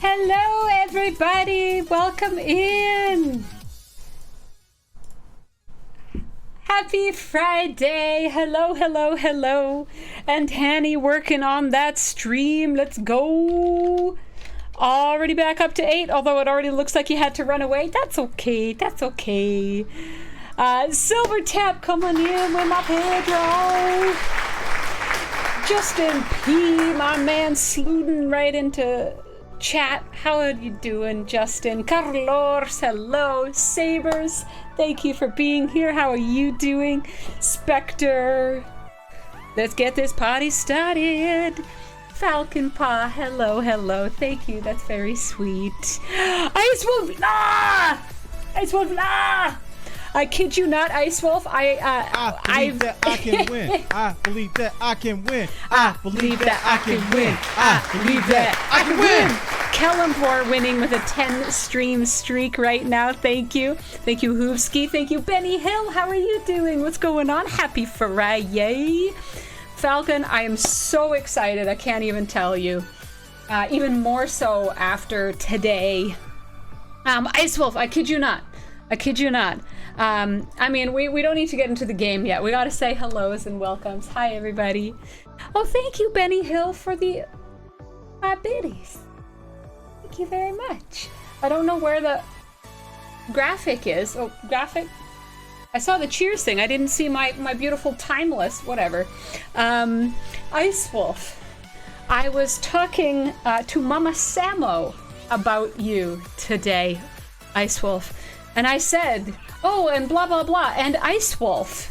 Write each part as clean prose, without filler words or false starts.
Hello, everybody. Welcome in. Happy Friday. Hello, hello, hello. And Hanny working on that stream. Let's go. Already back up to 8, although it already looks like you had to run away. That's okay. That's okay. Silver Tap coming in with my Pedro. Justin P, my man, sluding right into chat. How are you doing, Justin? Carlos, hello. Sabers, thank you for being here. How are you doing? Spectre, let's get this party started. Falcon Paw, hello, hello. Thank you, that's very sweet. Ice Wolf, ah! Ice Wolf, ah! I kid you not, Ice Wolf. I believe that I can win. I believe that I can win. I believe that I can win. I believe that I can win. Kellenvor winning with a 10 stream streak right now. Thank you. Thank you, Hoovski. Thank you, Benny Hill. How are you doing? What's going on? Happy Friday. Falcon, I am so excited. I can't even tell you. Even more so after today. Ice Wolf, I kid you not. I kid you not. I mean, we don't need to get into the game yet. We gotta say hellos and welcomes. Hi, everybody. Oh, thank you, Benny Hill, for the biddies. Thank you very much. I don't know where the graphic is. Oh, graphic? I saw the cheers thing. I didn't see my beautiful timeless, whatever. Ice Wolf. I was talking to Mama Samo about you today, Ice Wolf. And I said, oh, and blah, blah, blah, and Ice Wolf.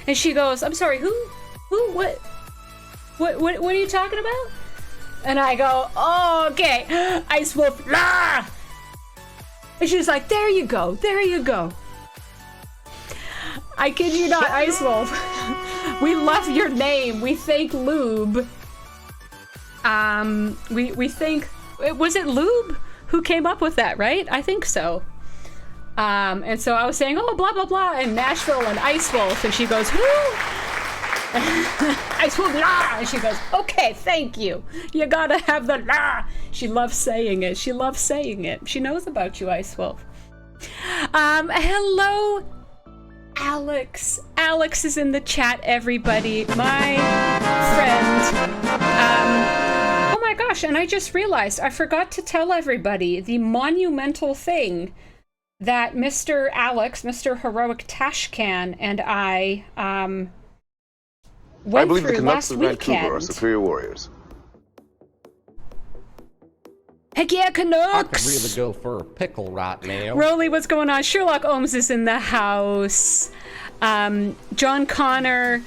And she goes, I'm sorry, who, what are you talking about? And I go, oh, okay, Ice Wolf, lah! And she's like, there you go. I kid you not, Ice Wolf. We love your name. We thank Lube. We think, was it Lube who came up with that, right? I think so. And so I was saying, oh, blah, blah, blah, and Nashville and Ice Wolf, and she goes, who? Ice Wolf, la! And she goes, okay, thank you. You gotta have the la! She loves saying it. She loves saying it. She knows about you, Ice Wolf. Hello, Alex. Alex is in the chat, everybody. My friend. Oh my gosh, and I just realized I forgot to tell everybody the monumental thing that Mr. Alex, Mr. Heroic Tashcan, and I went believe through the last Canucks of Vancouver are weekend. superior warriors. Heck yeah, I Canucks! could really go for a pickle right now. Rolly, what's going on? Sherlock Ohms is in the house. John Connor,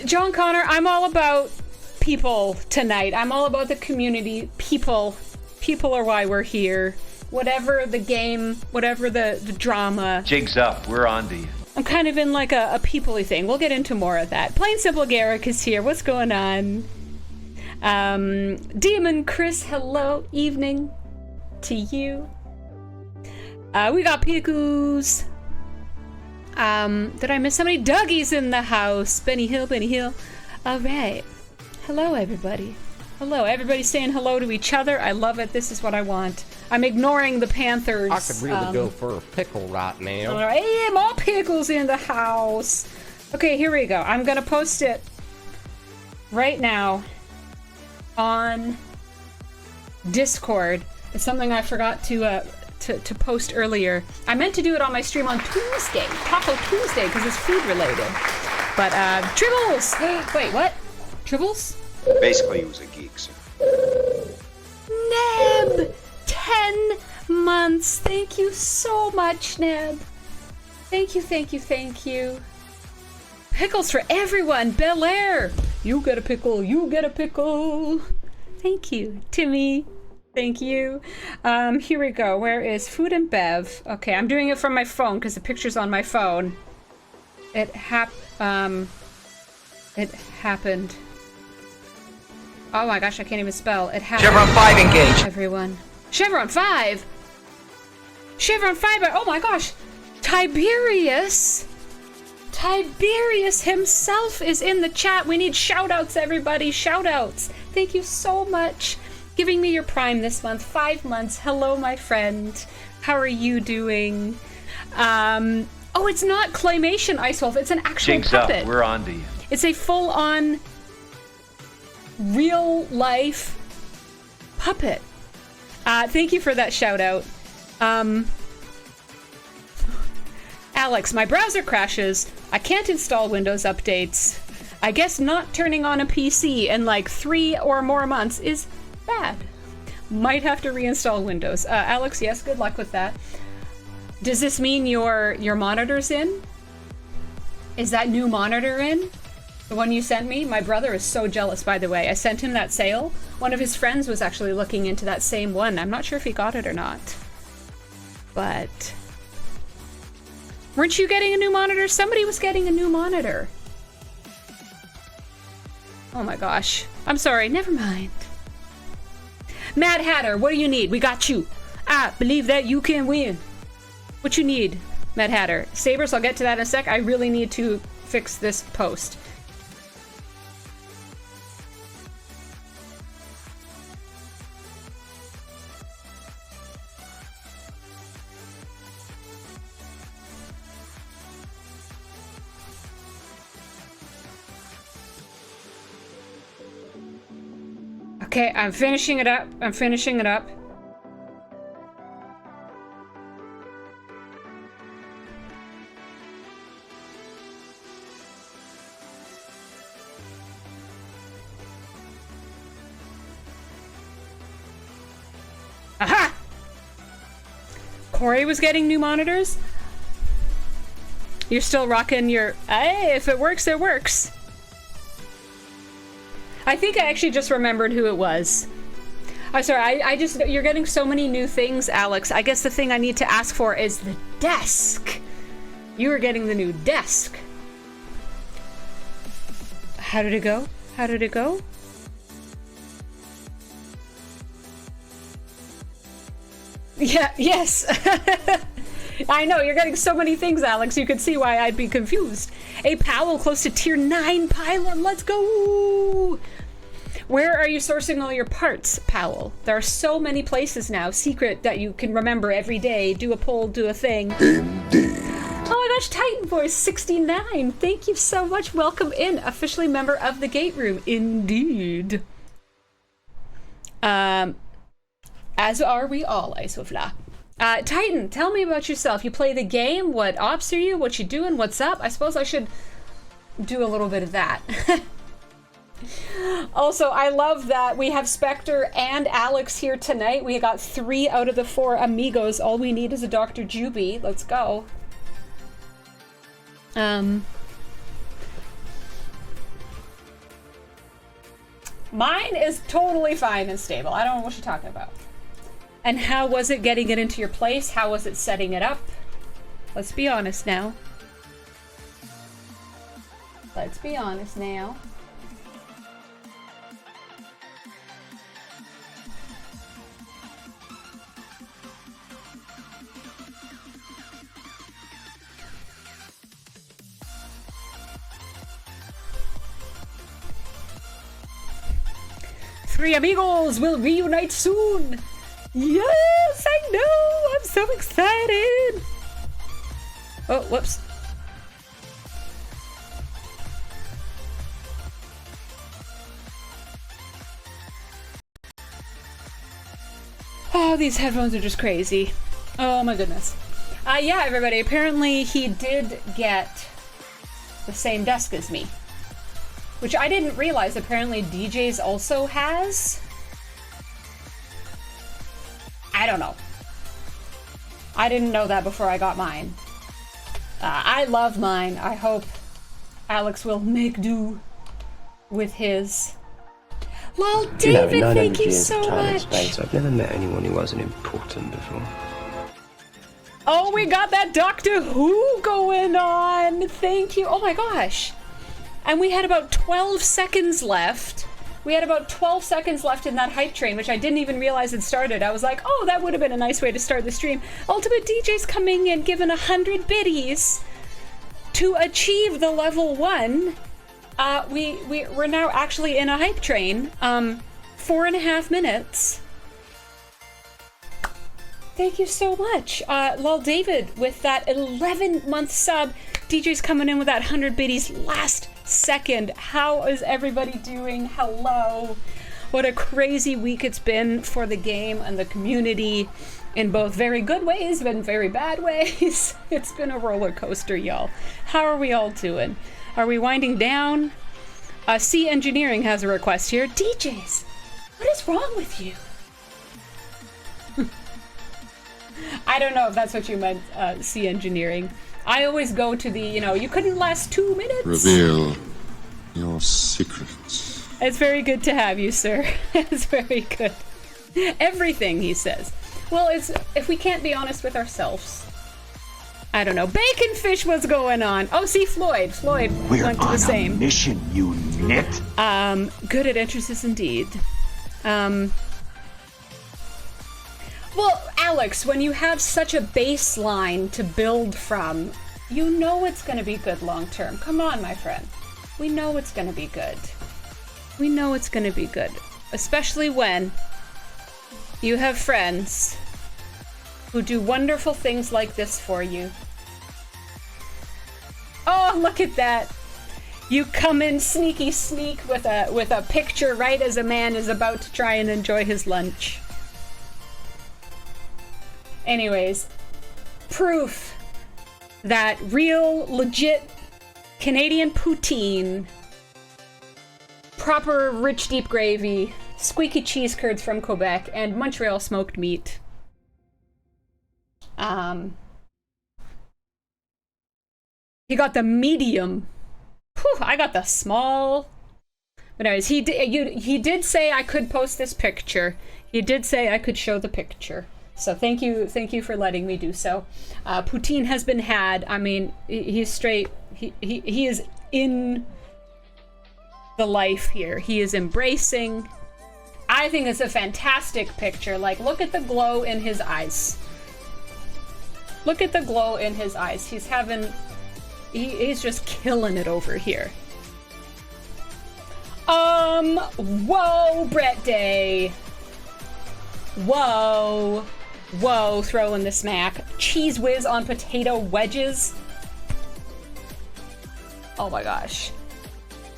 I'm all about people tonight. I'm all about the community. People are why we're here. Whatever the game, whatever the drama. Jig's up. We're on to you. I'm kind of in like a people-y thing. We'll get into more of that. Plain Simple Garrick is here. What's going on? Demon Chris, hello. Evening to you. We got Pickles. Did I miss somebody? Dougie's in the house. Benny Hill. All right. Hello, everybody. Hello. Everybody saying hello to each other. I love it. This is what I want. I'm ignoring the Panthers. I could really go for a pickle right now. All right, hey, more Pickles in the house. Okay, here we go. I'm gonna post it right now on Discord. It's something I forgot to post earlier. I meant to do it on my stream on Tuesday, Taco Tuesday, because it's food related. But Tribbles. Wait, what? Tribbles? Basically, he was a geek. So. Neb! 10 months. Thank you so much, Neb. Thank you. Pickles for everyone. Bel Air. You get a pickle. Thank you. Timmy. Thank you. Here we go. Where is Food and Bev? Okay, I'm doing it from my phone because the picture's on my phone. It happened. Oh my gosh, I can't even spell. It happened. Chevron 5 engaged. Everyone. Chevron 5? Chevron 5, oh my gosh! Tiberius himself is in the chat. We need shout-outs, everybody. Shout-outs. Thank you so much. giving me your Prime this month. 5 months. Hello, my friend. How are you doing? Oh, it's not claymation, Ice Wolf. It's an actual Jigs puppet. up. We're on to you. It's a full-on, real-life puppet. Thank you for that shout-out. Alex, my browser crashes. I can't install Windows updates. I guess not turning on a PC in like 3 or more months is bad. Might have to reinstall Windows. Alex, yes, good luck with that. Does this mean your monitor's in? Is that new monitor in? The one you sent me? My brother is so jealous, by the way. I sent him that sale. One of his friends was actually looking into that same one. I'm not sure if he got it or not. But... weren't you getting a new monitor? Somebody was getting a new monitor. Oh my gosh. I'm sorry, never mind. Mad Hatter, what do you need? We got you. I believe that you can win. What you need, Mad Hatter? Sabers, I'll get to that in a sec. I really need to fix this post. Okay, I'm finishing it up. I'm finishing it up. Aha! Corey was getting new monitors? You're still rocking your... Hey, if it works, it works. I think I actually just remembered who it was. I'm sorry, I just... You're getting so many new things, Alex. I guess the thing I need to ask for is the desk. You were getting the new desk. How did it go? How did it go? Yeah, yes. I know, you're getting so many things, Alex. You can see why I'd be confused. A Powell close to tier 9 pylon. Let's go! Where are you sourcing all your parts, Powell? There are so many places now, secret, that you can remember every day. Do a poll, do a thing. Indeed. Oh my gosh, Titan Voice 69. Thank you so much. Welcome in. Officially member of the Gate Room. Indeed. As are we all, Isofla. Titan, tell me about yourself. You play the game? What ops are you? What you doing? What's up? I suppose I should do a little bit of that. Also, I love that we have Spectre and Alex here tonight. We got 3 out of the 4 amigos. All we need is a Dr. Juby. Let's go. Mine is totally fine and stable. I don't know what you're talking about. And how was it getting it into your place? How was it setting it up? Let's be honest now. Let's be honest now. Three amigos will reunite soon! Yes, I know! I'm so excited! Oh, whoops. Oh, these headphones are just crazy. Oh my goodness. Yeah, everybody, apparently he did get the same desk as me. Which I didn't realize apparently DJs also has. I don't know. I didn't know that before I got mine. I love mine. I hope Alex will make do with his. Well, David, thank you so much. Space, I've never met anyone who wasn't important before. Oh, we got that Doctor Who going on. Thank you. Oh my gosh. And we had about 12 seconds left. We had about 12 seconds left in that hype train, which I didn't even realize had started. I was like, oh, that would have been a nice way to start the stream. Ultimate DJ's coming in, given 100 biddies to achieve the level 1. We're now actually in a hype train. 4.5 minutes. Thank you so much. Lol David with that 11-month sub. DJ's coming in with that 100 biddies last second. How is everybody doing? Hello. What a crazy week it's been for the game and the community in both very good ways and very bad ways. It's been a roller coaster, y'all. How are we all doing? Are we winding down? C Engineering has a request here. DJs, what is wrong with you? I don't know if that's what you meant, C Engineering. I always go to the, you couldn't last 2 minutes. Reveal your secrets. It's very good to have you, sir. It's very good. Everything, he says. Well, it's if we can't be honest with ourselves. I don't know. Bacon fish, what's going on? Oh, see, Floyd. Floyd went to the same. We're on a mission, you nit. Good at entrances indeed. Well, Alex, when you have such a baseline to build from, you know it's going to be good long term. Come on, my friend. We know it's going to be good. We know it's going to be good. Especially when you have friends who do wonderful things like this for you. Oh, look at that. You come in sneaky sneak with a picture right as a man is about to try and enjoy his lunch. Anyways, proof that real, legit Canadian poutine, proper rich deep gravy, squeaky cheese curds from Quebec, and Montreal smoked meat. He got the medium. Whew, I got the small. But anyways, he did say I could post this picture. He did say I could show the picture. So thank you for letting me do so. Poutine has been had. I mean, he's straight. He is in the life here. He is embracing. I think it's a fantastic picture. Like, look at the glow in his eyes. Look at the glow in his eyes. He's he's just killing it over here. Whoa, Brett Day. Whoa, throwing the smack. Cheese whiz on potato wedges. Oh my gosh.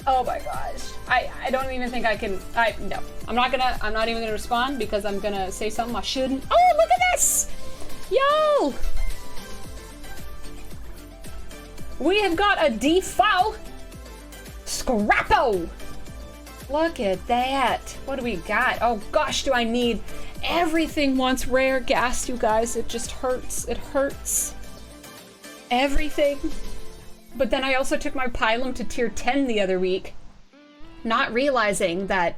I don't even think I can. No. I'm not even gonna respond because I'm gonna say something I shouldn't. Oh, look at this! Yo! We have got a default Scrappo! Look at that. What do we got? Oh gosh, do I need everything wants rare gas, you guys. It just hurts. It hurts. Everything. But then I also took my Pylum to tier 10 the other week, not realizing that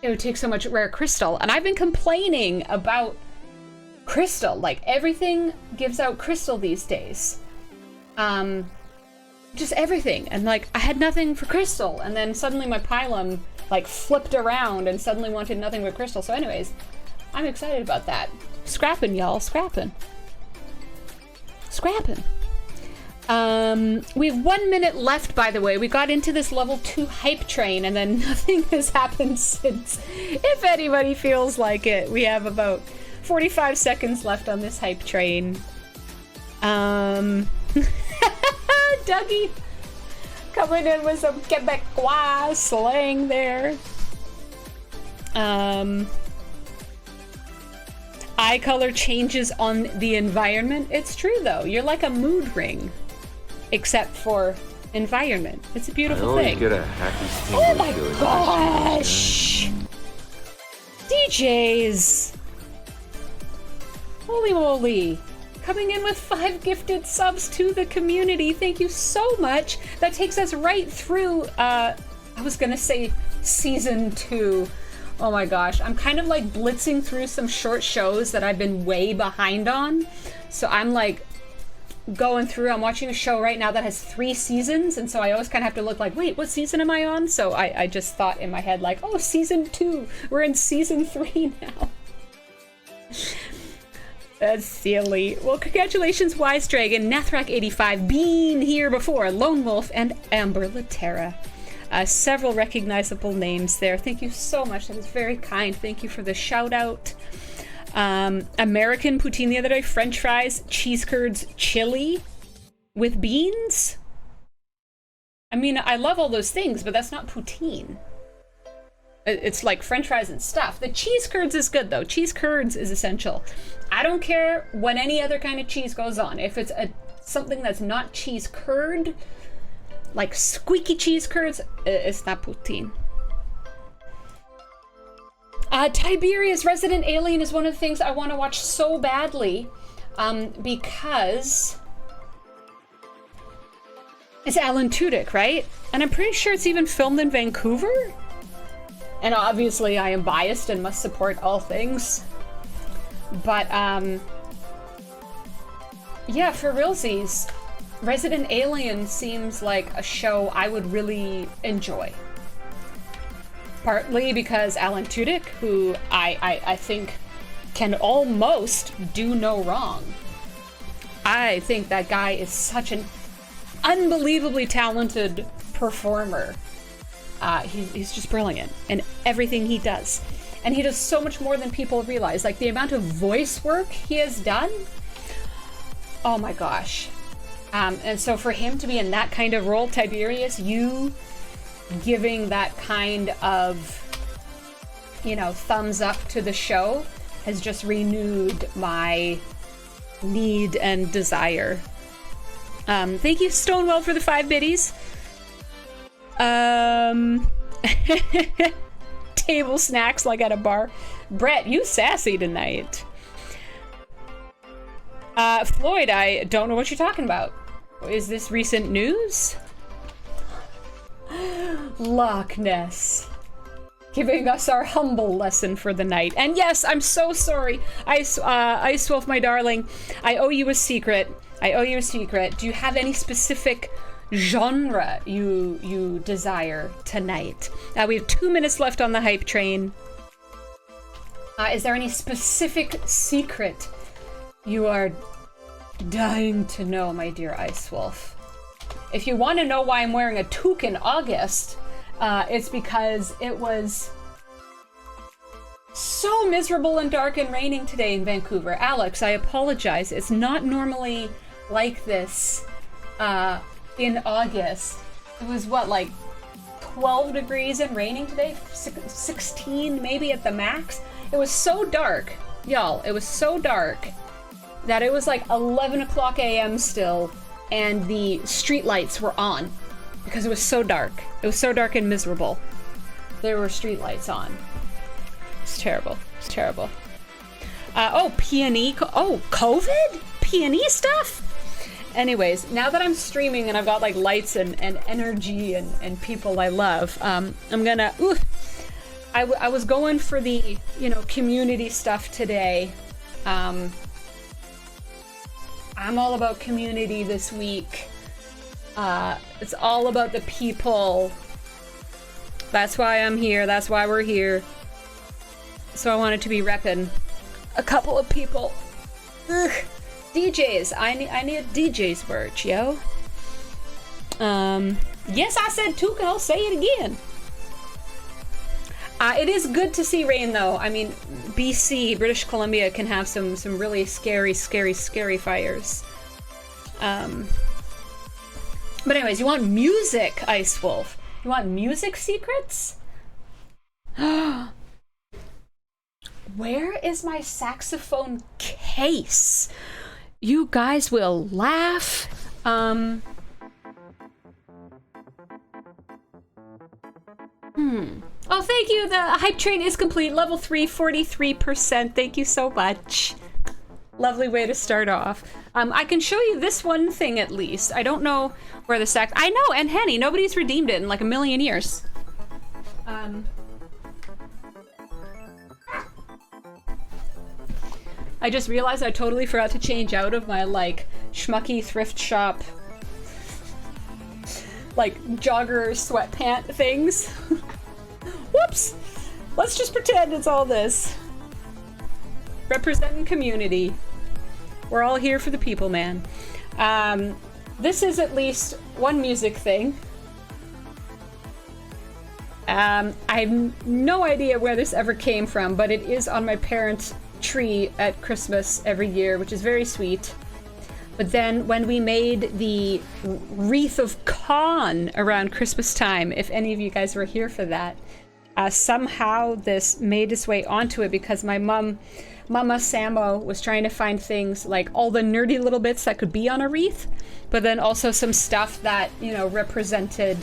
it would take so much rare crystal. And I've been complaining about crystal. Like, everything gives out crystal these days. Just everything. And like, I had nothing for crystal. And then suddenly my Pylum like flipped around and suddenly wanted nothing but crystal. So anyways, I'm excited about that. Scrapping, y'all. Scrapping. We have 1 minute left, by the way. We got into this level 2 hype train and then nothing has happened since. If anybody feels like it, we have about 45 seconds left on this hype train. Dougie coming in with some Quebecois slang there. Eye color changes on the environment. It's true though. You're like a mood ring, except for environment. It's a beautiful thing. Get a happy Oh my gosh! DJs! Holy moly! Coming in with 5 gifted subs to the community. Thank you so much. That takes us right through, I was gonna say season 2. Oh my gosh. I'm kind of like blitzing through some short shows that I've been way behind on. So I'm like going through, I'm watching a show right now that has 3 seasons. And so I always kind of have to look like, wait, what season am I on? So I just thought in my head like, oh, season 2. We're in season 3 now. That's silly. Well, congratulations, Wise Dragon, Nathrak85, been here before, Lone Wolf, and Amber Laterra. Several recognizable names there. Thank you so much. That is very kind. Thank you for the shout out. American poutine the other day, French fries, cheese curds, chili with beans. I mean, I love all those things, but that's not poutine. It's like French fries and stuff. The cheese curds is good though. Cheese curds is essential. I don't care what any other kind of cheese goes on. If it's something that's not cheese curd, like squeaky cheese curds, it's not poutine. Tiberius Resident Alien is one of the things I want to watch so badly, because it's Alan Tudyk, right? And I'm pretty sure it's even filmed in Vancouver. And obviously I am biased and must support all things. But, yeah, for realsies, Resident Alien seems like a show I would really enjoy. Partly because Alan Tudyk, who I think can almost do no wrong. I think that guy is such an unbelievably talented performer. He's just brilliant in everything he does. And he does so much more than people realize. Like, the amount of voice work he has done, oh my gosh. And so for him to be in that kind of role, Tiberius, you giving that kind of, you know, thumbs up to the show has just renewed my need and desire. Thank you, Stonewell, for the 5 biddies. Table snacks like at a bar. Brett, you sassy tonight. Floyd, I don't know what you're talking about. Is this recent news? Loch Ness. Giving us our humble lesson for the night. And yes, I'm so sorry. Ice Wolf, my darling. I owe you a secret. I owe you a secret. Do you have any specific genre you desire tonight? We have 2 minutes left on the hype train. Is there any specific secret you are dying to know, my dear Ice Wolf? If you want to know why I'm wearing a toque in August, it's because it was so miserable and dark and raining today in Vancouver. Alex, I apologize. It's not normally like this in August. It was what, like 12 degrees and raining today? 16 maybe at the max? It was so dark, y'all. It was so dark that it was like 11 o'clock a.m. still, and the street lights were on because it was so dark. It was so dark and miserable. There were street lights on. It's terrible. It's terrible. Oh, P&E. Oh, COVID? P&E stuff? Anyways, now that I'm streaming and I've got like lights and energy and people I love, I'm gonna, I was going for the, you know, community stuff today. I'm all about community this week. It's all about the people. That's why I'm here. That's why we're here. So I wanted to be repping a couple of people. Ugh. DJs. I need a DJ's merch, yo. Yes, I said toque, and I'll say it again. It is good to see rain, though. I mean, BC, British Columbia, can have some really scary fires. But anyways, you want music, Ice Wolf? You want music secrets? Where is my saxophone case? You guys will laugh. Oh, thank you. The hype train is complete. Level 3, 43%. Thank you so much. Lovely way to start off. I can show you this one thing at least. I don't know where the sax... I know, and Henny, nobody's redeemed it in like a million years. I just realized I totally forgot to change out of my like schmucky thrift shop like jogger sweatpant things. Whoops! Let's just pretend it's all this. Representing community. We're all here for the people, man. This is at least one music thing. I have no idea where this ever came from, but it is on my parents' tree at Christmas every year, which is very sweet. But then when we made the wreath of Con around Christmas time, if any of you guys were here for that, somehow this made its way onto it because my Mama Samo was trying to find things like all the nerdy little bits that could be on a wreath, but then also some stuff that, you know, represented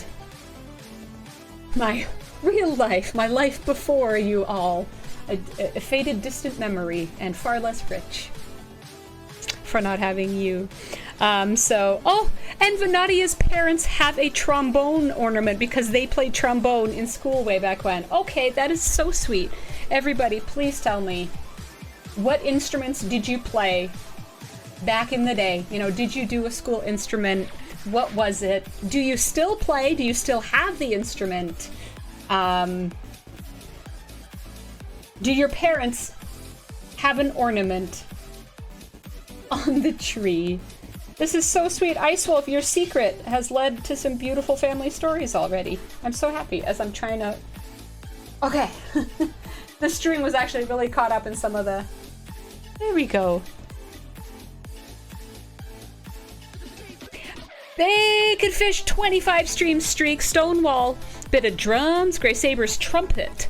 my real life, my life before you all. A faded, distant memory, and far less rich for not having you. And Vanadia's parents have a trombone ornament because they played trombone in school way back when. Okay, that is so sweet. Everybody, please tell me, what instruments did you play back in the day? You know, did you do a school instrument? What was it? Do you still play? Do you still have the instrument? Do your parents have an ornament on the tree? This is so sweet. Ice Wolf, your secret has led to some beautiful family stories already. I'm so happy as I'm trying to... Okay. The stream was actually really caught up in some of the... There we go. Bacon Fish 25 stream streak, Stonewall, bit of drums, Grey Saber's trumpet.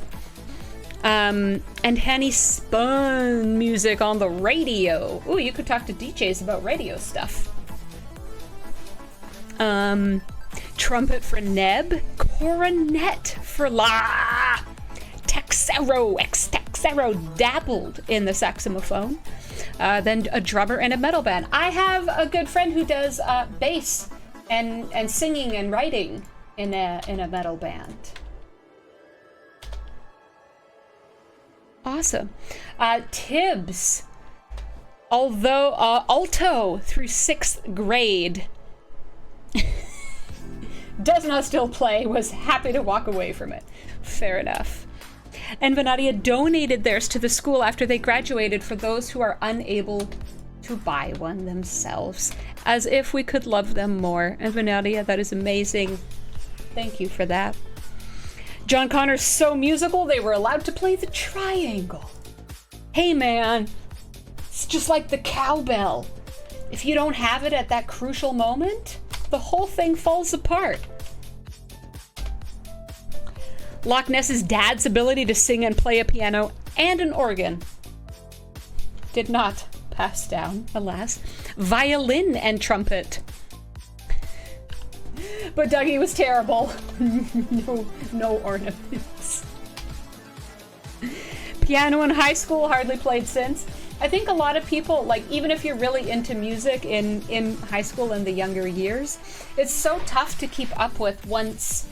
And Henny spun music on the radio. Ooh, you could talk to DJs about radio stuff. Trumpet for Neb, coronet for La. Texero dabbled in the saxophone. Then a drummer and a metal band. I have a good friend who does bass and singing and writing in a metal band. Awesome. Tibbs, although alto through 6th grade, does not still play, was happy to walk away from it. Fair enough. And Vanadia donated theirs to the school after they graduated for those who are unable to buy one themselves, as if we could love them more. And Vanadia, that is amazing. Thank you for that. John Connor's so musical, they were allowed to play the triangle. Hey man, it's just like the cowbell. If you don't have it at that crucial moment, the whole thing falls apart. Loch Ness's dad's ability to sing and play a piano and an organ did not pass down, alas. Violin and trumpet. But Dougie was terrible. No ornaments. Piano in high school, hardly played since. I think a lot of people, like, even if you're really into music in high school in the younger years, it's so tough to keep up with once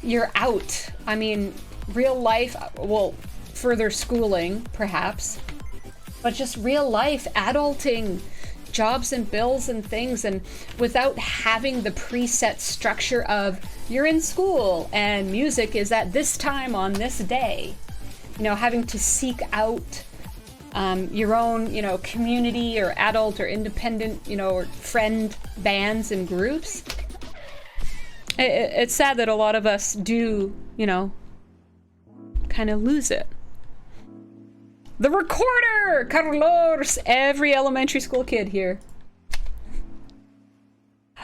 you're out. I mean, real life, well, further schooling, perhaps, but just real life, adulting, jobs and bills and things, and without having the preset structure of you're in school and music is at this time on this day. You know, having to seek out your own, you know, community or adult or independent, you know, or friend bands and groups. It's sad that a lot of us do, you know, kind of lose it. The recorder! Carlos! Every elementary school kid here.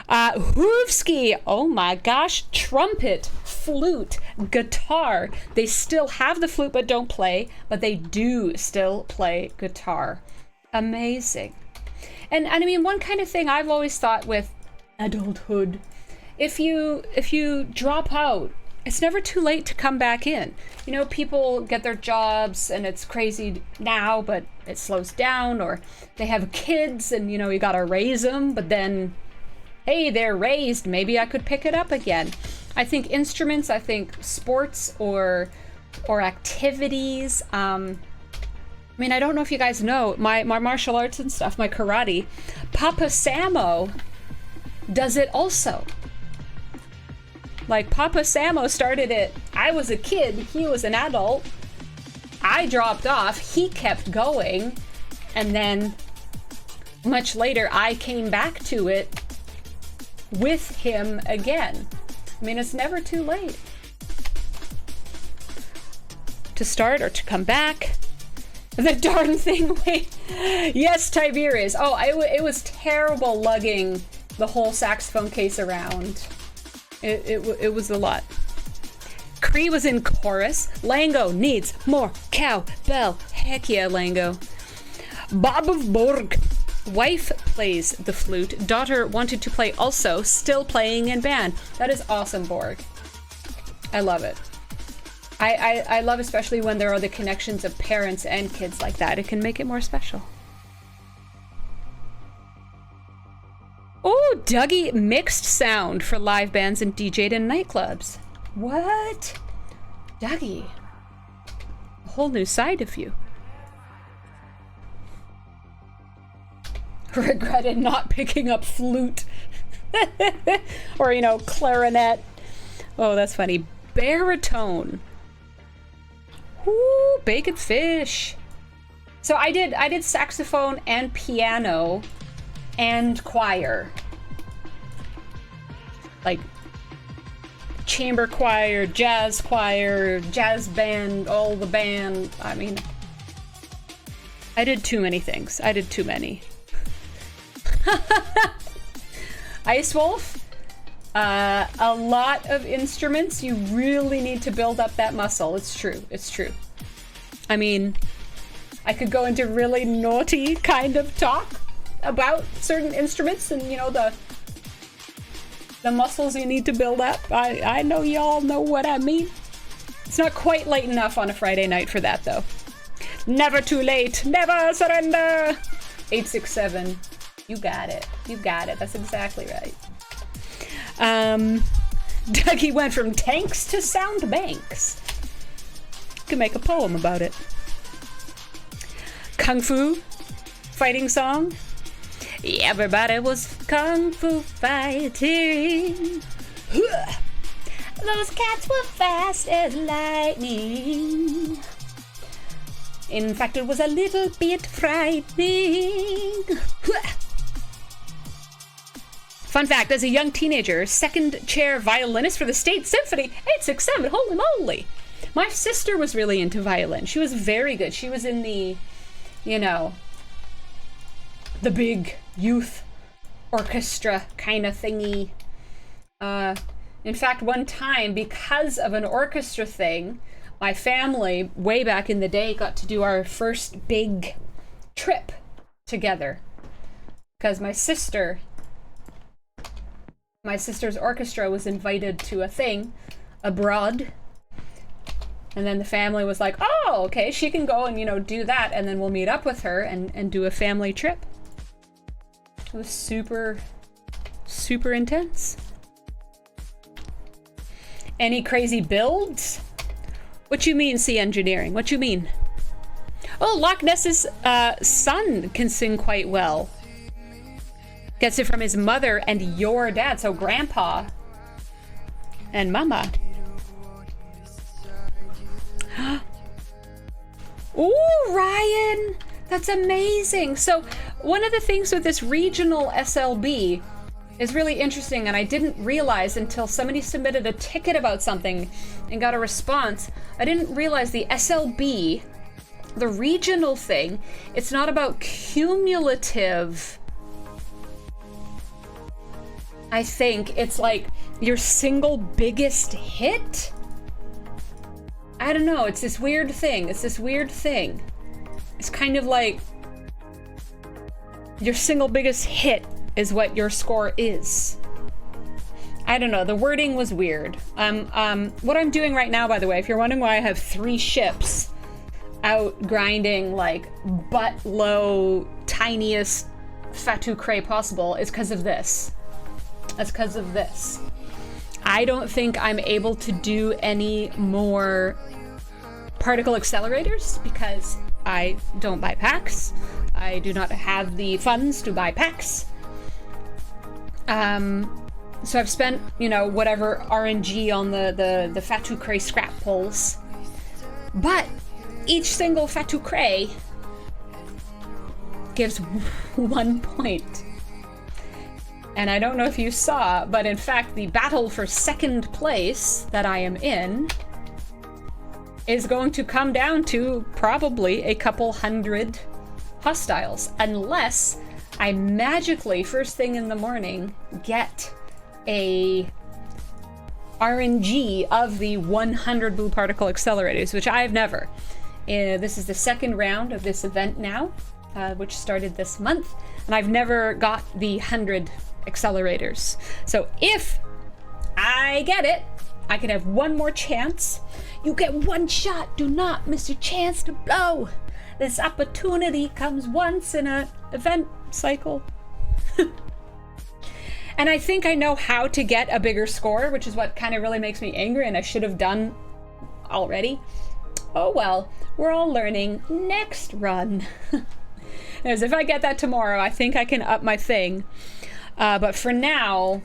Hoovski! Oh my gosh. Trumpet, flute, guitar. They still have the flute but don't play, but they do still play guitar. Amazing. And I mean, one kind of thing I've always thought with adulthood, if you drop out, it's never too late to come back in. You know, people get their jobs and it's crazy now, but it slows down, or they have kids and, you know, you gotta raise them, but then, hey, they're raised, maybe I could pick it up again. I think instruments, I think sports or activities. I mean, I don't know if you guys know, my martial arts and stuff, my karate, Papa Samo does it also. Like, Papa Samo started it, I was a kid, he was an adult, I dropped off, he kept going, and then much later I came back to it with him again. I mean, it's never too late to start or to come back. The darn thing, wait. Yes, Tiberius. Oh, it was terrible lugging the whole saxophone case around. It was a lot. Cree was in chorus. Lango needs more cowbell. Heck yeah, Lango. Bob of Borg. Wife plays the flute. Daughter wanted to play also. Still playing in band. That is awesome, Borg. I love it. I love especially when there are the connections of parents and kids like that. It can make it more special. Oh, Dougie mixed sound for live bands and DJ'd in nightclubs. What? Dougie. A whole new side of you. Regretted not picking up flute. Or, you know, clarinet. Oh, that's funny. Baritone. Ooh, bacon fish. So I did saxophone and piano and choir. Like chamber choir, jazz band, all the band. I mean, I did too many things. I did too many. Ice Wolf. A lot of instruments, you really need to build up that muscle. It's true. It's true. I mean, I could go into really naughty kind of talk about certain instruments and, you know, the muscles you need to build up. I know y'all know what I mean. It's not quite late enough on a Friday night for that, though. Never too late. Never surrender. 867. You got it. You got it. That's exactly right. Dougie went from tanks to sound banks. Could make a poem about it. Kung Fu fighting song. Everybody was kung fu fighting. Those cats were fast as lightning. In fact, it was a little bit frightening. Fun fact, as a young teenager, second chair violinist for the State Symphony, 867, holy moly. My sister was really into violin. She was very good. She was in the, you know, the big youth orchestra kind of thingy. In fact, one time, because of an orchestra thing, my family, way back in the day, got to do our first big trip together. Because my sister's orchestra was invited to a thing abroad. And then the family was like, oh, okay, she can go and, you know, do that. And then we'll meet up with her and do a family trip. It was super, super intense. Any crazy builds? What you mean, Sea Engineering? What you mean? Oh, Loch Ness's son can sing quite well. Gets it from his mother and your dad, so grandpa and mama. Ooh, Ryan! That's amazing! So, one of the things with this regional SLB is really interesting, and I didn't realize until somebody submitted a ticket about something and got a response. I didn't realize the SLB, the regional thing, it's not about cumulative. I think it's like your single biggest hit? I don't know, it's this weird thing. It's kind of like your single biggest hit is what your score is. I don't know, the wording was weird. What I'm doing right now, by the way, if you're wondering why I have 3 ships out grinding like butt low, tiniest Fatu Cray possible, is because of this. That's because of this. I don't think I'm able to do any more particle accelerators because I don't buy packs. I do not have the funds to buy packs. So I've spent, you know, whatever RNG on the Fatu Cray scrap pulls. But each single Fatu Cray gives 1 point. And I don't know if you saw, but in fact, the battle for second place that I am in is going to come down to probably a couple hundred hostiles, unless I magically, first thing in the morning, get a RNG of the 100 blue particle accelerators, which I've never. This is the second round of this event now, which started this month, and I've never got the 100 accelerators. So if I get it, I can have one more chance. You get one shot. Do not miss your chance to blow. This opportunity comes once in an event cycle. And I think I know how to get a bigger score, which is what kind of really makes me angry, and I should have done already. Oh well, we're all learning. Next run. As if I get that tomorrow, I think I can up my thing. But for now,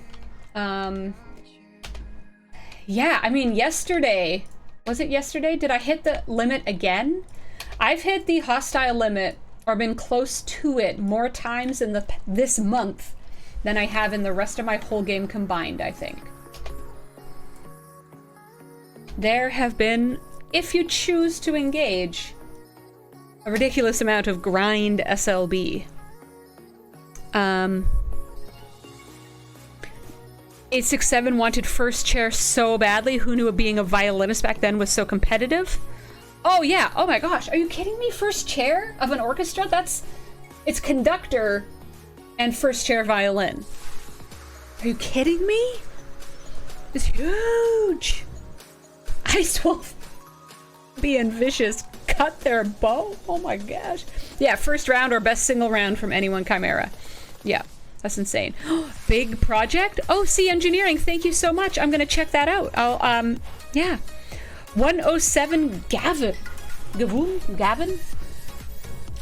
yeah, I mean, yesterday, was it yesterday? Did I hit the limit again? I've hit the hostile limit, or been close to it, more times in this month than I have in the rest of my whole game combined, I think. There have been, if you choose to engage, a ridiculous amount of grind SLB. 867 wanted first chair so badly. Who knew being a violinist back then was so competitive? Oh yeah, oh my gosh, are you kidding me? First chair of an orchestra? It's conductor and first chair violin. Are you kidding me? It's huge. Ice Wolf being vicious, cut their bow. Oh my gosh. Yeah, first round or best single round from anyone Chimera. Yeah, that's insane. Big project? Oh, C Engineering, thank you so much. I'm gonna check that out. I'll, yeah. 107 Gavin. Gavin?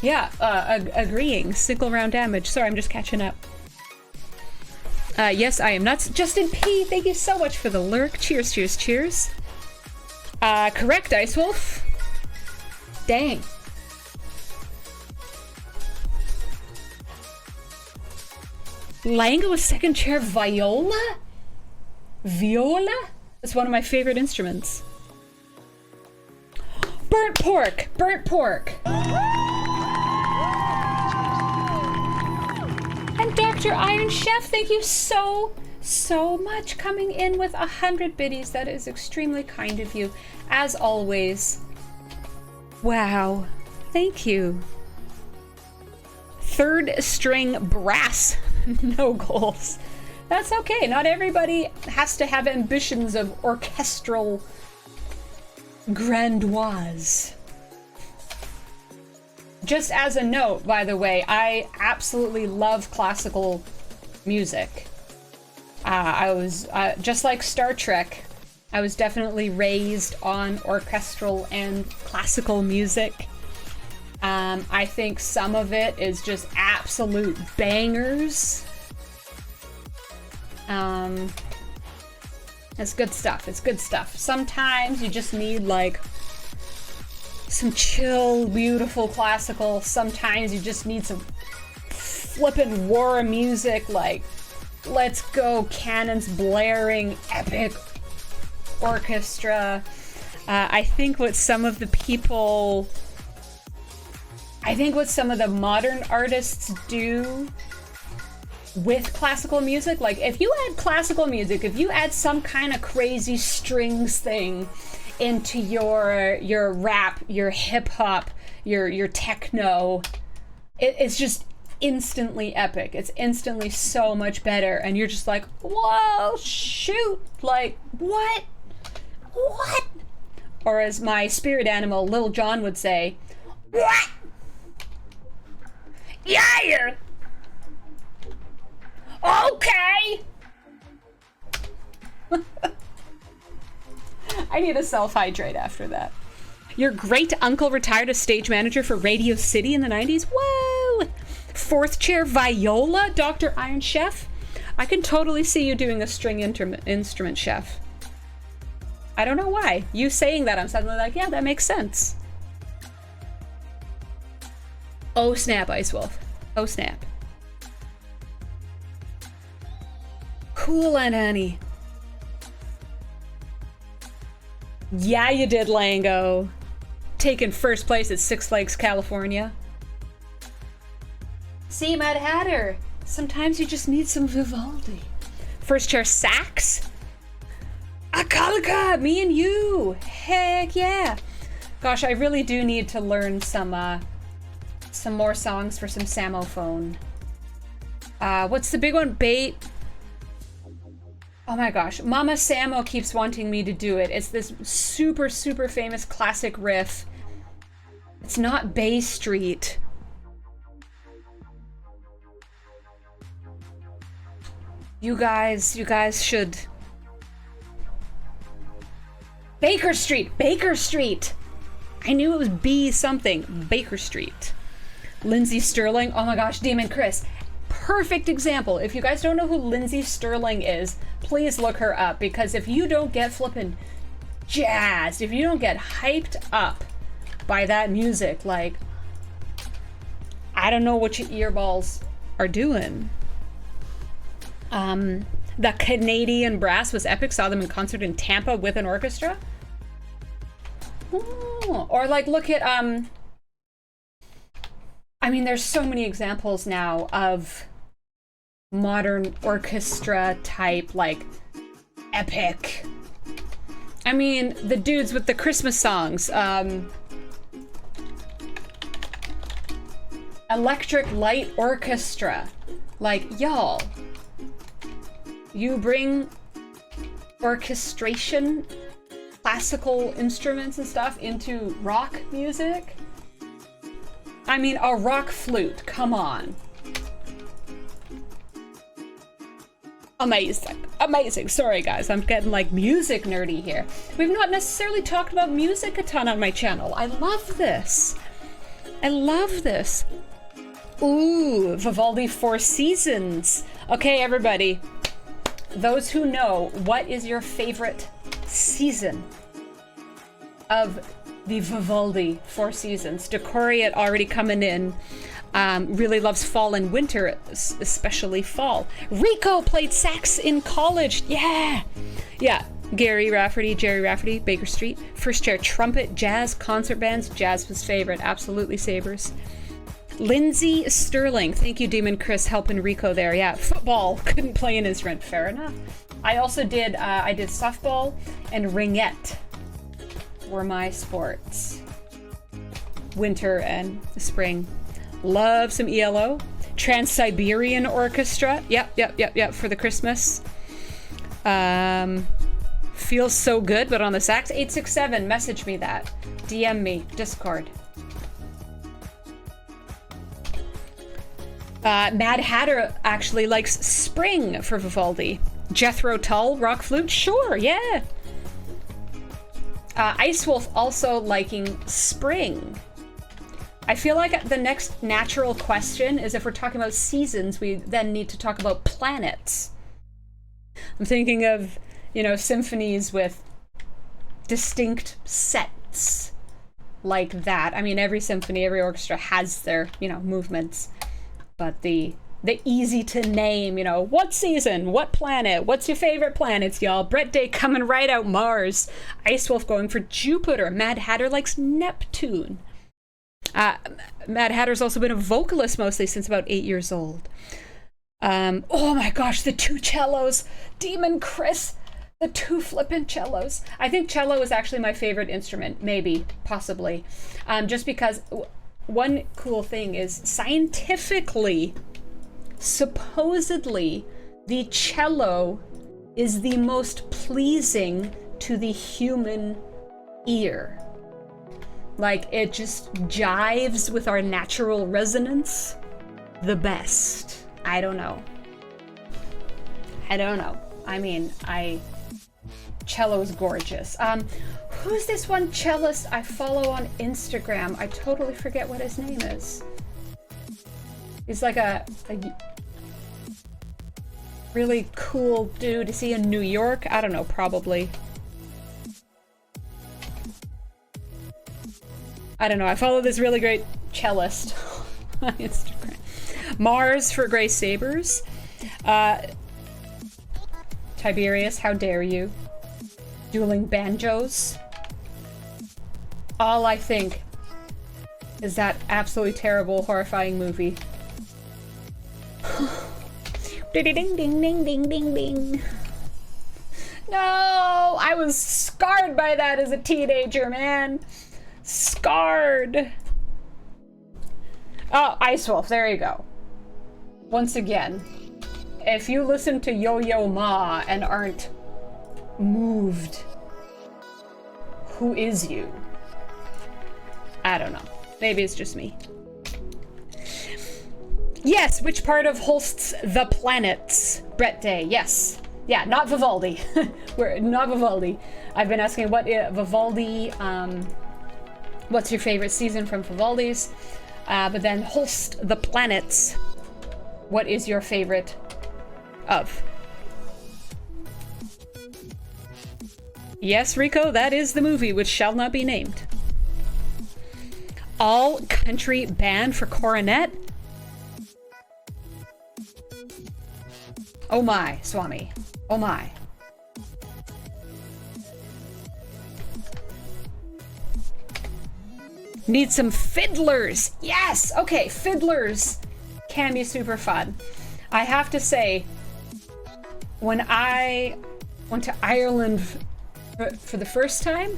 Yeah, agreeing. Single round damage. Sorry, I'm just catching up. Yes, I am nuts. Justin P, thank you so much for the lurk. Cheers, cheers, cheers. Correct, Ice Wolf. Dang. Lango with second chair viola? Viola? That's one of my favorite instruments. Burnt pork! Burnt pork! And Dr. Iron Chef, thank you so much, coming in with 100 biddies. That is extremely kind of you, as always. Wow, thank you. Third string brass, no goals. That's okay, not everybody has to have ambitions of orchestral grandoise. Just as a note, by the way, I absolutely love classical music. I was, just like Star Trek, I was definitely raised on orchestral and classical music. I think some of it is just absolute bangers. It's good stuff, it's good stuff. Sometimes you just need like some chill, beautiful classical. Sometimes you just need some flippin' war music, like let's go, cannons blaring, epic orchestra. I think what some of the modern artists do with classical music, like if you add classical music, if you add some kind of crazy strings thing into your rap, your hip hop, your techno, it's just instantly epic. It's instantly so much better, and you're just like, whoa, shoot, like what? Or as my spirit animal Lil Jon would say, what? Yeah. Okay. I need to self-hydrate after that. Your great uncle retired as stage manager for Radio City in the 90s. Whoa! Fourth chair viola, Dr. Iron Chef. I can totally see you doing a string instrument, Chef. I don't know why. You saying that, I'm suddenly like, yeah, that makes sense. Oh snap, Ice Wolf. Oh snap. Cool, Aunt Annie. Yeah, you did, Lango. Taking first place at Six Flags, California. See, Mad Hatter, sometimes you just need some Vivaldi. First chair sax. Akalika, me and you. Heck yeah. Gosh, I really do need to learn some more songs for some Samophone. What's the big one? Bait. Oh my gosh, Mama Samo keeps wanting me to do it. It's this super, super famous classic riff. It's not Bay Street. You guys should. Baker Street, Baker Street. I knew it was B something. Baker Street. Lindsay Sterling. Oh my gosh, Demon Chris. Perfect example. If you guys don't know who Lindsay Sterling is, please look her up, because if you don't get flippin' jazzed, if you don't get hyped up by that music, like, I don't know what your earballs are doing. The Canadian Brass was epic. Saw them in concert in Tampa with an orchestra. Oh, or like, look at, I mean, there's so many examples now of modern orchestra type, like, epic. I mean, the dudes with the Christmas songs, Electric Light Orchestra. Like, y'all, you bring orchestration, classical instruments and stuff into rock music? I mean, a rock flute, come on. Amazing, amazing. Sorry guys, I'm getting like music nerdy here. We've not necessarily talked about music a ton on my channel. I love this. I love this. Ooh, Vivaldi Four Seasons. Okay, everybody. Those who know, what is your favorite season of the Vivaldi Four Seasons? Decoriate already coming in. Really loves fall and winter, especially fall. Rico played sax in college. Yeah. Yeah. Jerry Rafferty, Baker Street. First chair trumpet, jazz, concert bands. Jazz was favorite. Absolutely sabers. Lindsay Sterling. Thank you, Demon Chris, helping Rico there. Yeah. Football. Couldn't play an instrument. Fair enough. I also did, I did softball and ringette were my sports. Winter and spring. Love some ELO. Trans-Siberian Orchestra. Yep, for the Christmas. Feels so good, but on the sax. 867, message me that. DM me, Discord. Mad Hatter actually likes spring for Vivaldi. Jethro Tull, rock flute? Sure, yeah. Ice Wolf also liking spring. I feel like the next natural question is, if we're talking about seasons, we then need to talk about planets. I'm thinking of, you know, symphonies with distinct sets like that. I mean, every symphony, every orchestra has their, you know, movements. But the easy to name, you know, what season, what planet, what's your favorite planets, y'all? Brett Day coming right out Mars. Ice Wolf going for Jupiter. Mad Hatter likes Neptune. Mad Hatter's also been a vocalist mostly since about 8 years old. Oh my gosh, the two cellos. Demon Chris, the two flippin' cellos. I think cello is actually my favorite instrument, maybe, possibly. Just because one cool thing is, scientifically, supposedly, the cello is the most pleasing to the human ear. Like, it just jives with our natural resonance the best. I don't know. I mean, cello's gorgeous. Who's this one cellist I follow on Instagram? I totally forget what his name is. He's like a really cool dude. Is he in New York? I don't know, probably. I don't know. I follow this really great cellist on Instagram. Mars for Gray Sabers. Tiberius, how dare you? Dueling Banjos. all I think is that absolutely terrible, horrifying movie. Ding ding ding ding ding ding ding. No, I was scarred by that as a teenager, man. Scarred. Oh, Ice Wolf, there you go. Once again, if you listen to Yo-Yo Ma and aren't moved, who is you? I don't know. Maybe it's just me. Yes, which part of Holst's The Planets? Brett Day, yes. Yeah, not Vivaldi. We're not Vivaldi. I've been asking what Vivaldi, what's your favorite season from Vivaldi's? But then Holst The Planets, what is your favorite of? Yes, Rico, that is the movie which shall not be named. All country band for Coronet? Oh my, Swami. Oh my. Need some fiddlers. Yes. Okay, fiddlers can be super fun. I have to say, when I went to Ireland for the first time,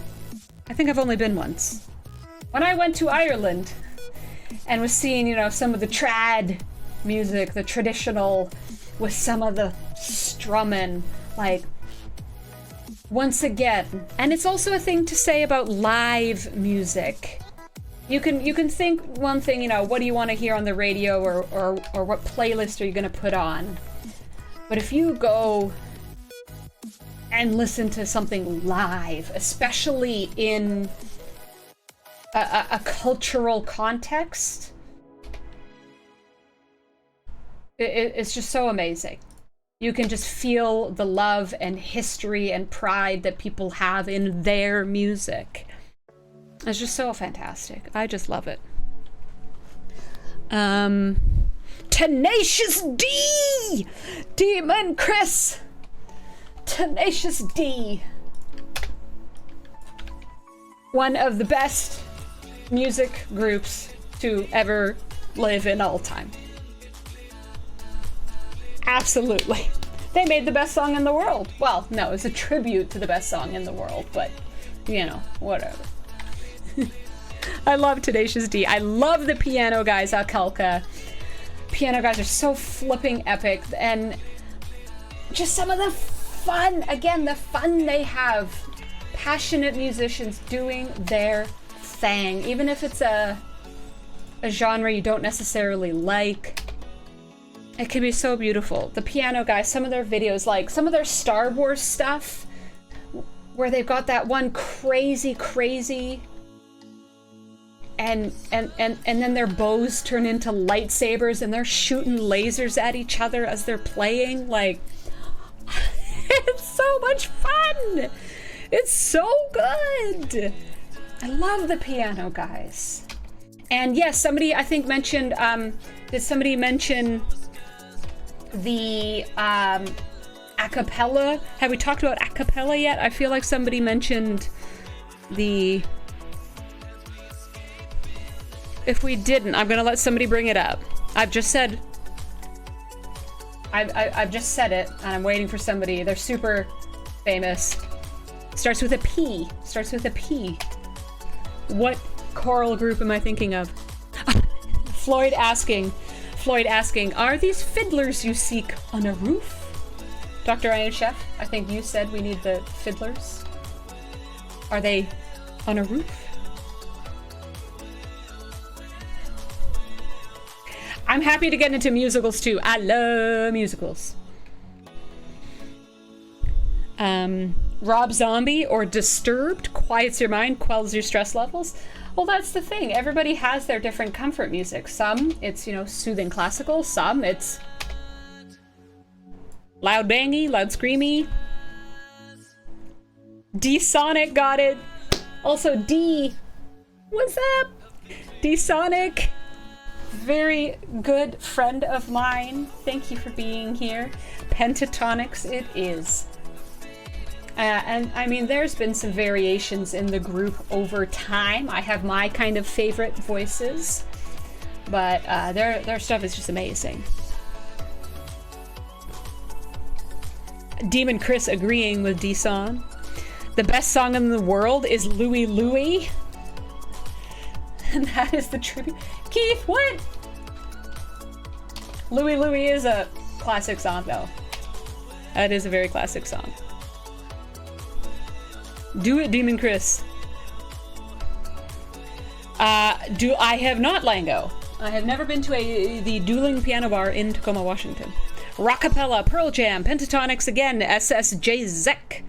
I think I've only been once. When I went to Ireland and was seeing, you know, some of the trad music, the traditional, with some of the strumming, like, once again, and it's also a thing to say about live music. You can think one thing, you know, what do you want to hear on the radio, or what playlist are you going to put on? But if you go and listen to something live, especially in a cultural context, it's just so amazing. You can just feel the love and history and pride that people have in their music. It's just so fantastic. I just love it. Tenacious D! Demon Chris! Tenacious D. One of the best music groups to ever live in all time. Absolutely. They made the best song in the world. Well, no, it's a tribute to the best song in the world, but, you know, whatever. I love Tenacious D. I love the piano guys, Akalka. Piano guys are so flipping epic, and just some of the fun, again, the fun they have. Passionate musicians doing their thing, even if it's a genre you don't necessarily like. It can be so beautiful. The piano guys, some of their videos, like some of their Star Wars stuff, where they've got that one crazy and then their bows turn into lightsabers and they're shooting lasers at each other as they're playing. Like, it's so much fun. It's so good. I love the piano guys. And yes, somebody I think mentioned, did somebody mention the acapella? Have we talked about acapella yet? I feel like somebody mentioned the... If we didn't, I'm gonna let somebody bring it up. I've just said it, and I'm waiting for somebody. They're super famous. Starts with a P. Starts with a P. What choral group am I thinking of? Floyd asking, are these fiddlers you seek on a roof? Dr. Iron Chef, I think you said we need the fiddlers. Are they on a roof? I'm happy to get into musicals too. I love musicals. Rob Zombie or Disturbed quiets your mind, quells your stress levels. Well, that's the thing. Everybody has their different comfort music. Some, it's, you know, soothing classical. Some, it's loud bangy, loud screamy. D-Sonic got it. Also, D. What's up? D-Sonic. Very good friend of mine. Thank you for being here. Pentatonics it is. And I mean, there's been some variations in the group over time. I have my kind of favorite voices, but their stuff is just amazing. Demon Chris agreeing with D-Song. The best song in the world is Louie Louie. And that is the tribute. Keith, what? Louie Louie is a classic song, though. That is a very classic song. Do it, Demon Chris. I have not, Lango. I have never been to the dueling piano bar in Tacoma, Washington. Rockapella, Pearl Jam, Pentatonics again, SSJ Zek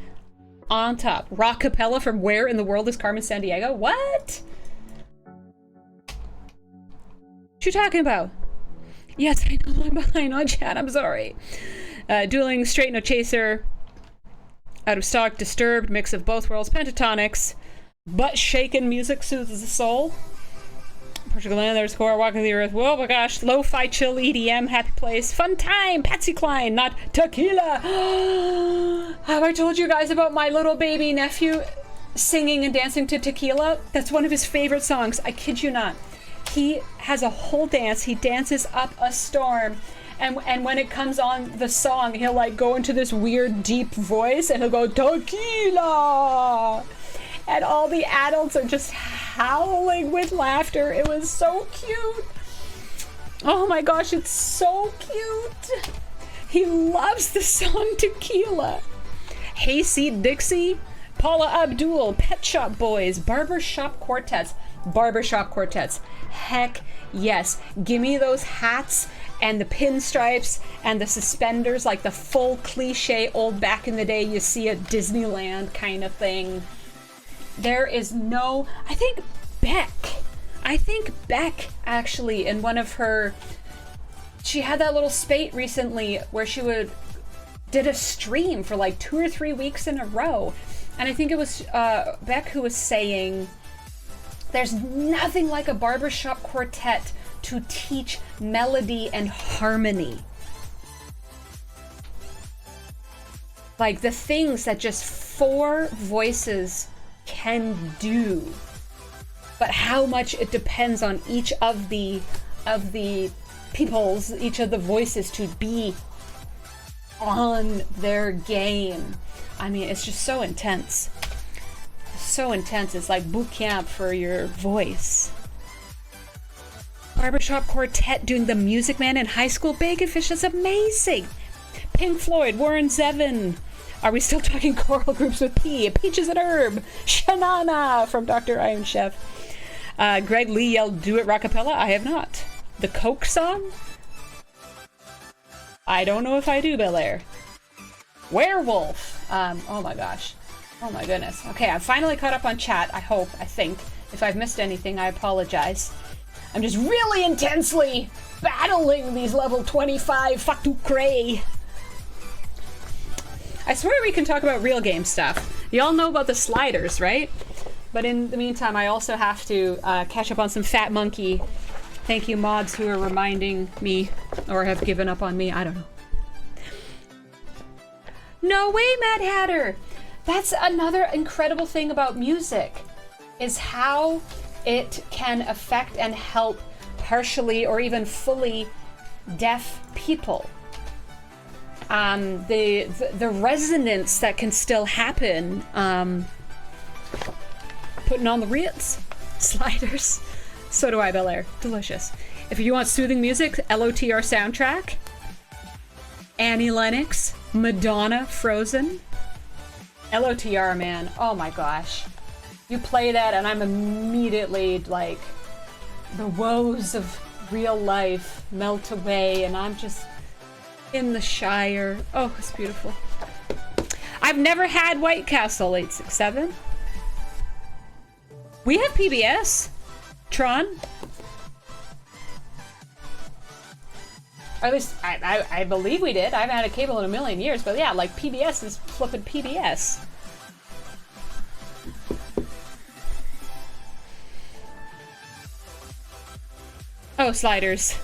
on top. Rockapella from where in the world is Carmen Sandiego? What? What you talking about? Yes, I know I'm behind on chat, I'm sorry. Dueling, Straight No Chaser, Out of Stock, Disturbed, mix of both worlds, Pentatonics, Butt Shaken Music Soothes the Soul. Portugal Land, there's Core, Walk of the Earth, oh my gosh, Lo-Fi Chill EDM, Happy Place, Fun Time, Patsy Cline, not Tequila. Have I told you guys about my little baby nephew singing and dancing to Tequila? That's one of his favorite songs, I kid you not. He has a whole dance, he dances up a storm. And when it comes on the song, he'll like go into this weird deep voice and he'll go, Tequila! And all the adults are just howling with laughter. It was so cute. Oh my gosh, it's so cute. He loves the song Tequila. Hayseed Dixie, Paula Abdul, Pet Shop Boys, Barbershop Quartets. Barbershop Quartets. Heck yes. Give me those hats and the pinstripes and the suspenders, like the full cliche old back in the day you see at Disneyland kind of thing. There is no, I think Beck actually in one of her, she had that little spate recently where she did a stream for like 2 or 3 weeks in a row. And I think it was Beck who was saying, there's nothing like a barbershop quartet to teach melody and harmony. Like the things that just 4 voices can do, but how much it depends on each of the people's, each of the voices to be on their game. I mean, it's just so intense. So intense. It's like boot camp for your voice. Barbershop Quartet doing the Music Man in high school. Bacon Fish is amazing. Pink Floyd, Warren Zevon. Are we still talking choral groups with P? Peaches and Herb. Shanana from Dr. Iron Chef. Greg Lee yelled, do it Rockapella? I have not. The Coke song? I don't know if I do, Bel Air. Werewolf. Oh my gosh. Oh my goodness. Okay, I'm finally caught up on chat, I think. If I've missed anything, I apologize. I'm just really intensely battling these level 25 Fatu Cray. I swear we can talk about real game stuff. Y'all know about the sliders, right? But in the meantime, I also have to catch up on some Fat Monkey. Thank you, mods, who are reminding me or have given up on me. I don't know. No way, Mad Hatter! That's another incredible thing about music, is how it can affect and help partially or even fully deaf people. The resonance that can still happen, putting on the Ritz sliders. So do I, Bel Air. Delicious. If you want soothing music, LOTR soundtrack, Annie Lennox, Madonna, Frozen. LOTR, man. Oh my gosh. You play that and I'm immediately like, the woes of real life melt away and I'm just in the Shire. Oh, it's beautiful. I've never had White Castle 867. We have PBS. Tron. Or at least I believe we did. I haven't had a cable in a million years, but yeah, like PBS is flipping PBS. Oh, sliders.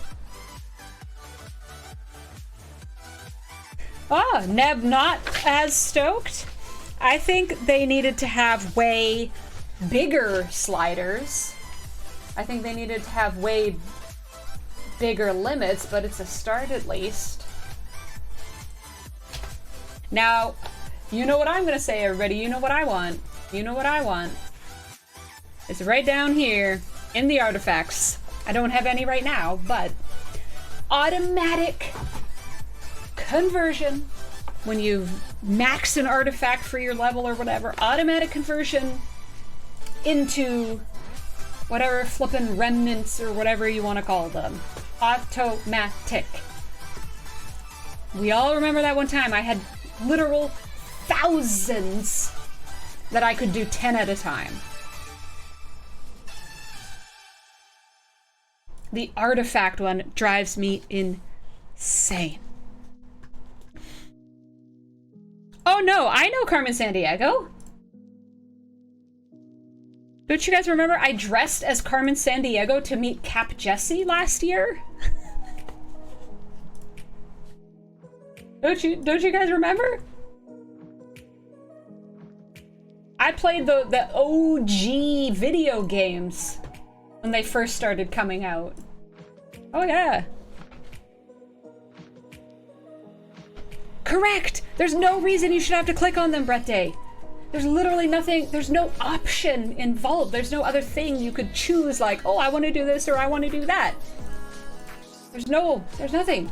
Ah, Neb not as stoked. I think they needed to have way bigger sliders. I think they needed to have way bigger limits, but it's a start at least. Now, you know what I'm gonna say, everybody. You know what I want. You know what I want. It's right down here in the artifacts. I don't have any right now, but automatic conversion. When you've maxed an artifact for your level or whatever, automatic conversion into whatever flippin' remnants or whatever you want to call them. Automatic. We all remember that one time I had literal thousands that I could do 10 at a time. The artifact one drives me insane. Oh no, I know Carmen Sandiego. Don't you guys remember I dressed as Carmen Sandiego to meet Cap Jesse last year? Don't you guys remember? I played the OG video games when they first started coming out. Oh yeah. Correct! There's no reason you should have to click on them, Brett Day. There's literally nothing, there's no option involved. There's no other thing you could choose like, oh, I want to do this or I want to do that. There's nothing.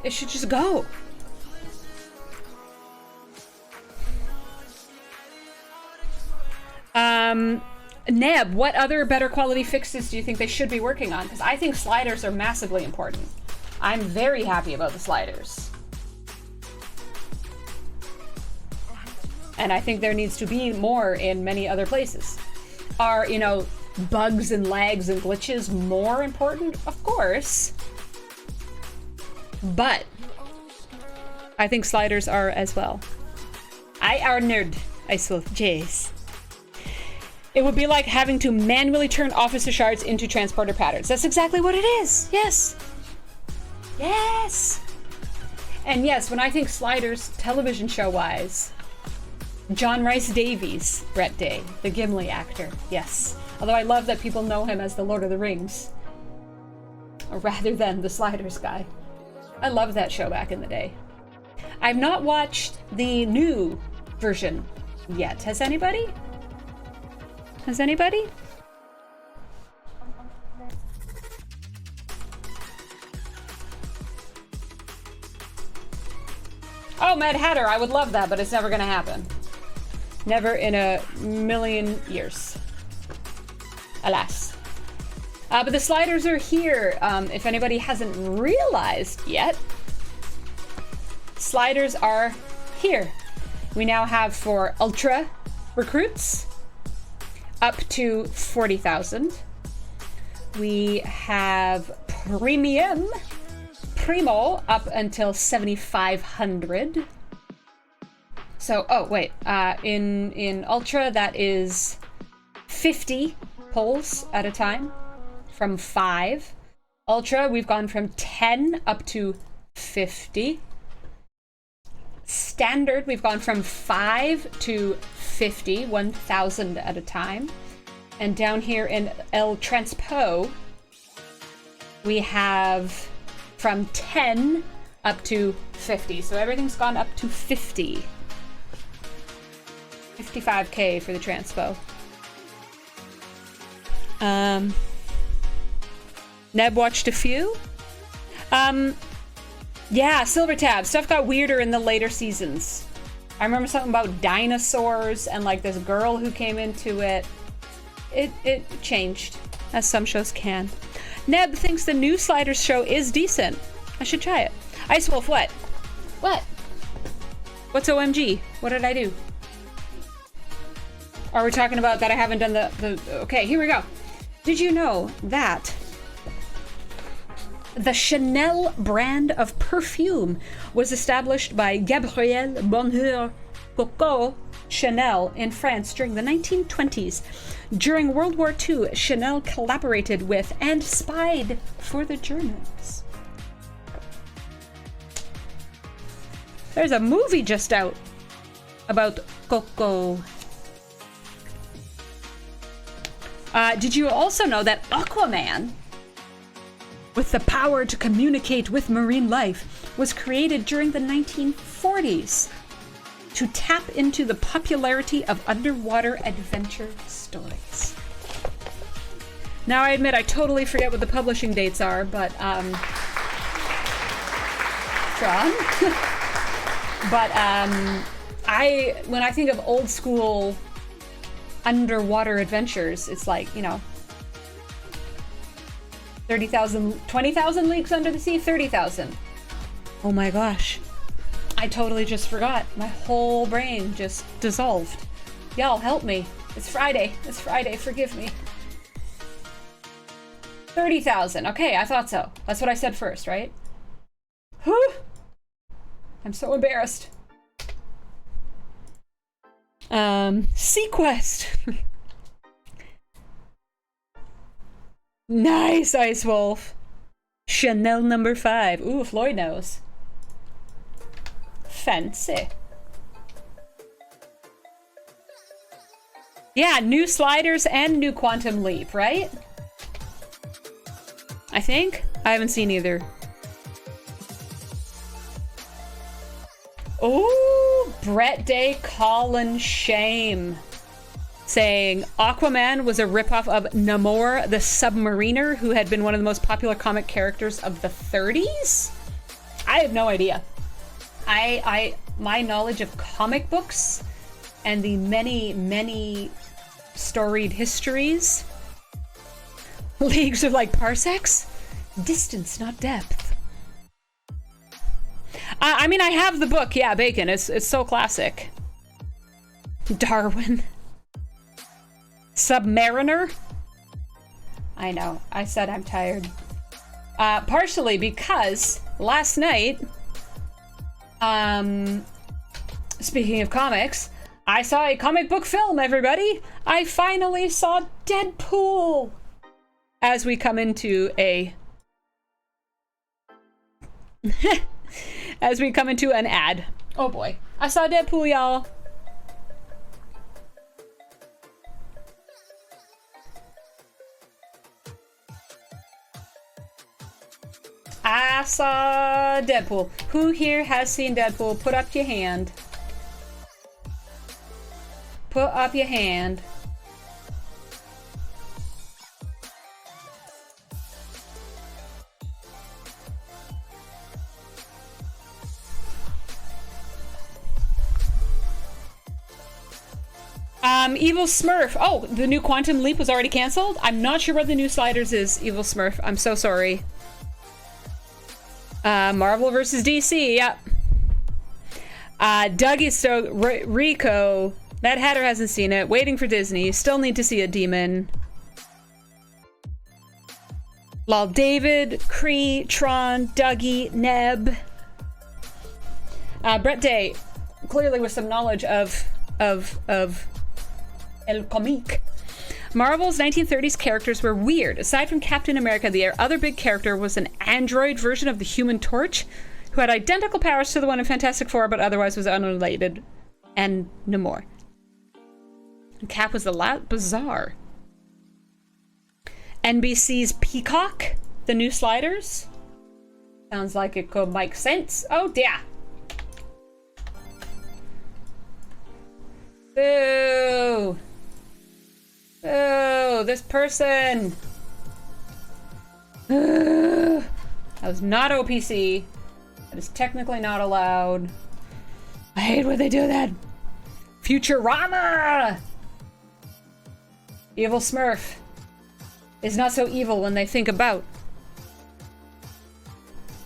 It should just go. Neb, what other better quality fixes do you think they should be working on? Because I think sliders are massively important. I'm very happy about the sliders. And I think there needs to be more in many other places. Are, you know, bugs and lags and glitches more important? Of course. But I think sliders are as well. I are nerd. I saw Jace. It would be like having to manually turn officer shards into transporter patterns. That's exactly what it is. Yes. Yes. And yes, when I think sliders, television show wise, John Rhys Davies, Brett Day, the Gimli actor. Yes. Although I love that people know him as the Lord of the Rings, rather than the sliders guy. I loved that show back in the day. I've not watched the new version yet. Has anybody? Has anybody? Oh, Mad Hatter, I would love that, but it's never gonna happen. Never in a million years. Alas. But the sliders are here. If anybody hasn't realized yet, sliders are here. We now have for Ultra recruits up to 40,000. We have Premium, Primo up until 7,500. So, oh wait, in Ultra that is 50 pulls at a time from 5. Ultra, we've gone from 10 up to 50. Standard, we've gone from 5 to 50, 1,000 at a time. And down here in El Transpo, we have from 10 up to 50. So everything's gone up to 50. 55k for the Transpo. Neb watched a few. Yeah, Silver Tab. Stuff got weirder in the later seasons. I remember something about dinosaurs and like this girl who came into it. It changed, as some shows can. Neb thinks the new Sliders show is decent. I should try it. Ice Wolf, what? What? What's OMG? What did I do? Are we talking about that I haven't done the... Okay, here we go. Did you know that the Chanel brand of perfume was established by Gabrielle Bonheur Coco Chanel in France during the 1920s. During World War II, Chanel collaborated with and spied for the Germans. There's a movie just out. about Coco. Did you also know that Aquaman, with the power to communicate with marine life, was created during the 1940s to tap into the popularity of underwater adventure stories? Now, I admit I totally forget what the publishing dates are, but, John? But, when I think of old school underwater adventures, it's like, you know, 30,000, 20,000 leagues under the sea, 30,000. Oh my gosh. I totally just forgot. My whole brain just dissolved. Y'all, help me. It's Friday. It's Friday. Forgive me. 30,000. Okay, I thought so. That's what I said first, right? Whew. I'm so embarrassed. Sequest. Nice, Ice Wolf. Chanel number 5. Ooh, Floyd knows. Fancy. Yeah, new sliders and new Quantum Leap, right? I think? I haven't seen either. Oh, Brett Day Colin Shame saying Aquaman was a ripoff of Namor the Submariner, who had been one of the most popular comic characters of the 30s? I have no idea. My knowledge of comic books and the many storied histories, leagues of like parsecs, distance, not depth. I mean, I have the book, yeah, Bacon. It's so classic. Darwin. Submariner? I know, I said I'm tired. Partially because last night, speaking of comics, I saw a comic book film, everybody. I finally saw Deadpool. As we come into a... as we come into an ad. Oh boy. I saw Deadpool, y'all. I saw Deadpool. Who here has seen Deadpool? Put up your hand. Put up your hand. Evil Smurf. Oh, the new Quantum Leap was already canceled? I'm not sure what the new sliders is, Evil Smurf. I'm so sorry. Marvel versus DC, yep. Doug is so... Rico. Mad Hatter hasn't seen it. Waiting for Disney. Still need to see a demon. Lol David, Cree, Tron, Dougie, Neb. Brett Day. Clearly with some knowledge of El Comic. Marvel's 1930s characters were weird. Aside from Captain America, the other big character was an android version of the Human Torch, who had identical powers to the one in Fantastic Four, but otherwise was unrelated. And no more. And Cap was a lot bizarre. NBC's Peacock, the new sliders. Sounds like it could make sense. Oh dear. Boo! Boo! This person! That was not OPC. That is technically not allowed. I hate when they do that. Futurama! Evil Smurf is not so evil when they think about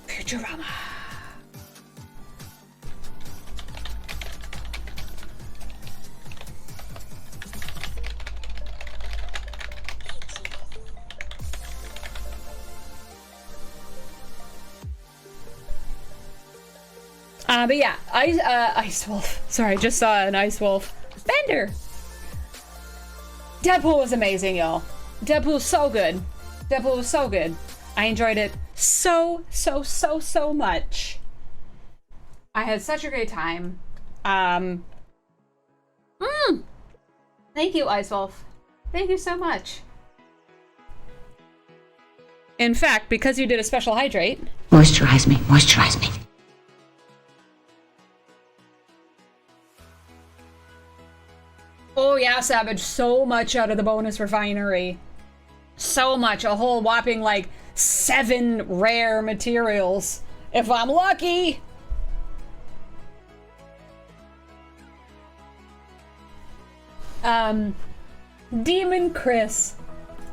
Futurama. But yeah, Ice Wolf. Sorry, I just saw an Ice Wolf. Bender! Deadpool was amazing, y'all. Deadpool was so good. Deadpool was so good. I enjoyed it so much. I had such a great time. Thank you, Ice Wolf. Thank you so much. In fact, because you did a special hydrate... Moisturize me, moisturize me. Oh yeah, Savage, so much out of the bonus refinery. So much, a whole whopping like 7 rare materials, if I'm lucky. Demon Chris.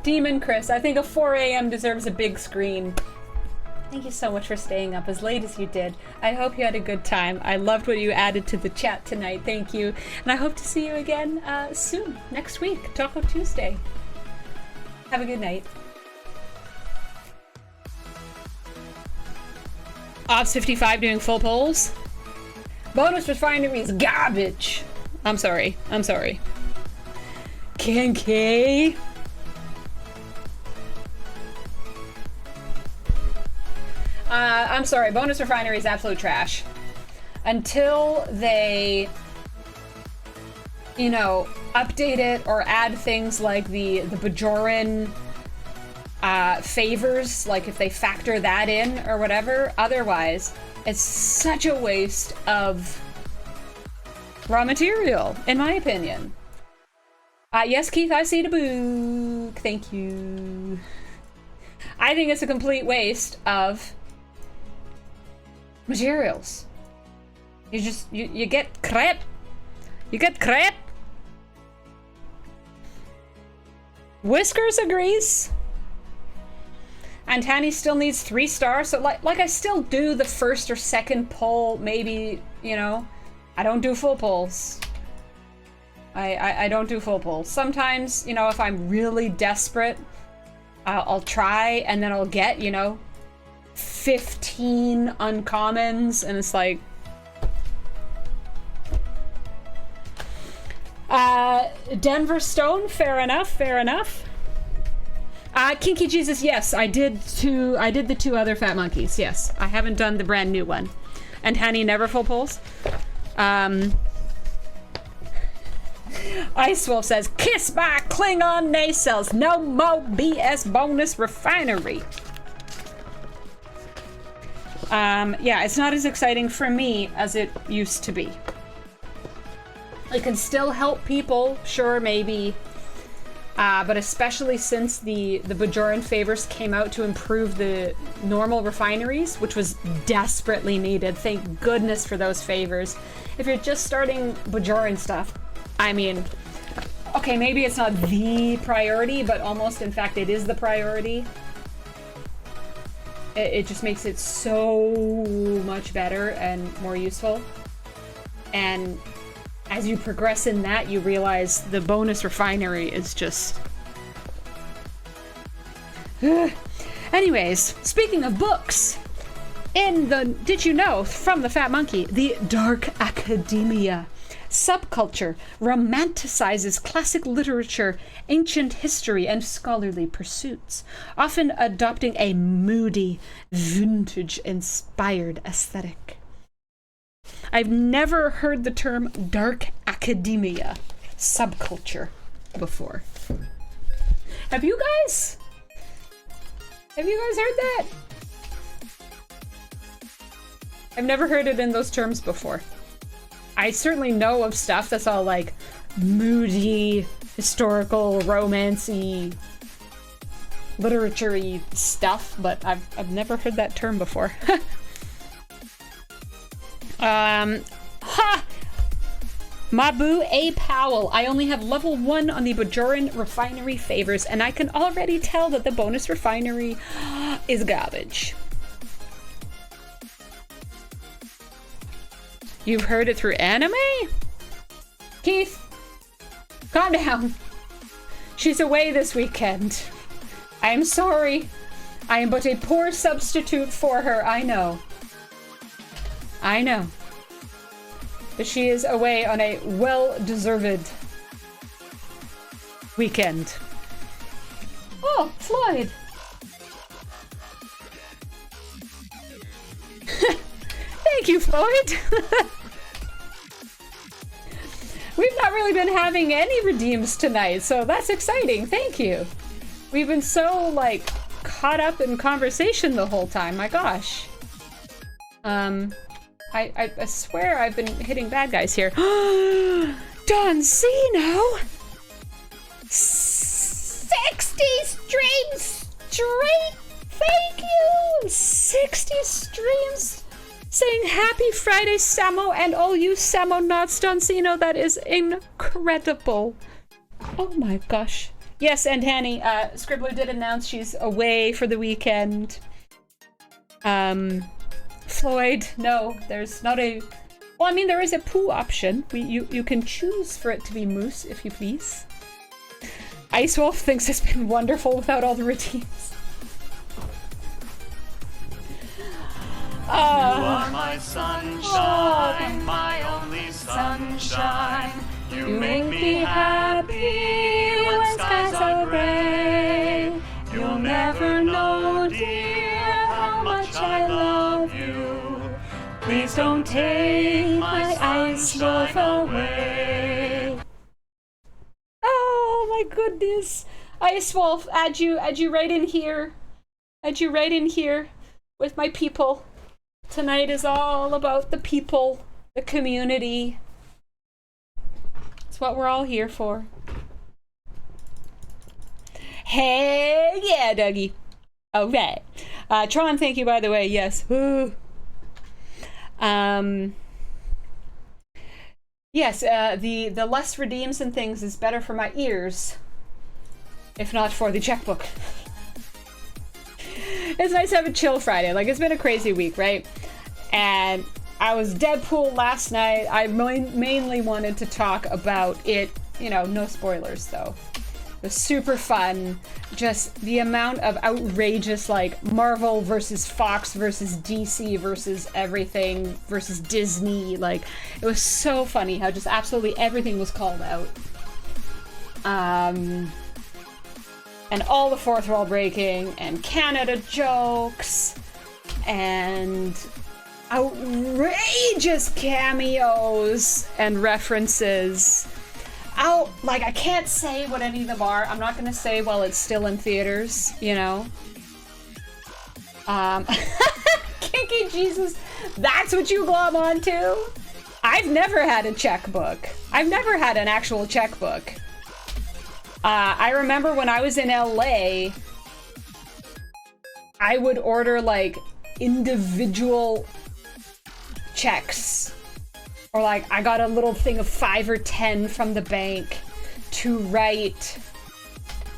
Demon Chris, I think a 4 a.m. deserves a big screen. Thank you so much for staying up as late as you did. I hope you had a good time. I loved what you added to the chat tonight. Thank you. And I hope to see you again soon, next week, Taco Tuesday. Have a good night. Ops 55 doing full polls. Bonus refinery is garbage. I'm sorry. I'm sorry. Kinky. I'm sorry, bonus refinery is absolute trash. Until they, you know, update it or add things like the Bajoran favors, like if they factor that in or whatever, otherwise, it's such a waste of raw material, in my opinion. Yes, Keith, I see the book. Thank you. I think it's a complete waste of materials. You get crap. You get crap. Whiskers agrees. And Tanny still needs 3 stars, so like I still do the first or second poll, maybe, you know. I don't do full polls. I don't do full polls. Sometimes, you know, if I'm really desperate, I'll try, and then I'll get, you know, 15 uncommons, and it's like... Denver Stone, fair enough, fair enough. Kinky Jesus, yes, I did the 2 other Fat Monkeys, yes. I haven't done the brand new one. And Hanny never full polls. Ice Wolf says, kiss my Klingon nacelles, no more BS bonus refinery. Yeah, it's not as exciting for me as it used to be. It can still help people, sure, maybe. But especially since the Bajoran favors came out to improve the normal refineries, which was desperately needed. Thank goodness for those favors. If you're just starting Bajoran stuff, I mean, okay, maybe it's not the priority, but almost, in fact, it is the priority. It just makes it so much better and more useful. And as you progress in that, you realize the bonus refinery is just... Anyways, speaking of books, in the Did You Know from the Fat Monkey, the Dark Academia subculture romanticizes classic literature, ancient history, and scholarly pursuits, often adopting a moody, vintage-inspired aesthetic. I've never heard the term dark academia subculture before. Have you guys? Have you guys heard that? I've never heard it in those terms before. I certainly know of stuff that's all like moody, historical, romancy, literature-y stuff, but I've never heard that term before. Mabu A. Powell. I only have level 1 on the Bajoran refinery favors, and I can already tell that the bonus refinery is garbage. You've heard it through anime? Keith, calm down. She's away this weekend. I am sorry. I am but a poor substitute for her, I know. I know. But she is away on a well-deserved weekend. Oh, Floyd! Thank you, Floyd! We've not really been having any redeems tonight, so that's exciting. Thank you. We've been so, like, caught up in conversation the whole time. My gosh. I swear I've been hitting bad guys here. Doncino! 60 streams straight! Thank you! 60 streams saying happy Friday, Samo, and all you Samo knots, Doncino. That is incredible. Oh my gosh. Yes, and Hanny, Scribbler did announce she's away for the weekend. Floyd, no, there's not a... Well, I mean, there is a poo option. You can choose for it to be moose, if you please. Ice Wolf thinks it's been wonderful without all the redeems. You are my sunshine, my only sunshine. You make me happy when skies are gray. You'll never know, dear, how much I love you. Please don't take my ice wolf away. Oh my goodness. Ice Wolf, add you right in here. Add you right in here with my people. Tonight is all about the people, the community. It's what we're all here for. Hey, yeah, Dougie. All right. Tron, thank you, by the way. Yes. Woo. Yes, the less redeems and things is better for my ears, if not for the checkbook. It's nice to have a chill Friday. Like, it's been a crazy week, right? And I was Deadpool last night. I mainly wanted to talk about it, you know, no spoilers though. It was super fun. Just the amount of outrageous, like, Marvel versus Fox versus DC versus everything versus Disney. Like, it was so funny how just absolutely everything was called out. And all the fourth wall breaking, and Canada jokes, and outrageous cameos and references. Like, I can't say what any of them are. I'm not gonna say while it's still in theaters, you know? Kinky Jesus, that's what you glom onto? I've never had a checkbook. I've never had an actual checkbook. I remember when I was in LA, I would order, like, individual checks. Or, like, I got a little thing of 5 or 10 from the bank to write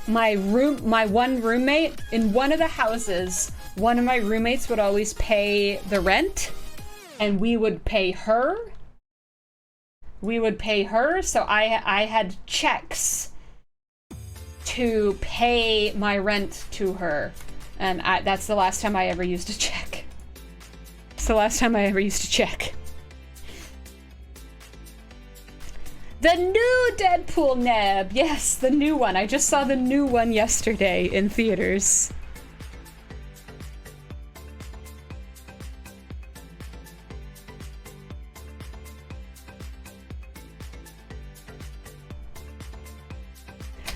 my one roommate. In one of the houses, one of my roommates would always pay the rent, and we would pay her. So I had checks to pay my rent to her, and that's the last time I ever used a check. It's the last time I ever used a check. The new Deadpool Neb! Yes, the new one. I just saw the new one yesterday in theaters.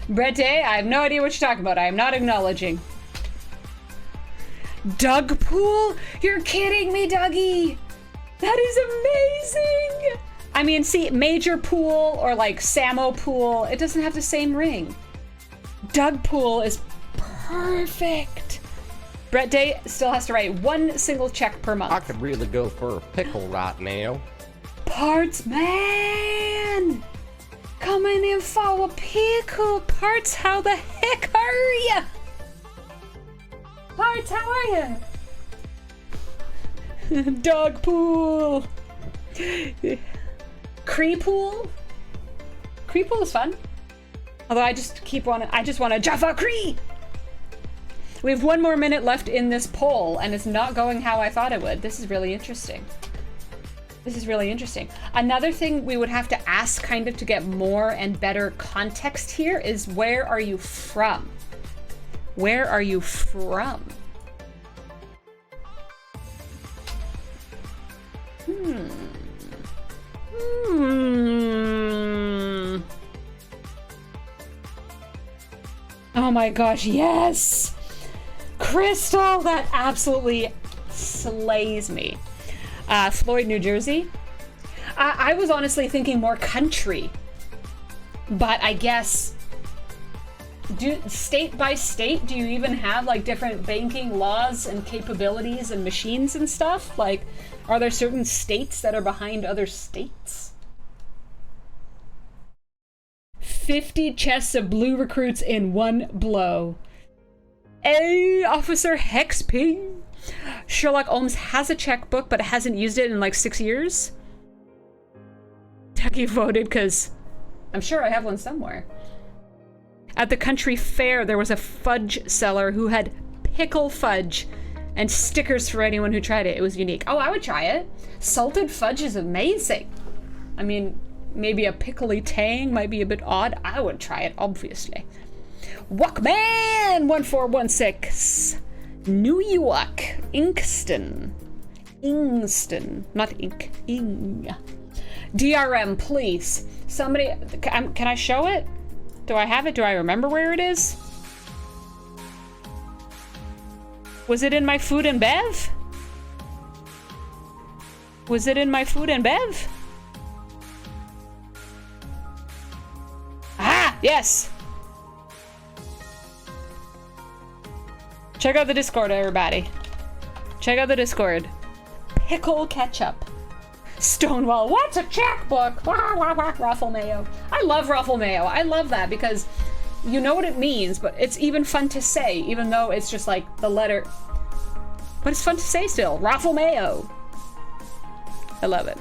Brette, I have no idea what you're talking about. I am not acknowledging. Dougpool? You're kidding me, Dougie! That is amazing! I mean, see, Major Pool or like Samo Pool, it doesn't have the same ring. Dougpool is perfect. Brett Day still has to write one single check per month. I could really go for a pickle right now. Parts man! Coming in for a pickle. Parts, how the heck are ya? Parts, how are ya? Dog pool. Cree-pool? Cree-pool is fun. Although I just want to Jaffa Cree! We have 1 more minute left in this poll, and it's not going how I thought it would. This is really interesting. This is really interesting. Another thing we would have to ask kind of to get more and better context here is, where are you from? Where are you from? Oh my gosh, yes! Crystal, that absolutely slays me. Floyd, New Jersey. I was honestly thinking more country. But I guess, state by state, do you even have like different banking laws and capabilities and machines and stuff? Like, are there certain states that are behind other states? 50 chests of blue recruits in one blow. Hey, Officer Hex P. Sherlock Holmes has a checkbook, but hasn't used it in like 6 years. Tucky voted because I'm sure I have one somewhere. At the country fair, there was a fudge seller who had pickle fudge and stickers for anyone who tried it. It was unique. Oh, I would try it. Salted fudge is amazing. I mean, maybe a pickly tang might be a bit odd. I would try it, obviously. Walkman1416. New York. Inkston. Not ink. Ing. DRM, please. Somebody, can I show it? Do I have it? Do I remember where it is? Was it in my food and bev? Was it in my food and bev? Ah, yes. Check out the Discord, everybody. Check out the Discord. Pickle ketchup. Stonewall, what's a checkbook? Wah, wah, wah. Ruffle mayo. I love ruffle mayo. I love that because you know what it means, but it's even fun to say, even though it's just like the letter. But it's fun to say still. Ruffle mayo. I love it.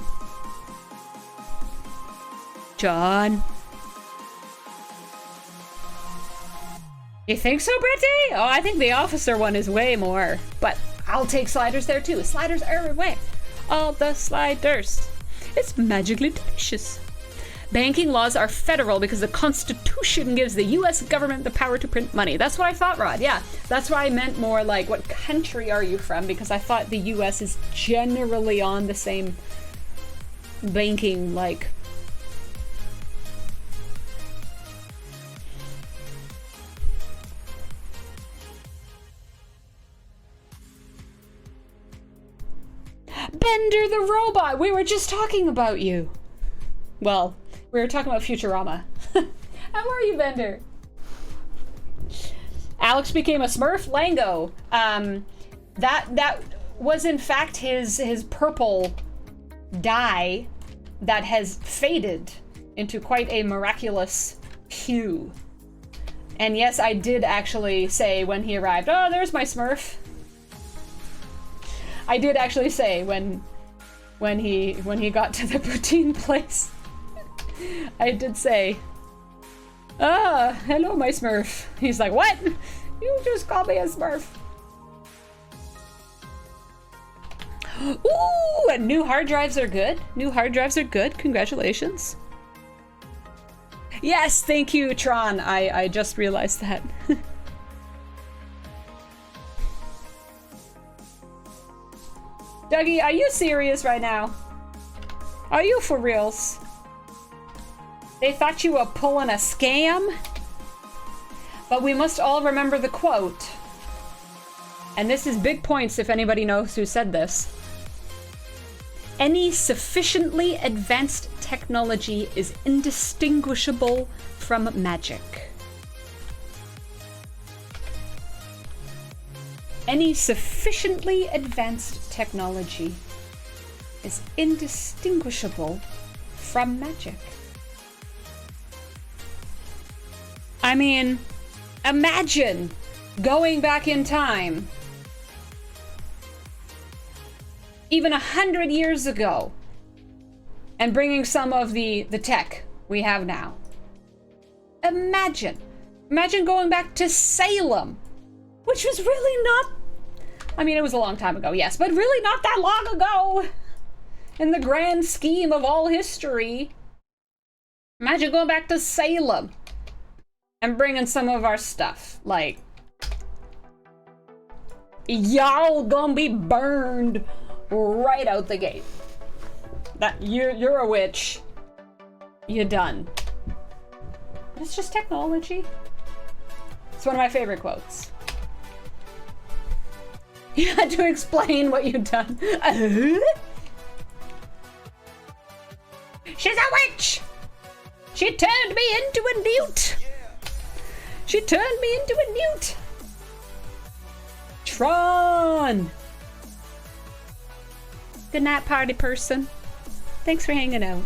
John. You think so, Brittany? Oh, I think the officer one is way more. But I'll take sliders there too. Sliders are away. All the sliders. It's magically delicious. Banking laws are federal because the Constitution gives the US government the power to print money. That's what I thought, Rod. Yeah, that's why I meant more like, what country are you from? Because I thought the US is generally on the same banking, like... Bender the robot! We were just talking about you. Well, we were talking about Futurama. How are you, Bender? Alex became a Smurf? Lango. That was in fact his purple dye that has faded into quite a miraculous hue. And yes, I did actually say when he arrived, oh, there's my Smurf. I did actually say when he got to the poutine place, I did say, ah, hello, my Smurf. He's like, what? You just called me a Smurf. Ooh, and new hard drives are good. New hard drives are good. Congratulations. Yes, thank you, Tron. I just realized that. Dougie, are you serious right now? Are you for reals? They thought you were pulling a scam? But we must all remember the quote. And this is big points if anybody knows who said this. Any sufficiently advanced technology is indistinguishable from magic. Any sufficiently advanced technology is indistinguishable from magic. I mean, imagine going back in time, even 100 years ago, and bringing some of the tech we have now. Imagine going back to Salem, which was really not, I mean, it was a long time ago, yes, but really not that long ago in the grand scheme of all history. Imagine going back to Salem and bringing some of our stuff. Like, y'all gonna be burned right out the gate. That you're a witch. You're done. It's just technology. It's one of my favorite quotes. You had to explain what you'd done. She's a witch! She turned me into a newt! She turned me into a newt! Tron! Good night, party person. Thanks for hanging out.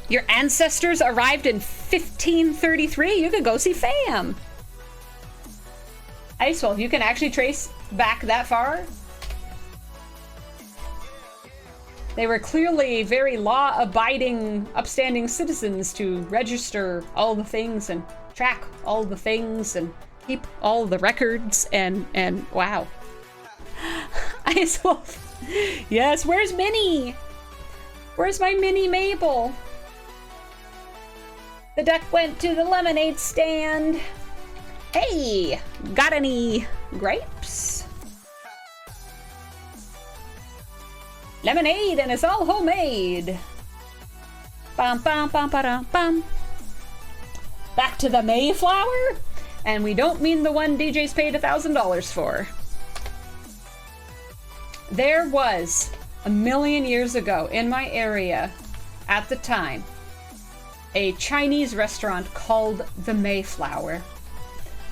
Your ancestors arrived in 1533? You could go see fam. Icewolf, you can actually trace back that far? They were clearly very law-abiding, upstanding citizens to register all the things and track all the things and keep all the records and wow. Icewolf. Yes, where's Minnie? Where's my Minnie Mabel? The duck went to the lemonade stand. Hey, got any grapes? Lemonade, and it's all homemade. Bum, bum, bum, ba-dum, bum. Back to the Mayflower? And we don't mean the one DJ's paid $1,000 for. There was, 1,000,000 years ago, in my area, at the time, a Chinese restaurant called the Mayflower. It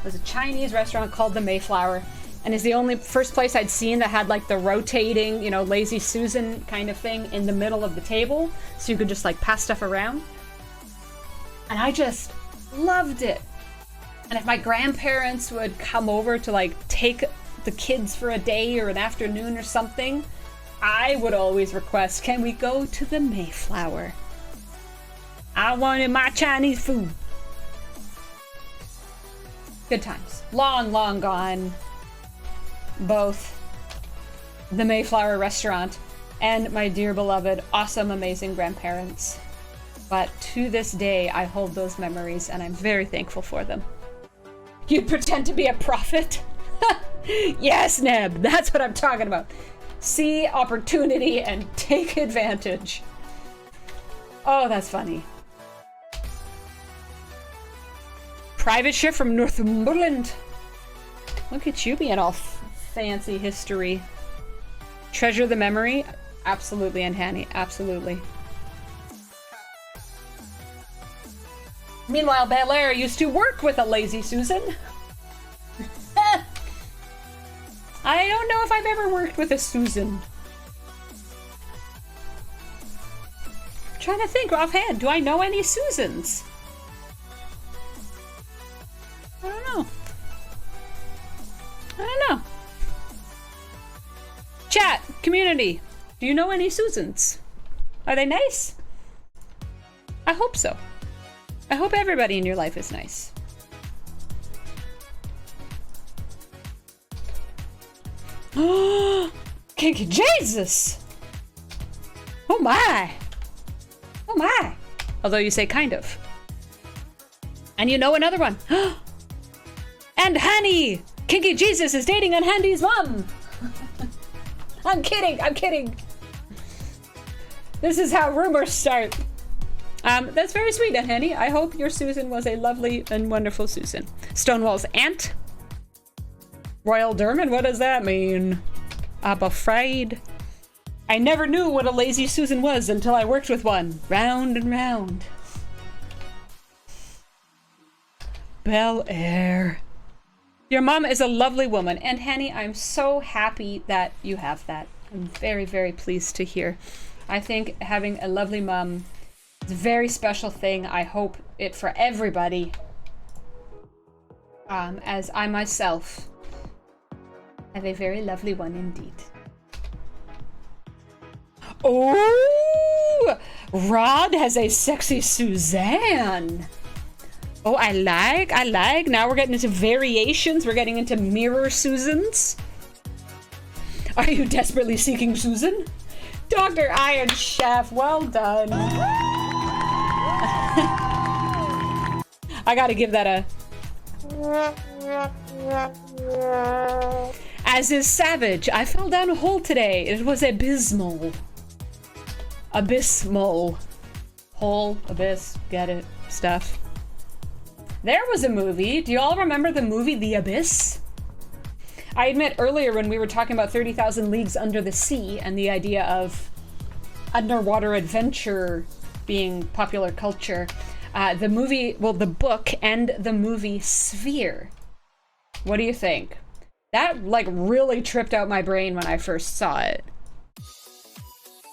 was a Chinese restaurant called the Mayflower, and is the only first place I'd seen that had like the rotating, you know, Lazy Susan kind of thing in the middle of the table, so you could just like pass stuff around. And I just loved it. And if my grandparents would come over to like take the kids for a day or an afternoon or something, I would always request, can we go to the Mayflower? I wanted my Chinese food. Good times. Long, long gone. Both the Mayflower restaurant and my dear beloved, awesome, amazing grandparents. But to this day, I hold those memories and I'm very thankful for them. You'd pretend to be a prophet? Yes, Neb, that's what I'm talking about. See opportunity and take advantage. Oh, that's funny. Private ship from Northumberland. Look at you being all fancy history. Treasure the memory? Absolutely, uncanny. Absolutely. Meanwhile, Bel Air used to work with a Lazy Susan. I don't know if I've ever worked with a Susan. I'm trying to think offhand. Do I know any Susans? I don't know. I don't know. Chat, community, do you know any Susans? Are they nice? I hope so. I hope everybody in your life is nice. Kinky Jesus! Oh my! Oh my! Although you say kind of. And you know another one. And Hanny! Kinky Jesus is dating Unhandy's mom! I'm kidding, I'm kidding. This is how rumors start. That's very sweet, Unhandy. I hope your Susan was a lovely and wonderful Susan. Stonewall's aunt? Royal Derman, what does that mean? I'm afraid. I never knew what a Lazy Susan was until I worked with one. Round and round. Bel Air. Your mom is a lovely woman, and Henny, I'm so happy that you have that. I'm very, very pleased to hear. I think having a lovely mom is a very special thing. I hope it for everybody. As I myself have a very lovely one indeed. Oh, Rod has a sexy Suzanne. Oh, I like. Now we're getting into variations. We're getting into mirror Susans. Are you desperately seeking Susan? Dr. Iron Chef, well done. I gotta give that a... As is Savage, I fell down a hole today. It was abysmal. Abysmal. Hole, abyss, get it, stuff. There was a movie. Do you all remember the movie The Abyss? I admit earlier when we were talking about 30,000 Leagues Under the Sea and the idea of underwater adventure being popular culture, the book and the movie Sphere. What do you think? That like really tripped out my brain when I first saw it.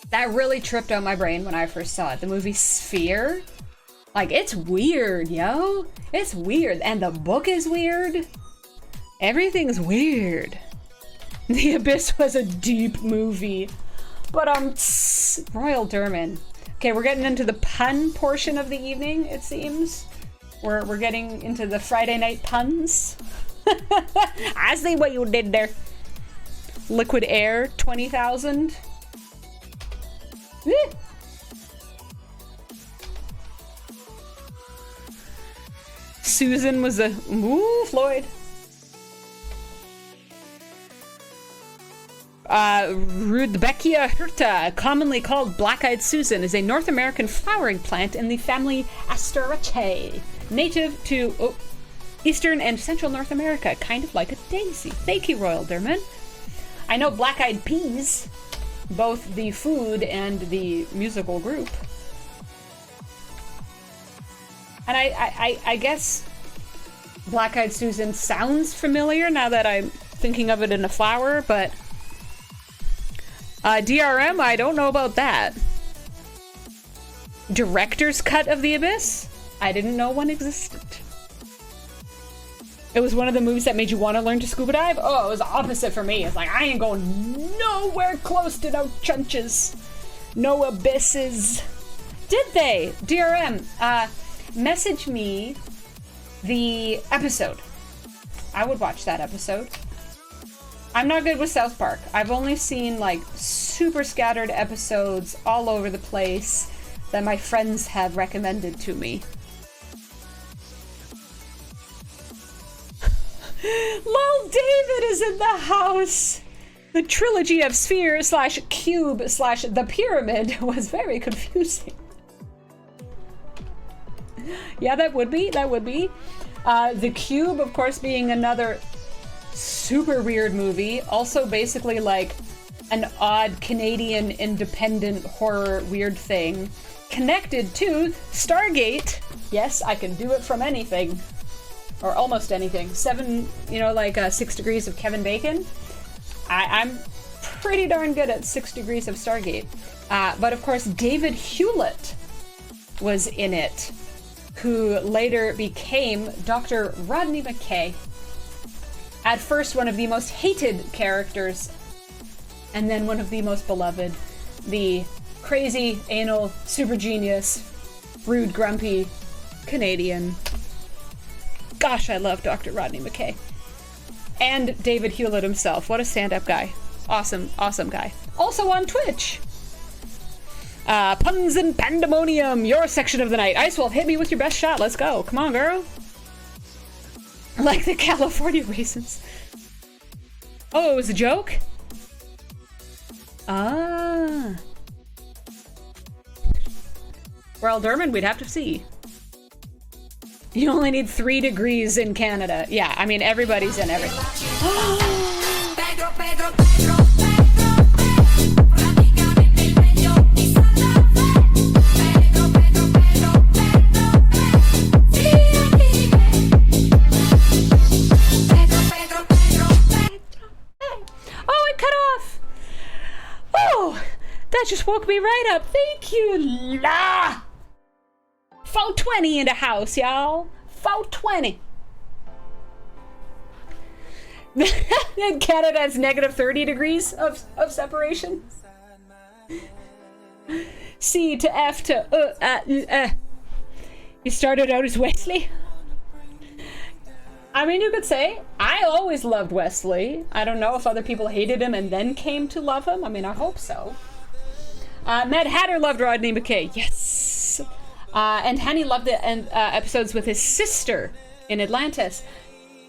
The movie Sphere. Like, it's weird, yo. It's weird. And the book is weird. Everything's weird. The Abyss was a deep movie. But, Royal Derman. Okay, we're getting into the pun portion of the evening, it seems. We're getting into the Friday night puns. I see what you did there. Liquid Air, 20,000. Susan was a... Ooh, Floyd. Rudbeckia hirta, commonly called black-eyed Susan, is a North American flowering plant in the family Asteraceae, native to Eastern and Central North America, kind of like a daisy. Thank you, Royal Derman. I know black-eyed peas, both the food and the musical group. And I guess Black-Eyed Susan sounds familiar now that I'm thinking of it in a flower, but DRM, I don't know about that. Director's cut of The Abyss? I didn't know one existed. It was one of the movies that made you want to learn to scuba dive? Oh, it was the opposite for me. It's like, I ain't going nowhere close to no trenches. No abysses. Did they? DRM, message me the episode. I would watch that episode. I'm not good with South Park. I've only seen like super scattered episodes all over the place that my friends have recommended to me. Lol David is in the house! The trilogy of sphere / cube / the pyramid was very confusing. Yeah, that would be. The Cube, of course, being another super weird movie. Also basically like an odd Canadian independent horror weird thing. Connected to Stargate. Yes, I can do it from anything. Or almost anything. 6 degrees of Kevin Bacon. I'm pretty darn good at 6 degrees of Stargate. But of course, David Hewlett was in it, who later became Dr. Rodney McKay. At first one of the most hated characters, and then one of the most beloved. The crazy, anal, super genius, rude, grumpy Canadian. Gosh, I love Dr. Rodney McKay. And David Hewlett himself. What a stand-up guy. Awesome, awesome guy. Also on Twitch. Puns and Pandemonium, your section of the night. Icewolf, hit me with your best shot. Let's go. Come on, girl. Like the California raisins. Oh, it was a joke? Ah. Well, Derman, we'd have to see. You only need 3 degrees in Canada. Yeah, I mean, everybody's in every... Oh, it cut off! Oh, that just woke me right up. Thank you, La! 420 in the house, y'all. 420. In Canada, it's negative 30 degrees of separation. C to F to You started out as Wesley. I mean, you could say, I always loved Wesley. I don't know if other people hated him and then came to love him. I mean, I hope so. Mad Hatter loved Rodney McKay. Yes. And Hanny loved the episodes with his sister in Atlantis.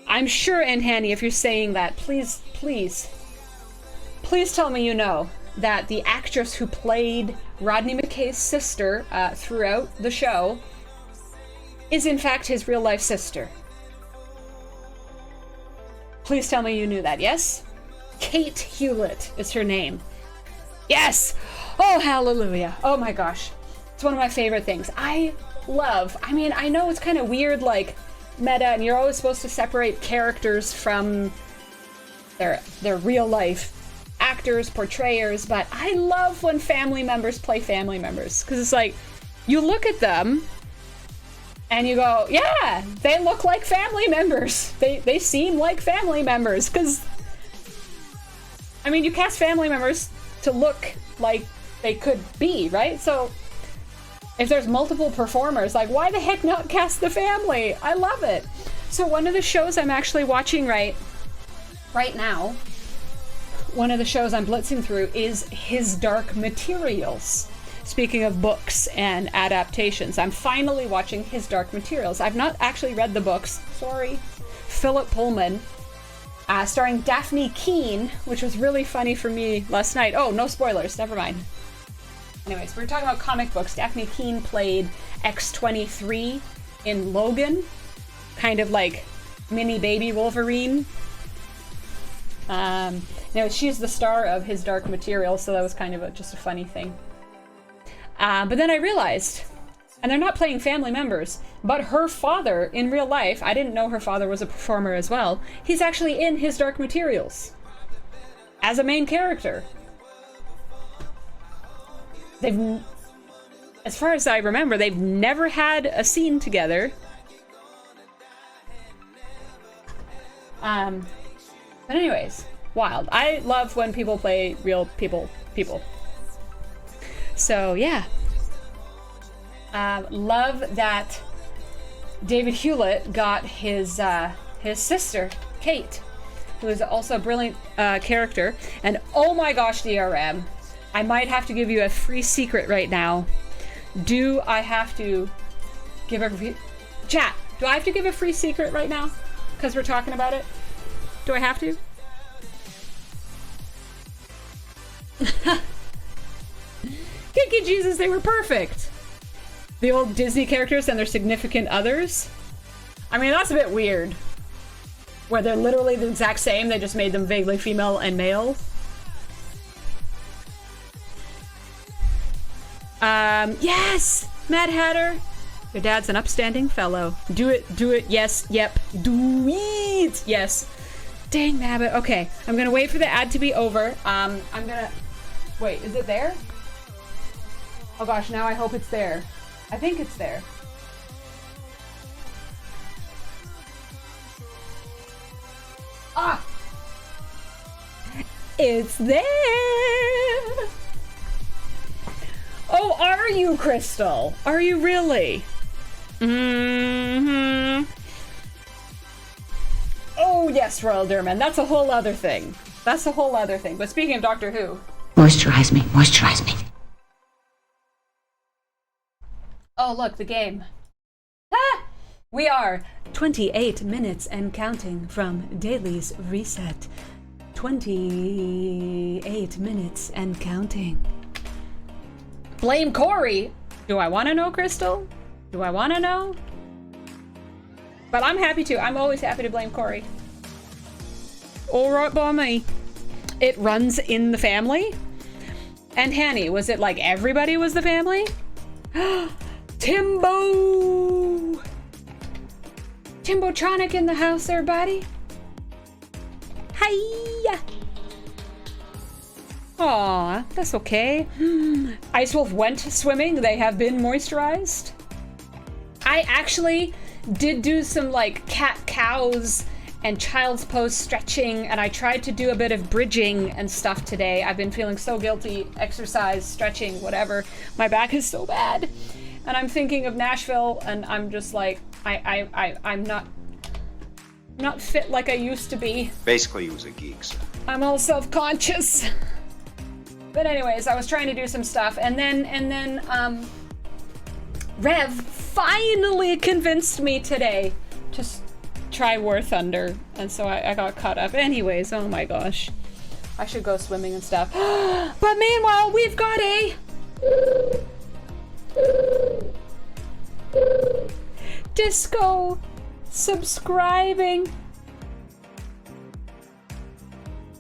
I'm sure, Aunt Hanny, if you're saying that, please tell me you know that the actress who played Rodney McKay's sister throughout the show is in fact his real life sister. Please tell me you knew that, yes? Kate Hewlett is her name. Yes! Oh, hallelujah. Oh my gosh. It's one of my favorite things. I mean, I know it's kind of weird, like, meta, and you're always supposed to separate characters from their real life actors, portrayers, but I love when family members play family members, because it's like, you look at them, and you go, yeah, they look like family members. They seem like family members, because, I mean, you cast family members to look like they could be, right? So, if there's multiple performers, like, why the heck not cast the family? I love it. So one of the shows I'm actually watching right now, one of the shows I'm blitzing through is His Dark Materials. Speaking of books and adaptations, I'm finally watching His Dark Materials. I've not actually read the books, sorry. Philip Pullman, starring Daphne Keane, which was really funny for me last night. Oh, no spoilers, never mind. Anyways, we're talking about comic books. Daphne Keane played X-23 in Logan, kind of like mini baby Wolverine. She's the star of His Dark Materials, so that was kind of just a funny thing. But then I realized, and they're not playing family members, but her father in real life, I didn't know her father was a performer as well, he's actually in His Dark Materials as a main character. As far as I remember, they've never had a scene together. But anyways, wild. I love when people play real people. So yeah. Love that David Hewlett got his sister, Kate, who is also a brilliant character. And oh my gosh, DRM, I might have to give you a free secret right now. Do I have to give a chat? Do I have to give a free secret right now? Because we're talking about it? Do I have to? Kinky Jesus, they were perfect. The old Disney characters and their significant others. I mean, that's a bit weird. Where they're literally the exact same, they just made them vaguely female and male. Yes! Mad Hatter! Your dad's an upstanding fellow. Do it, yes, yep. Do it! Yes. Dang nabbit. Okay, I'm gonna wait for the ad to be over. I'm gonna... Wait, is it there? Oh gosh, now I hope it's there. I think it's there. Ah! It's there! Oh, are you, Crystal? Are you really? Mm-hmm. Oh, yes, Royal Durman. That's a whole other thing. That's a whole other thing. But speaking of Doctor Who... Moisturize me, moisturize me. Oh, look, the game. Ah! We are 28 minutes and counting from Daily's Reset. 28 minutes and counting. Blame Corey! Do I want to know, Crystal? Do I want to know? But I'm happy to. I'm always happy to blame Corey. Alright by me. It runs in the family? And Hanny, was it like everybody was the family? Timbo! Timbotronic in the house, everybody. Hiya! Aw, that's okay. Ice Wolf went swimming. They have been moisturized. I actually did do some like cat-cows and child's pose stretching, and I tried to do a bit of bridging and stuff today. I've been feeling so guilty. Exercise, stretching, whatever. My back is so bad. And I'm thinking of Nashville, and I'm just like, I'm not fit like I used to be. Basically, he was a geek, so. I'm all self-conscious. But anyways, I was trying to do some stuff, and then Rev finally convinced me today to try War Thunder, and so I got caught up. Anyways, oh my gosh. I should go swimming and stuff. But meanwhile, we've got a Disco subscribing.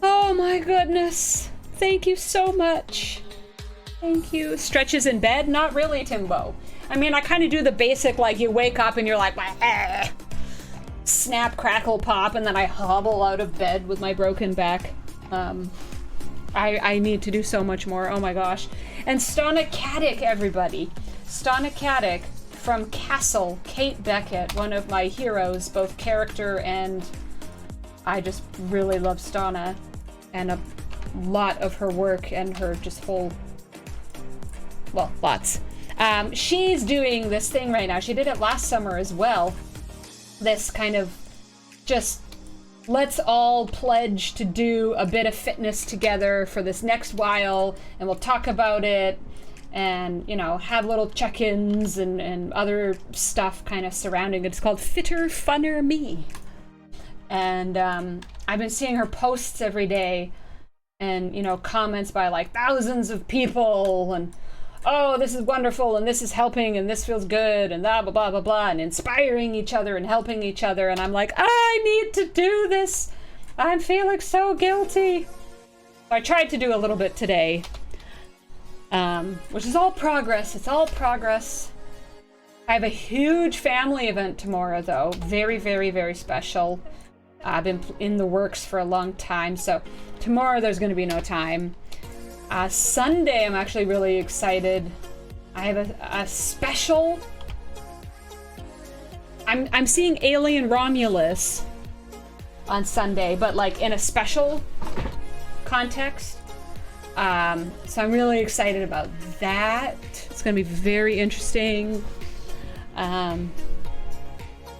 Oh my goodness. Thank you so much. Thank you. Stretches in bed? Not really, Timbo. I mean, I kind of do the basic, like, you wake up and you're like, snap, crackle, pop, and then I hobble out of bed with my broken back. I need to do so much more. Oh my gosh. And Stana Caddick, everybody. Stana Caddick from Castle, Kate Beckett, one of my heroes, both character and I just really love Stana and a lot of her work and her just whole, well, lots. She's doing this thing right now. She did it last summer as well. This kind of just let's all pledge to do a bit of fitness together for this next while, and we'll talk about it and, you know, have little check-ins and other stuff kind of surrounding it. It's called Fitter, Funner Me. And I've been seeing her posts every day and, you know, comments by like thousands of people and, oh, this is wonderful and this is helping and this feels good and blah, blah, blah, blah, blah, and inspiring each other and helping each other. And I'm like, I need to do this. I'm feeling so guilty. I tried to do a little bit today, which is all progress. It's all progress. I have a huge family event tomorrow, though. Very, very, very special. I've been in the works for a long time, so tomorrow there's going to be no time. Sunday, I'm actually really excited. I have a special. I'm seeing Alien Romulus on Sunday, but like in a special context. So I'm really excited about that. It's gonna be very interesting.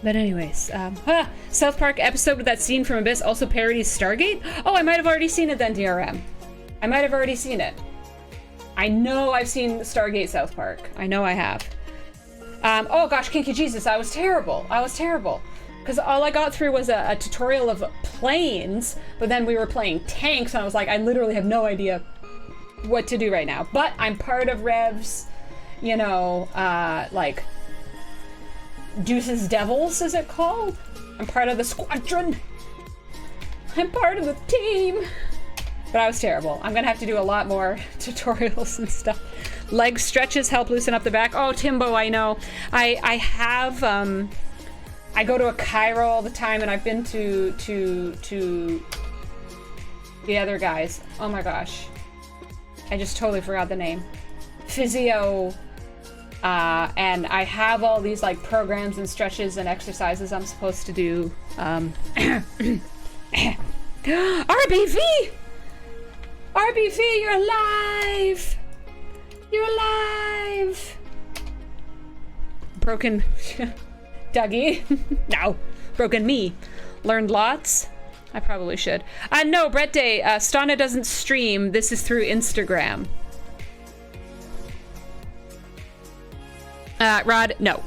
But anyways, South Park episode with that scene from Abyss also parodies Stargate? Oh, I might have already seen it then, DRM. I might have already seen it. I know I've seen Stargate South Park. I know I have. Oh gosh, Kinky Jesus, I was terrible. Because all I got through was a tutorial of planes, but then we were playing tanks, and I was like, I literally have no idea what to do right now. But I'm part of Rev's, you know, like, Deuce's Devils, is it called? I'm part of the squadron. I'm part of the team. But I was terrible. I'm gonna have to do a lot more tutorials and stuff. Leg stretches help loosen up the back. Oh, Timbo, I know. I have, I go to a chiro all the time, and I've been to the other guys. Oh my gosh. I just totally forgot the name. Physio, and I have all these like programs and stretches and exercises I'm supposed to do. RBV! RBV, you're alive! You're alive! Broken Dougie. No. Broken me. Learned lots. I probably should. No, Brett Day, Stana doesn't stream. This is through Instagram. Rod, no.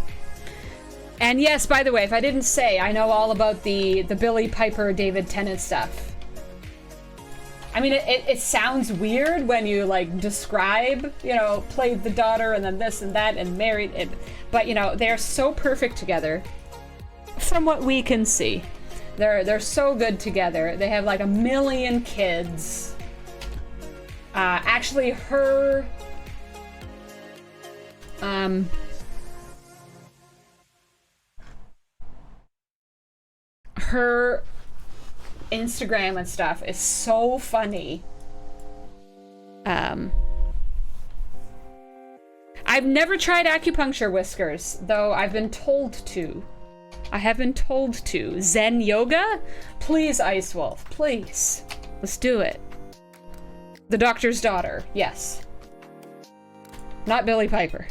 And yes, by the way, if I didn't say, I know all about the Billy Piper, David Tennant stuff. I mean, it sounds weird when you, like, describe, you know, played the daughter and then this and that and married it. But, you know, they're so perfect together from what we can see. They're so good together. They have, like, 1 million kids. Actually, her Instagram and stuff is so funny. I've never tried acupuncture, Whiskers, though I've been told to. I have been told to. Zen yoga? Please, Ice Wolf, please. Let's do it. The Doctor's Daughter, yes. Not Billy Piper.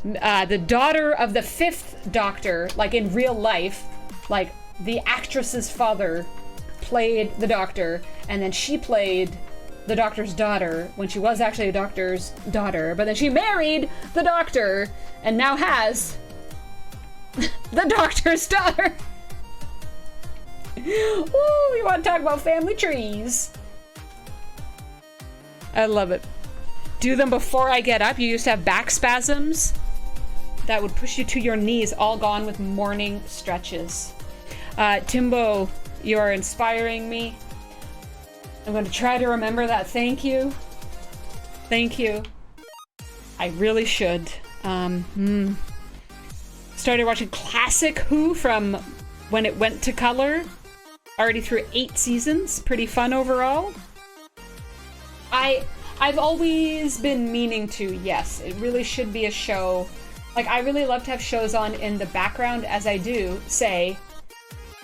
The daughter of the 5th Doctor, like in real life, like the actress's father played the Doctor, and then she played the Doctor's daughter when she was actually a Doctor's daughter, but then she married the Doctor and now has the Doctor's daughter. Ooh, you want to talk about family trees? I love it. Do them before I get up. You used to have back spasms that would push you to your knees, all gone with morning stretches. Timbo, you're inspiring me. I'm going to try to remember that. Thank you. Thank you. I really should. Started watching classic Who from when it went to color. Already through 8 seasons. Pretty fun overall. I've always been meaning to, yes. It really should be a show. Like, I really love to have shows on in the background, as I do, say,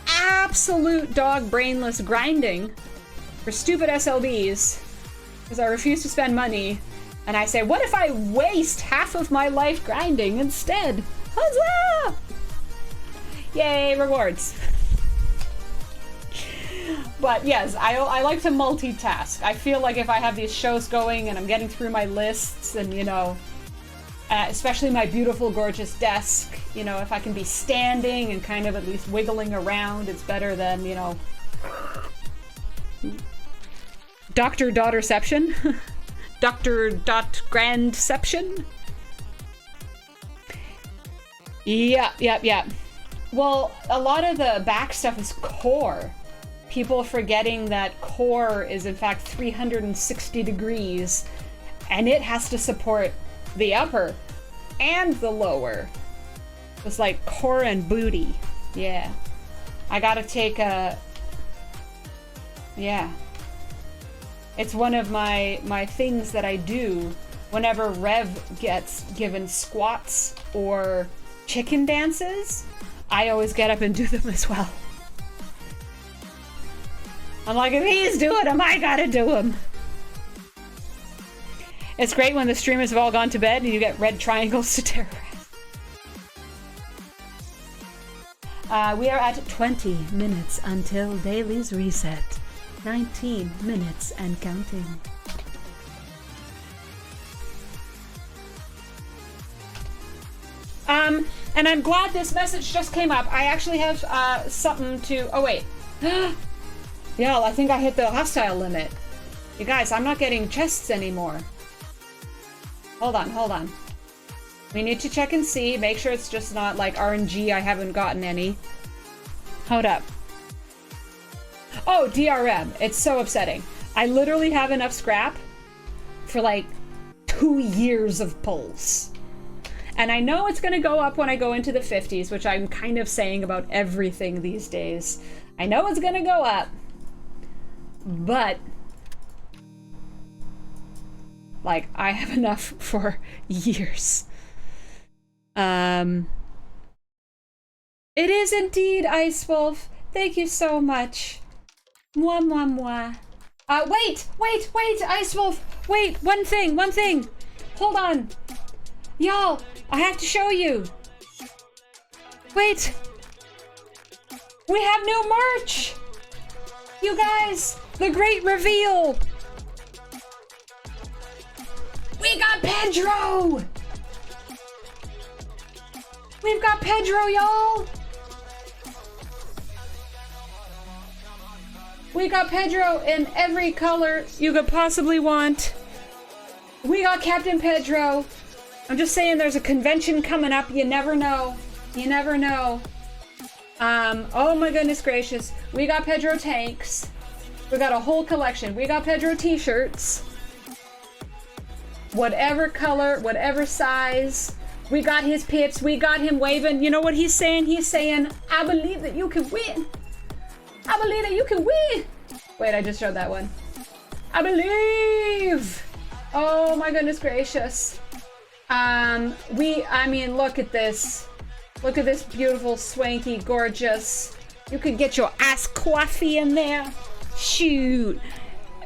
absolute dog brainless grinding for stupid SLBs, because I refuse to spend money, and I say, what if I waste half of my life grinding instead? Huzzah! Yay, rewards. But yes, I like to multitask. I feel like if I have these shows going and I'm getting through my lists and, you know, especially my beautiful, gorgeous desk, you know, if I can be standing and kind of at least wiggling around, it's better than, you know, Dr. Daughterception. Dr. Grandception. Yeah. Well, a lot of the back stuff is core. People forgetting that core is in fact 360 degrees and it has to support the upper and the lower. It's like core and booty. Yeah. I gotta take a... Yeah. It's one of my things that I do whenever Rev gets given squats or chicken dances. I always get up and do them as well. I'm like, if he's doing them, I gotta do them. It's great when the streamers have all gone to bed and you get red triangles to terrorize. We are at 20 minutes until Daily's reset. 19 minutes and counting. And I'm glad this message just came up. I actually have something to... Oh, wait. Yeah, I think I hit the hostile limit. You guys, I'm not getting chests anymore. Hold on. We need to check and see. Make sure it's just not like RNG. I haven't gotten any. Hold up. Oh, DRM. It's so upsetting. I literally have enough scrap for like 2 years of pulls. And I know it's going to go up when I go into the 50s, which I'm kind of saying about everything these days. I know it's going to go up. But, like, I have enough for years. It is indeed, Ice Wolf. Thank you so much. Mwah, mwah, mwah. Wait, Ice Wolf. Wait, one thing. Hold on. Y'all, I have to show you. Wait. We have new merch. You guys, the great reveal. We got Pedro. We've got Pedro, y'all. We got Pedro in every color you could possibly want. We got Captain Pedro. I'm just saying there's a convention coming up. You never know. You never know. Oh my goodness gracious. We got Pedro tanks. We got a whole collection. We got Pedro t-shirts. Whatever color, whatever size. We got his pips. We got him waving. You know what he's saying? He's saying, I believe that you can win. I believe that you can win. Wait, I just showed that one. I believe. Oh my goodness gracious. I mean, look at this. Look at this beautiful, swanky, gorgeous. You could get your ass coffee in there. Shoot.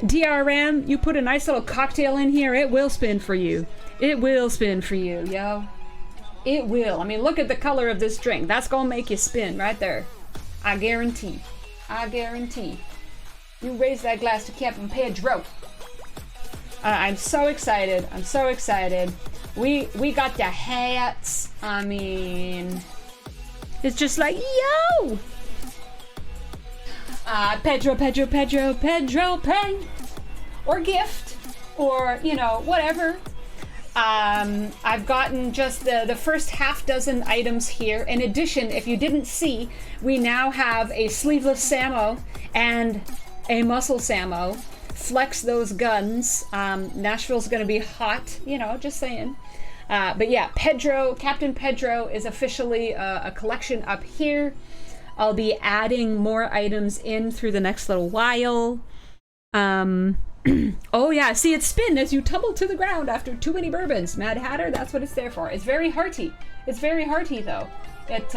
DRM, you put a nice little cocktail in here, it will spin for you. It will spin for you, yo. It will. I mean, look at the color of this drink. That's gonna make you spin right there. I guarantee. I guarantee. You raise that glass to Captain Pedro. I'm so excited. I'm so excited. We got the hats. I mean, it's just like, yo! Pedro Pay, or gift, or whatever. I've gotten just the first half dozen items here. In addition, if you didn't see, we now have a sleeveless Samo and a muscle Samo. Flex those guns. Nashville's gonna be hot, just saying. But yeah, Captain Pedro is officially a collection up here. I'll be adding more items in through the next little while. Oh yeah, see it spin as you tumble to the ground after too many bourbons. Mad Hatter, that's what it's there for. It's very hearty. It's very hearty though. It's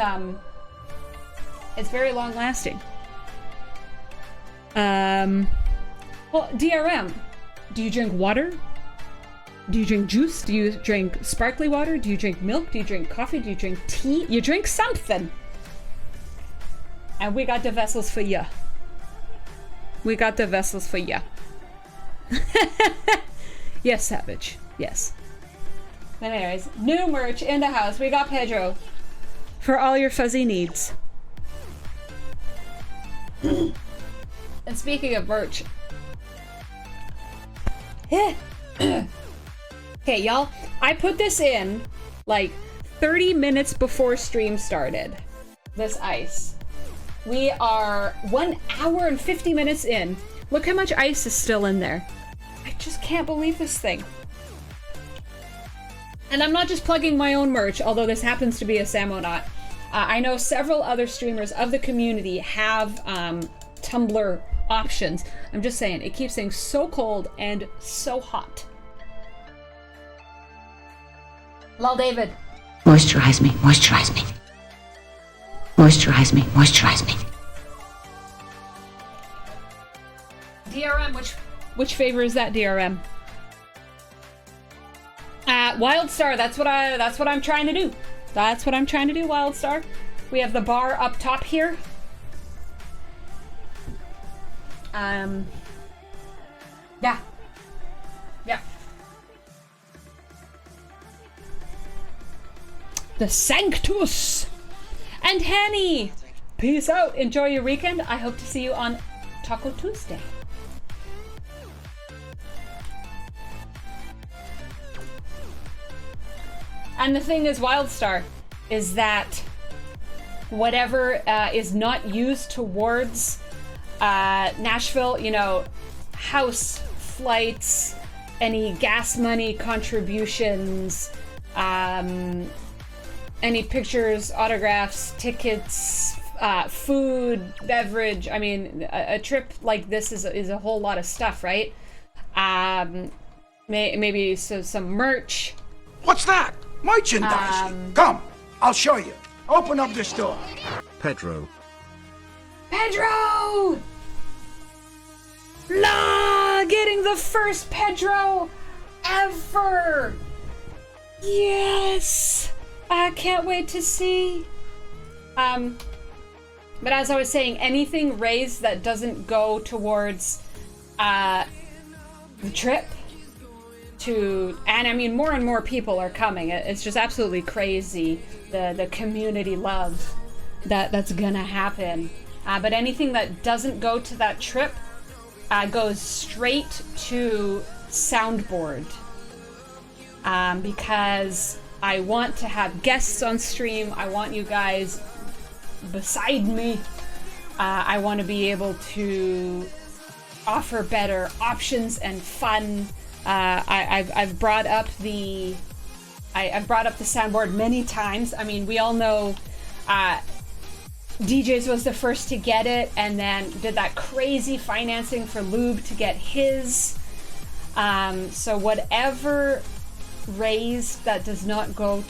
very long lasting. Well, DRM, do you drink water? Do you drink juice? Do you drink sparkly water? Do you drink milk? Do you drink coffee? Do you drink tea? You drink something. And we got the vessels for ya. We got the vessels for ya. Yes, Savage. Yes. But anyways, new merch in the house. We got Pedro for all your fuzzy needs. And speaking of merch. Okay, y'all. I put this in like 30 minutes before stream started. This ice. We are 1 hour and 50 minutes in. Look how much ice is still in there. I just can't believe this thing. And I'm not just plugging my own merch, although this happens to be a Samonaut. I know several other streamers of the community have tumbler options. I'm just saying, it keeps things so cold and so hot. Lol David. Moisturize me, moisturize me. Moisturize me, moisturize me. DRM, which favor is that, DRM? Wildstar, that's what I'm trying to do. That's what I'm trying to do, Wildstar. We have the bar up top here. Yeah. Yeah. The Sanctus! And Henny! Peace out. Enjoy your weekend. I hope to see you on Taco Tuesday. And the thing is, Wildstar, is that whatever is not used towards Nashville, house flights, any gas money contributions, any pictures, autographs, tickets, food, beverage. I mean, a trip like this is a whole lot of stuff, right? Maybe some merch. What's that? Merchandise. Come, I'll show you. Open up this door. Pedro. Pedro! La! Getting the first Pedro ever! Yes! I can't wait to see. But as I was saying, anything raised that doesn't go towards the trip and I mean more and more people are coming. It's just absolutely crazy the community love that's gonna happen. But anything that doesn't go to that trip goes straight to soundboard. Because I want to have guests on stream. I want you guys beside me. I want to be able to offer better options and fun. I've brought up the soundboard many times. I mean, we all know DJs was the first to get it, and then did that crazy financing for Lube to get his. So whatever raised that does not go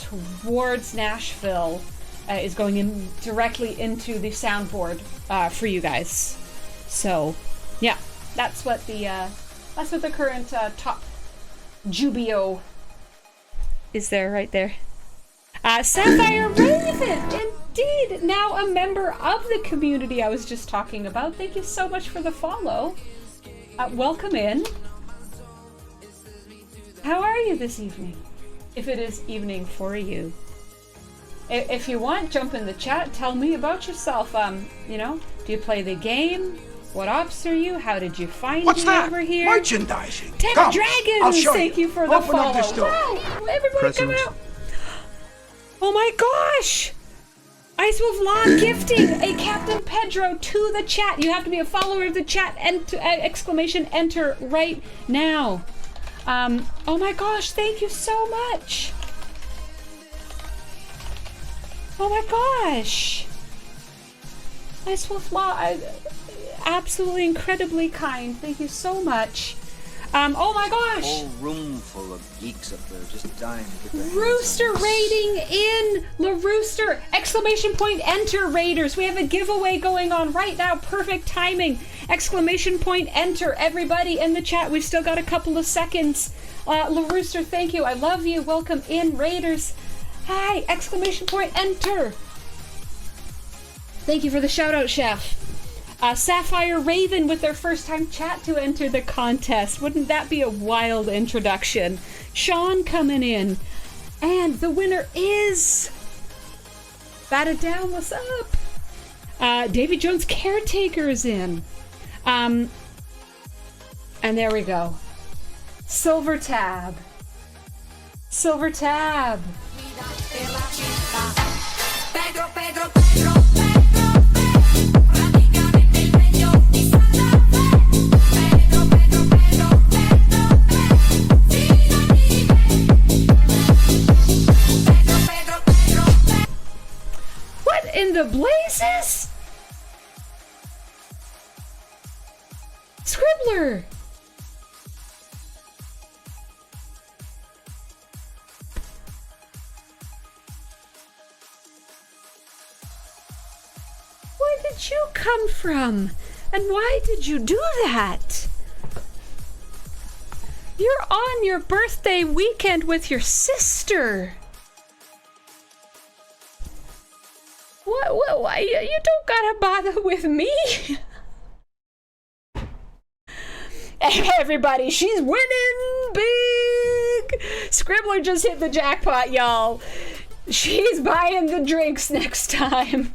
towards Nashville is going in directly into the soundboard for you guys. So yeah, that's what the current top Jubio is there right there. Sapphire Raven, indeed, now a member of the community I was just talking about. Thank you so much for the follow. Welcome in. How are you this evening? If it is evening for you. If you want, jump in the chat. Tell me about yourself. Do you play the game? What ops are you? How did you find What's me that? over here? Merchandising. Tech Come, Dragons, I'll show thank you for the Open follow. up this door. Wow, everybody Present. come out. Oh my gosh! Ice Wolf Law gifting a Captain Pedro to the chat. You have to be a follower of the chat and exclamation enter right now. Oh my gosh, thank you so much. Oh my gosh. Ice Wolf Law, absolutely incredibly kind. Thank you so much. Oh my gosh. Whole room full of geeks up there just dying to get their hands Rooster on this. rating in La Rooster! Exclamation point enter Raiders! We have a giveaway going on right now. Perfect timing. Exclamation point enter everybody in the chat. We've still got a couple of seconds. La Rooster, thank you. I love you. Welcome in Raiders. Hi! Exclamation point enter. Thank you for the shout out, Chef. Sapphire Raven with their first time chat to enter the contest. Wouldn't that be a wild introduction? Sean coming in. And the winner is... Batted Down, what's up? Davy Jones Caretaker is in. And there we go. Silver Tab. Silver Tab. Pedro, Pedro, Pedro, Pedro, praticamente il meglio di Santa Fe. Pedro, Pedro, Pedro, Pedro, Pedro, Pedro, Pedro. What in the blazes? Scribbler! Where did you come from? And why did you do that? You're on your birthday weekend with your sister. What, why, you don't gotta bother with me. Everybody, she's winning big. Scribbler just hit the jackpot, y'all. She's buying the drinks next time.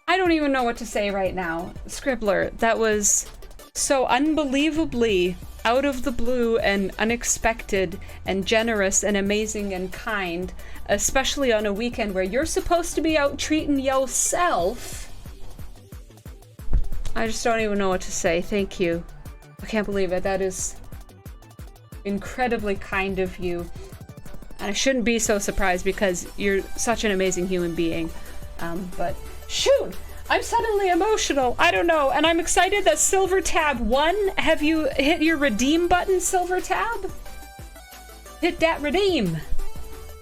I don't even know what to say right now. Scribbler, that was so unbelievably out of the blue and unexpected and generous and amazing and kind, especially on a weekend where you're supposed to be out treating yourself. I just don't even know what to say. Thank you. I can't believe it. That is incredibly kind of you. And I shouldn't be so surprised because you're such an amazing human being. But shoot! I'm suddenly emotional. I don't know. And I'm excited that Silver Tab won. Have you hit your redeem button, Silver Tab? Hit that redeem.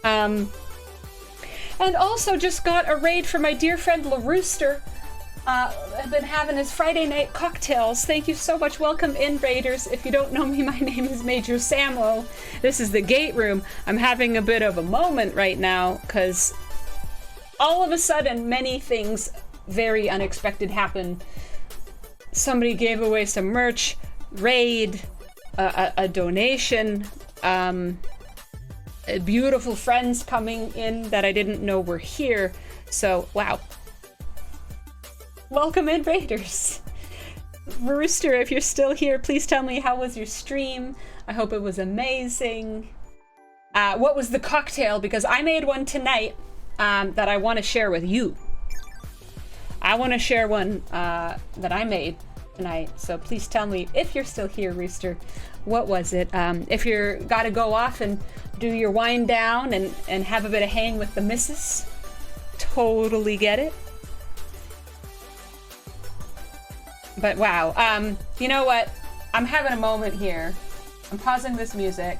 And also just got a raid from my dear friend La Rooster. I've been having his Friday night cocktails. Thank you so much. Welcome in, Raiders. If you don't know me, my name is Major Samo. This is the Gate Room. I'm having a bit of a moment right now because all of a sudden many things very unexpected happened. Somebody gave away some merch, raid, a donation, beautiful friends coming in that I didn't know were here. So, wow. Welcome in, Raiders. Rooster, if you're still here, please tell me, how was your stream? I hope it was amazing. What was the cocktail? Because I made one tonight that I want to share with you. I want to share one that I made tonight. So please tell me, if you're still here, Rooster, what was it? If you're got to go off and do your wind down and have a bit of hang with the missus, totally get it. But wow, you know what? I'm having a moment here. I'm pausing this music.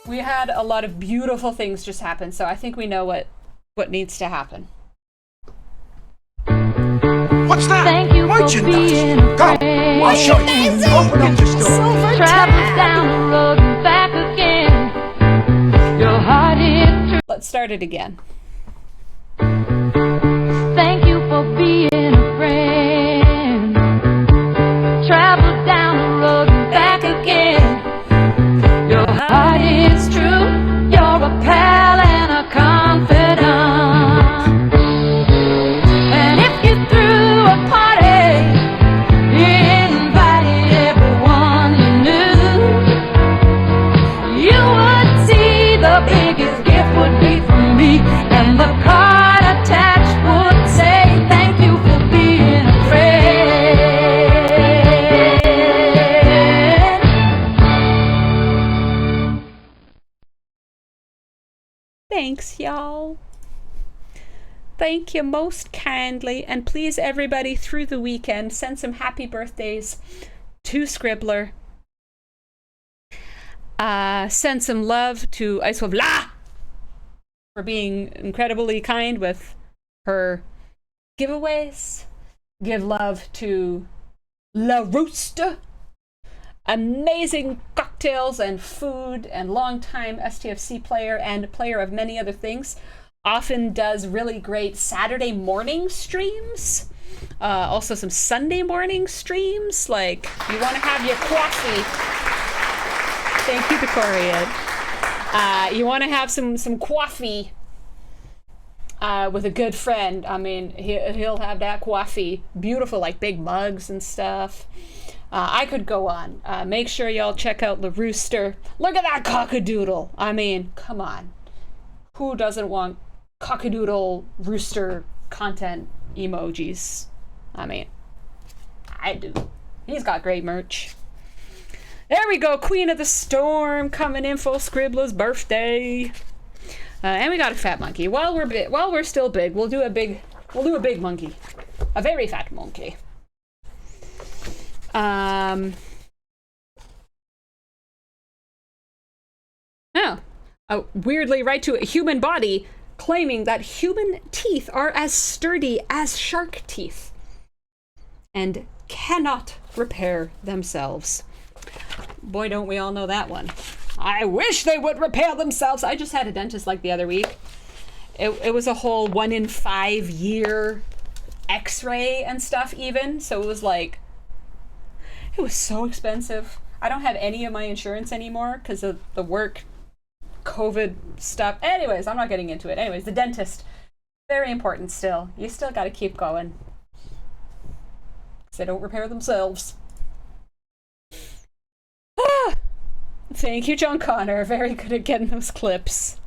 We had a lot of beautiful things just happen, so I think we know what needs to happen. What's that? Thank you for being Merchandise. Come, I'll show you. Open up this door. Travel down the road and back again. Your heart is true. Let's start it again. Thank you for being a friend. Travel down the road and back again. Your heart is true. You're a pal and a confidant. And Thanks, y'all. Thank you most kindly. And please, everybody, through the weekend, send some happy birthdays to Scribbler. Send some love to Ice Wolf La for being incredibly kind with her giveaways. Give love to La Rooster. Amazing cocktails and food, and longtime STFC player and player of many other things. Often does really great Saturday morning streams. Also some Sunday morning streams. Like, you want to have your coffee. Thank you, Decorian. You want to have some coffee with a good friend. I mean, he'll have that coffee. Beautiful, like big mugs and stuff. I could go on. Make sure y'all check out the Rooster. Look at that cockadoodle. I mean, come on. Who doesn't want cockadoodle rooster content emojis? I mean, I do. He's got great merch. There we go. Queen of the Storm coming in for Scribbler's birthday. And we got a fat monkey. While we're still big, we'll do a big monkey. A very fat monkey. Weirdly right to a human body, claiming that human teeth are as sturdy as shark teeth and cannot repair themselves. Boy, don't we all know that one. I wish they would repair themselves. I just had a dentist like the other week. It was a whole 1 in 5 year x-ray and stuff even. So it was like, it was so expensive. I don't have any of my insurance anymore because of the work COVID stuff. Anyways, I'm not getting into it. Anyways, the dentist, very important still. You still got to keep going because they don't repair themselves. Thank you, John Connor. Very good at getting those clips.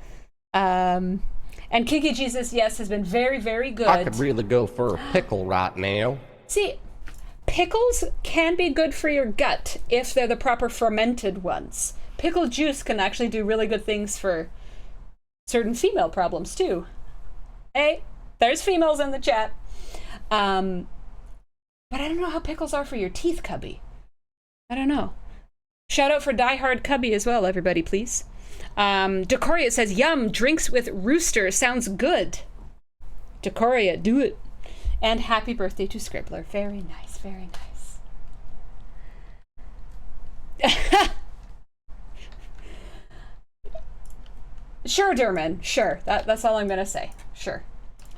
And Kinky Jesus, yes, has been very, very good. I could really go for a pickle right now. See, pickles can be good for your gut if they're the proper fermented ones. Pickle juice can actually do really good things for certain female problems too. Hey, there's females in the chat. But I don't know how pickles are for your teeth, Cubby. I don't know. Shout out for Die Hard Cubby as well, everybody, please. Decoria says, yum, drinks with Rooster sounds good. Decoria, do it. And happy birthday to Scribbler. Very nice, very nice. Sure, Derman, sure. That's all I'm going to say. Sure.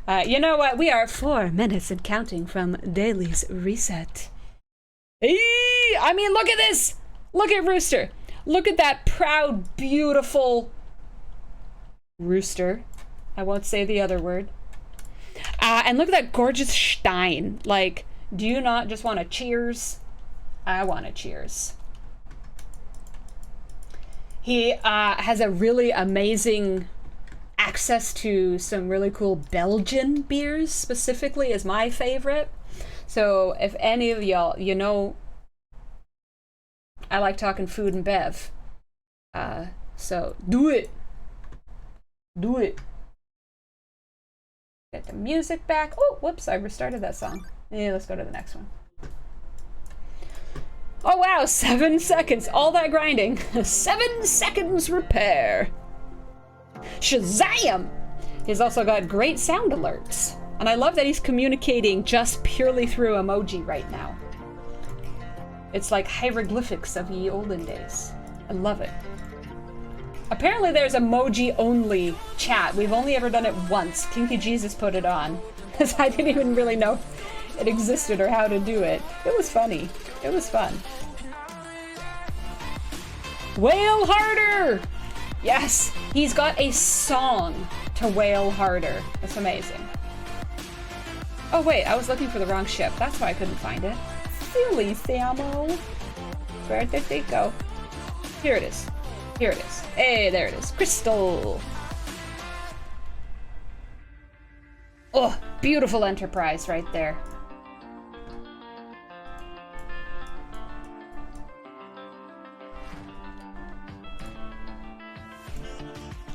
You know what? We are 4 minutes and counting from Daily's reset. I mean, look at this. Look at Rooster. Look at that proud, beautiful Rooster. I won't say the other word. And look at that gorgeous Stein. Like, do you not just want to cheers? I want to cheers. He has a really amazing access to some really cool Belgian beers, specifically is my favorite. So if any of y'all, you know, I like talking food and bev. So do it. Do it. Get the music back. Oh, whoops, I restarted that song. Yeah, let's go to the next one. Oh wow, 7 seconds. All that grinding. 7 seconds repair. Shazam! He's also got great sound alerts. And I love that he's communicating just purely through emoji right now. It's like hieroglyphics of ye olden days. I love it. Apparently there's emoji only chat. We've only ever done it once. Kinky Jesus put it on. Because I didn't even really know it existed or how to do it. It was funny. It was fun. Wail harder! Yes, he's got a song to wail harder. It's amazing. Oh wait, I was looking for the wrong ship. That's why I couldn't find it. Silly Samo. Where did they go? Here it is. Here it is. Hey, there it is. Crystal. Oh, beautiful Enterprise right there.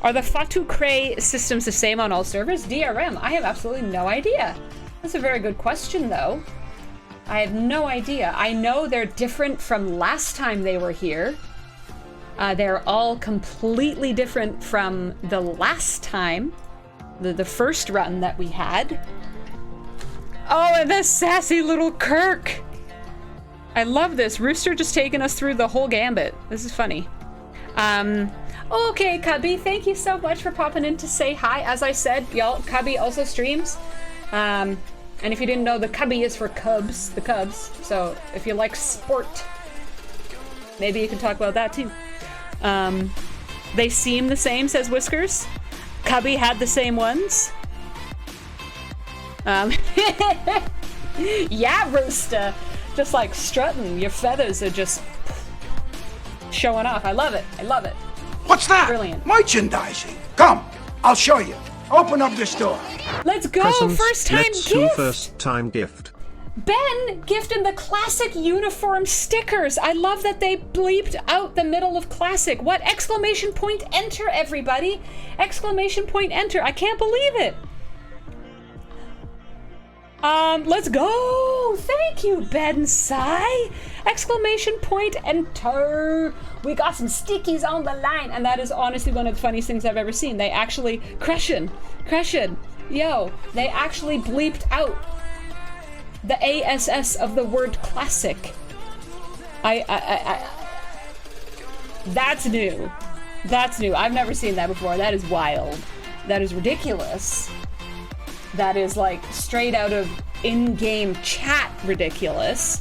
Are the Fatu Cray systems the same on all servers? DRM, I have absolutely no idea. That's a very good question, though. I have no idea. I know they're different from last time they were here. They're all completely different from the last time, the first run that we had. Oh, and the sassy little Kirk. I love this. Rooster just taking us through the whole gambit. This is funny. Okay, Cubby, thank you so much for popping in to say hi. As I said, y'all, Cubby also streams. And if you didn't know, the Cubby is for Cubs, the Cubs. So if you like sport, maybe you can talk about that too. They seem the same, says Whiskers. Cubby had the same ones. Yeah, Rooster. Just like strutting. Your feathers are just showing off. I love it. I love it. What's that? Brilliant. Merchandising. Come, I'll show you. Open up this door. Let's go. Presents, First time let's do gift. first time gift. Ben gifting the classic uniform stickers. I love that they bleeped out the middle of classic. What? Exclamation point enter, everybody. Exclamation point enter. I can't believe it. Let's go. Thank you, Ben Sai. Exclamation point enter. We got some stickies on the line, and that is honestly one of the funniest things I've ever seen. They actually, Crescent, yo, they actually bleeped out the ASS of the word classic. That's new. That's new. I've never seen that before. That is wild. That is ridiculous. That is like straight out of in-game chat ridiculous.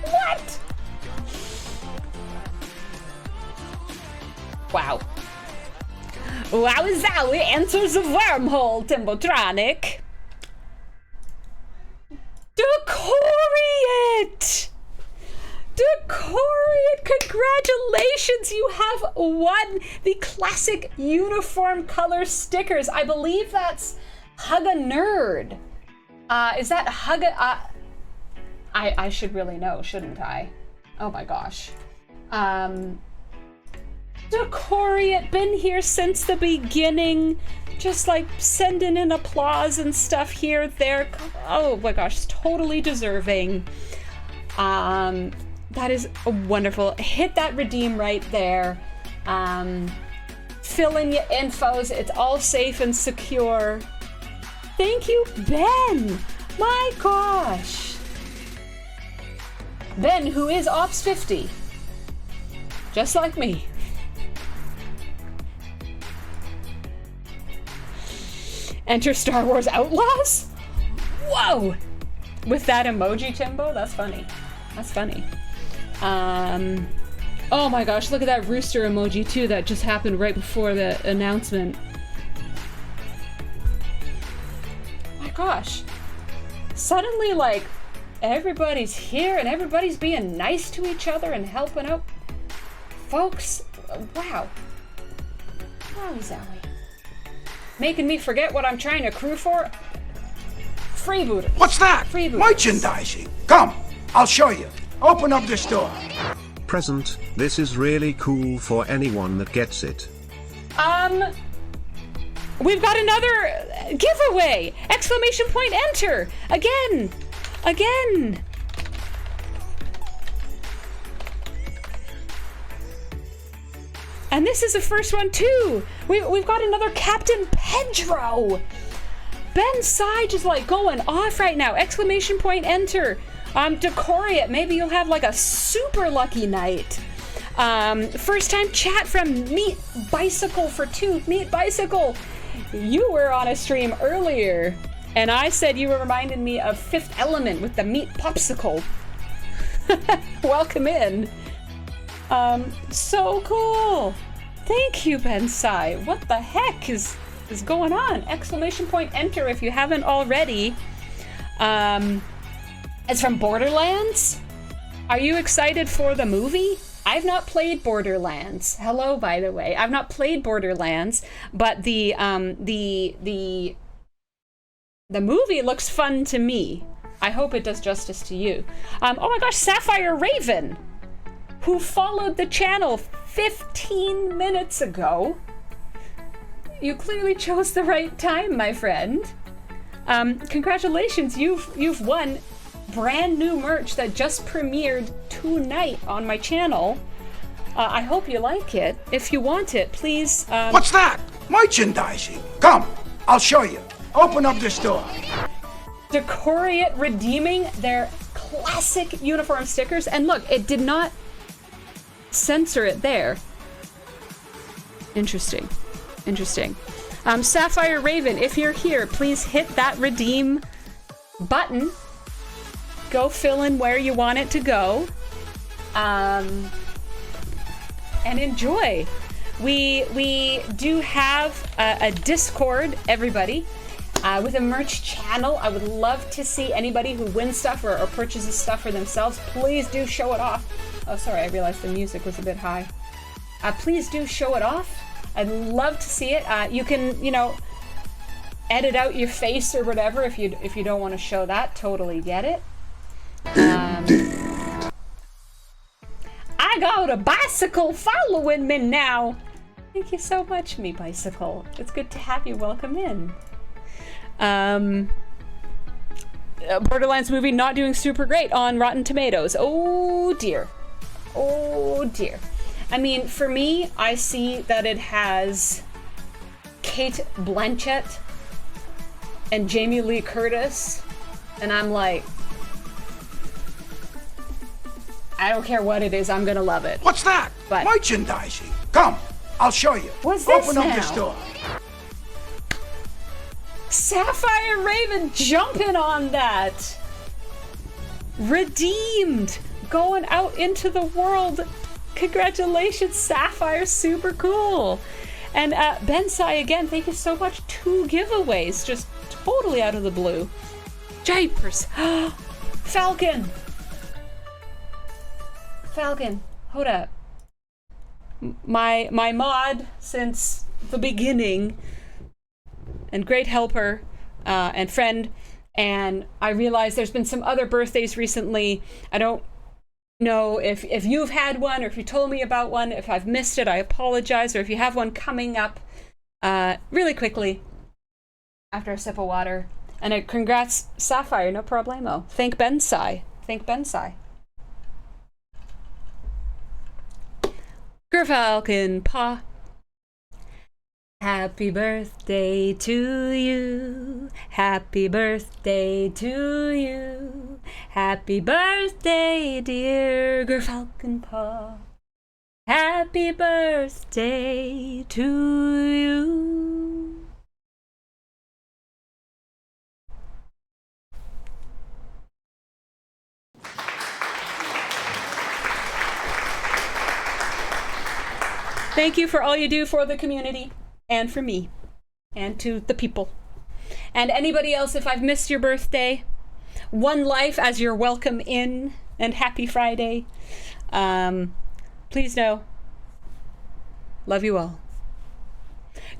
What? Wow. Wowie enters the wormhole, Timbotronic. Decoriate! Decoriate! Congratulations! You have won the classic uniform color stickers. I believe that's Hug a Nerd. Is that Hug a... I should really know, shouldn't I? Oh my gosh. Decoriate, been here since the beginning. Just like sending in applause and stuff here, there. Oh my gosh, totally deserving. That is wonderful. Hit that redeem right there. Fill in your infos. It's all safe and secure. Thank you, Ben. My gosh. Ben, who is Ops 50. Just like me. Enter Star Wars Outlaws? Whoa! With that emoji, Timbo? That's funny. That's funny. Oh my gosh, look at that rooster emoji too that just happened right before the announcement. My gosh. Suddenly, like, everybody's here and everybody's being nice to each other and helping out. Folks, wow. Wowie zowie. Making me forget what I'm trying to crew for. Freebooter. What's that? Freebooters. Merchandising. Come, I'll show you. Open up this door. Present, this is really cool for anyone that gets it. We've got another giveaway! Exclamation point enter! Again! Again! And this is the first one too! We've got another Captain Pedro! Ben Side is like going off right now. Exclamation point enter. Decoriate. Maybe you'll have like a super lucky night. First time chat from Meat Bicycle for 2. Meat Bicycle, you were on a stream earlier, and I said you were reminding me of Fifth Element with the meat popsicle. Welcome in. So cool. Thank you, Bensai. What the heck is going on? Exclamation point enter if you haven't already. It's from Borderlands. Are you excited for the movie? I've not played Borderlands. Hello, by the way. I've not played Borderlands, but the movie looks fun to me. I hope it does justice to you. Oh my gosh, Sapphire Raven. who followed the channel 15 minutes ago. You clearly chose the right time, my friend. Congratulations, you've won brand new merch that just premiered tonight on my channel. I hope you like it. If you want it, please... What's that? Merchandising. Come, I'll show you. Open up this door. Decoriate redeeming their classic uniform stickers. And look, it did not censor it there. Interesting. Interesting. Sapphire Raven, if you're here, please hit that redeem button. Go fill in where you want it to go. And enjoy. We do have a Discord, everybody, with a merch channel. I would love to see anybody who wins stuff or purchases stuff for themselves. Please do show it off. Oh, sorry, I realized the music was a bit high. Please do show it off. I'd love to see it. You can, you know, edit out your face or whatever if you don't want to show that. Totally get it. I got a bicycle following me now. Thank you so much, me bicycle. It's good to have you. Welcome in. Borderlands movie not doing super great on Rotten Tomatoes. Oh dear. Oh dear. I mean, for me, I see that it has Kate Blanchett and Jamie Lee Curtis, and I'm like, I don't care what it is, I'm gonna love it. What's that? But merchandising. Come, I'll show you. What's this Open up now? this door. Sapphire Raven jumping on that. Redeemed. Going out into the world. Congratulations, Sapphire. Super cool. And Bensai, again, thank you so much. 2 giveaways. Just totally out of the blue. Japers. Falcon. Falcon. Hold up. My mod since the beginning, and great helper and friend, and I realized there's been some other birthdays recently. I don't know if you've had one or if you told me about one. If I've missed it, I apologize. Or if you have one coming up really quickly after a sip of water. And congrats, Sapphire, no problemo. Thank Bensai. Thank Bensai. Gerfalcon Pa. Happy birthday to you. Happy birthday to you. Happy birthday, dear Gerfalcon Pa. Happy birthday to you. Thank you for all you do for the community. And for me, and to the people. And anybody else, if I've missed your birthday, one life as you're welcome in, and happy Friday. Please know, love you all.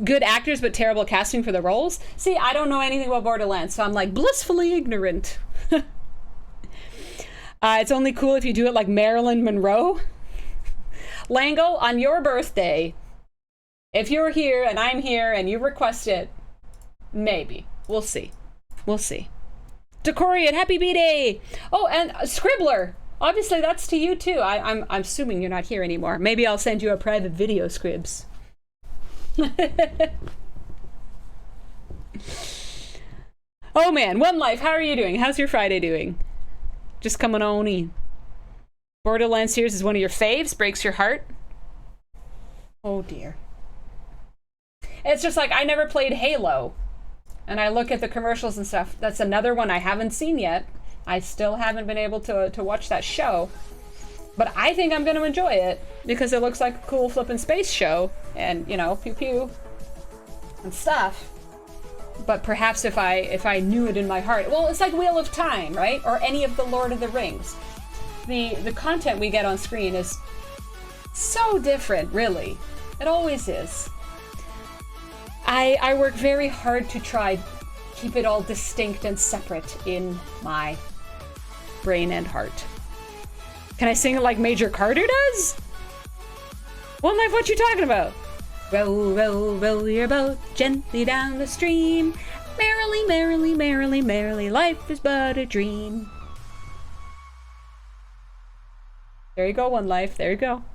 Good actors, but terrible casting for the roles? See, I don't know anything about Borderlands, so I'm like blissfully ignorant. It's only cool if you do it like Marilyn Monroe. Lango, on your birthday, if you're here and I'm here and you request it, maybe. We'll see. We'll see. Decorian, happy B-Day! Oh, and Scribbler. Obviously, that's to you too. I'm assuming you're not here anymore. Maybe I'll send you a private video, Scribs. Oh man, One Life, how are you doing? How's your Friday doing? Just coming on in. Borderlands series is one of your faves, breaks your heart. Oh dear. It's just like, I never played Halo. And I look at the commercials and stuff. That's another one I haven't seen yet. I still haven't been able to watch that show. But I think I'm going to enjoy it. Because it looks like a cool flippin' space show. And, you know, pew pew. And stuff. But perhaps if I knew it in my heart. Well, it's like Wheel of Time, right? Or any of the Lord of the Rings. The content we get on screen is so different, really. It always is. I work very hard to try keep it all distinct and separate in my brain and heart. Can I sing it like Major Carter does? One Life, what you talking about? Row, row, row your boat gently down the stream. Merrily, merrily, merrily, merrily, life is but a dream. There you go, One Life. There you go.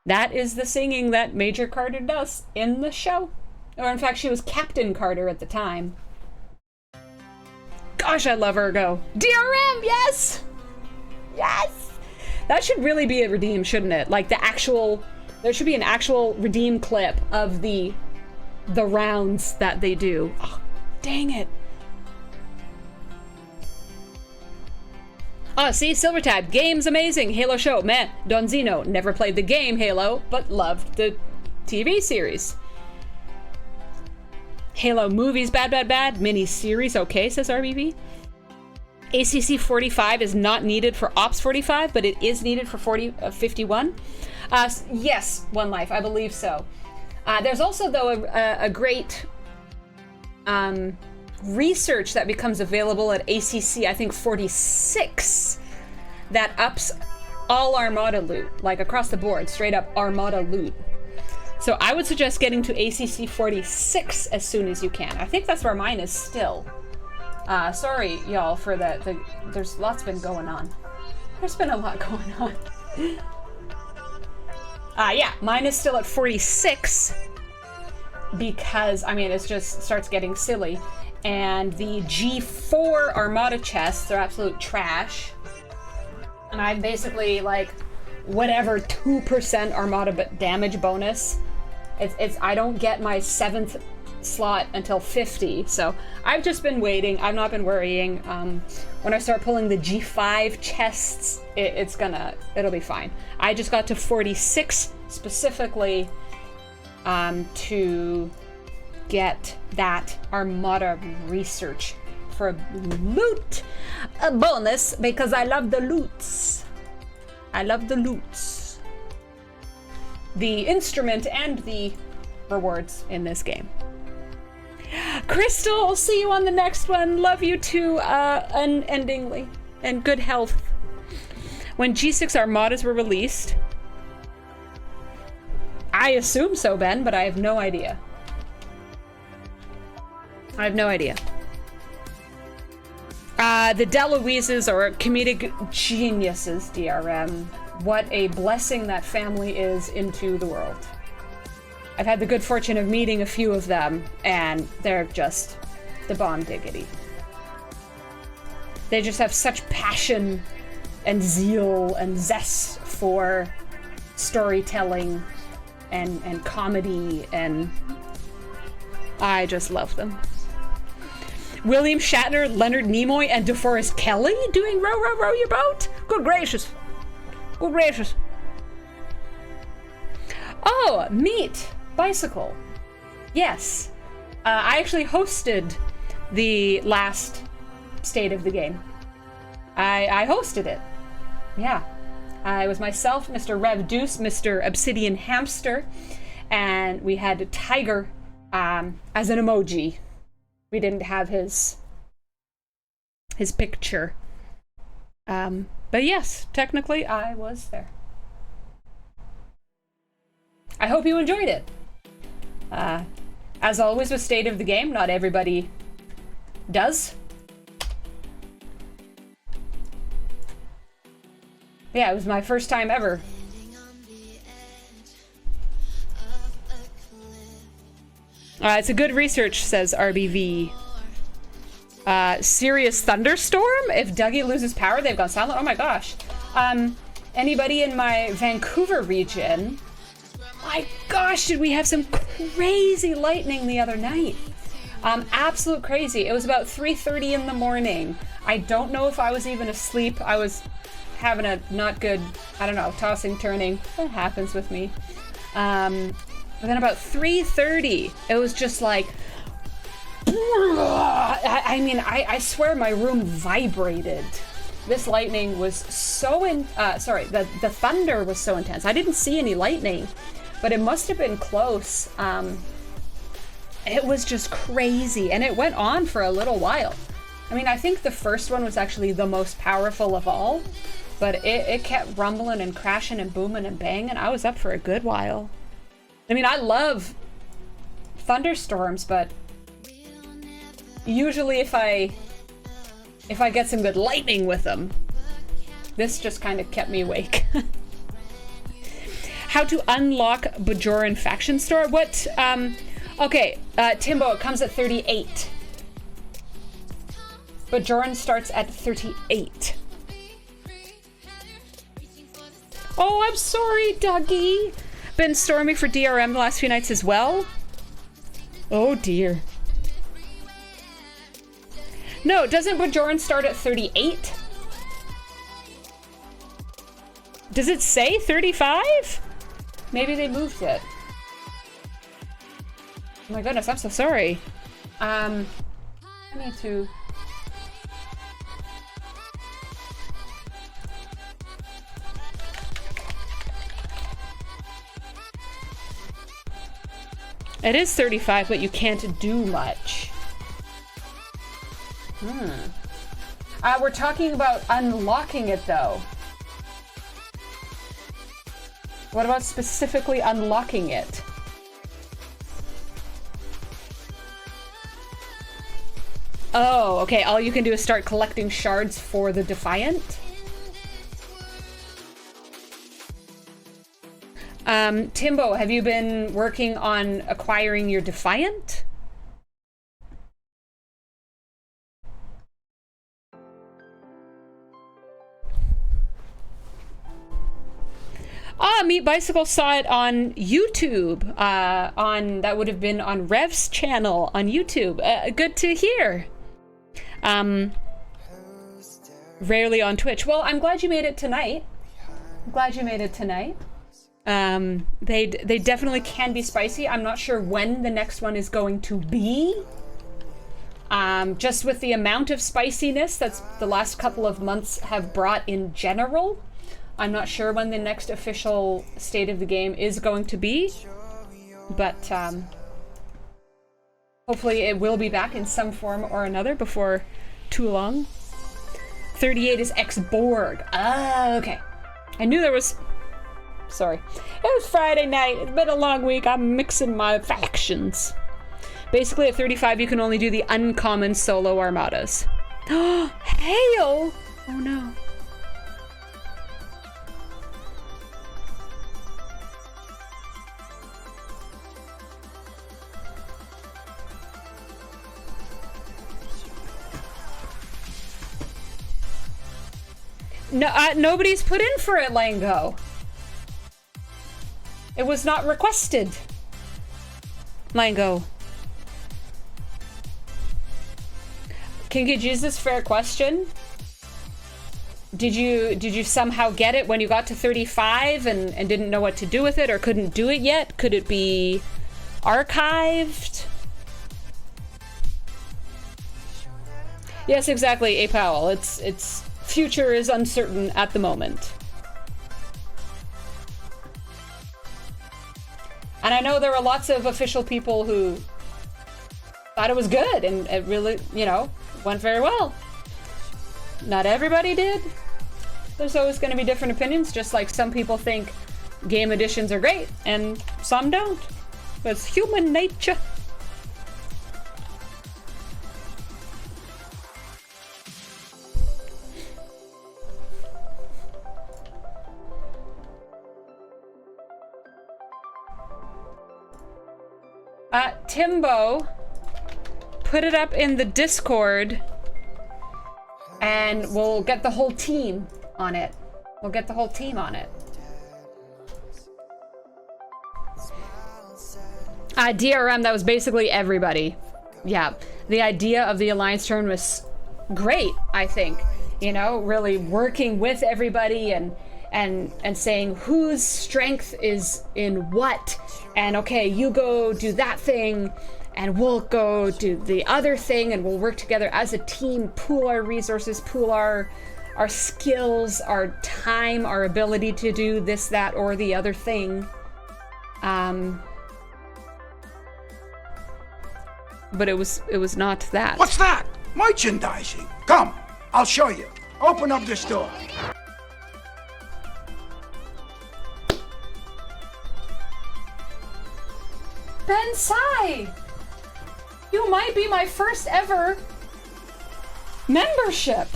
That is the singing that Major Carter does in the show. Or in fact, she was Captain Carter at the time. Gosh, I love Ergo. DRM, yes! Yes! That should really be a redeem, shouldn't it? Like the actual... There should be an actual redeem clip of the rounds that they do. Oh, dang it. Oh, see, Silvertab, game's amazing. Halo show, meh. Donzino, never played the game Halo, but loved the TV series. Halo movies, bad, bad, bad. Mini-series, okay, says RBV. ACC 45 is not needed for Ops 45, but it is needed for 51. Yes, One Life, I believe so. There's also, though, a great research that becomes available at ACC, I think 46, that ups all Armada loot, like across the board, straight up Armada loot. So I would suggest getting to ACC 46 as soon as you can. I think that's where mine is still. Sorry, y'all, for the there's lots been going on. There's been a lot going on. Yeah, mine is still at 46 because, I mean, it just starts getting silly. And the G4 Armada chests are absolute trash. And I'm basically like, whatever 2% Armada damage bonus. I don't get my 7th slot until 50, so I've just been waiting. I've not been worrying. When I start pulling the G5 chests, it'll be fine. I just got to 46 specifically to get that Armada research for loot a bonus because I love the loots. I love the loots, the instrument, and the rewards in this game. Crystal, see you on the next one. Love you too, unendingly, and good health. When G6 Armadas were released, I assume so, Ben, but I have no idea. I have no idea. The DeLuises are comedic geniuses, DRM. What a blessing that family is into the world. I've had the good fortune of meeting a few of them, and they're just the bomb diggity. They just have such passion and zeal and zest for storytelling and comedy, and I just love them. William Shatner, Leonard Nimoy, and DeForest Kelley doing Row, Row, Row Your Boat? Good gracious. Good gracious. Oh, Meet Bicycle. Yes. I actually hosted the last state of the game. I hosted it. Yeah. It was myself, Mr. Rev Deuce, Mr. Obsidian Hamster, and we had a tiger as an emoji. We didn't have his picture. But yes, technically I was there. I hope you enjoyed it. As always with State of the Game, not everybody does. Yeah, it was my first time ever. It's a good research, says RBV. Serious thunderstorm? If Dougie loses power, they've gone silent? Oh my gosh. Anybody in my Vancouver region? My gosh, did we have some crazy lightning the other night? Absolute crazy. It was about 3:30 in the morning. I don't know if I was even asleep. I was having a not good, I don't know, tossing, turning. That happens with me. But then about 3:30, it was just like, I mean, I swear my room vibrated. This lightning was so the thunder was so intense. I didn't see any lightning, but it must have been close. It was just crazy, and it went on for a little while. I mean, I think the first one was actually the most powerful of all, But it kept rumbling and crashing and booming and banging. I was up for a good while. I mean, I love thunderstorms, but usually if I get some good lightning with them, this just kind of kept me awake. How to unlock Bajoran faction store? What? Okay, Timbo, it comes at 38. Bajoran starts at 38. Oh, I'm sorry, Dougie. Been stormy for DRM the last few nights as well. Oh dear. No, doesn't Bajoran start at 38? Does it say 35? Maybe they moved it. Oh my goodness, I'm so sorry. I need to... It is 35, but you can't do much. We're talking about unlocking it, though. What about specifically unlocking it? Oh, okay. All you can do is start collecting shards for the Defiant. Timbo, have you been working on acquiring your Defiant? Meat Bicycle saw it on YouTube. That would have been on Rev's channel on YouTube. Good to hear. Rarely on Twitch. Well, I'm glad you made it tonight. They definitely can be spicy. I'm not sure when the next one is going to be. Just with the amount of spiciness that's the last couple of months have brought in general, I'm not sure when the next official state of the game is going to be, but hopefully it will be back in some form or another before too long. 38 is ex-Borg. Ah, okay. I knew there was... Sorry. It was Friday night. It's been a long week. I'm mixing my factions. Basically, at 35, you can only do the uncommon solo armadas. Hail! Oh no. No, nobody's put in for it, Lango. It was not requested. Lango. King Jesus, fair question. Did you somehow get it when you got to 35 and didn't know what to do with it or couldn't do it yet? Could it be archived? Yes, exactly, A Powell. It's future is uncertain at the moment. And I know there were lots of official people who thought it was good and it really, went very well. Not everybody did. There's always going to be different opinions, just like some people think game editions are great and some don't. It's human nature. Timbo, put it up in the Discord and we'll get the whole team on it. DRM, that was basically everybody. Yeah, the idea of the Alliance turn was great, I think. Really working with everybody and saying whose strength is in what. And okay, you go do that thing, and we'll go do the other thing, and we'll work together as a team, pool our resources, pool our skills, our time, our ability to do this, that, or the other thing. But it was not that. What's that? Merchandising. Come, I'll show you. Open up this door. Ben Sai! You might be my first ever membership.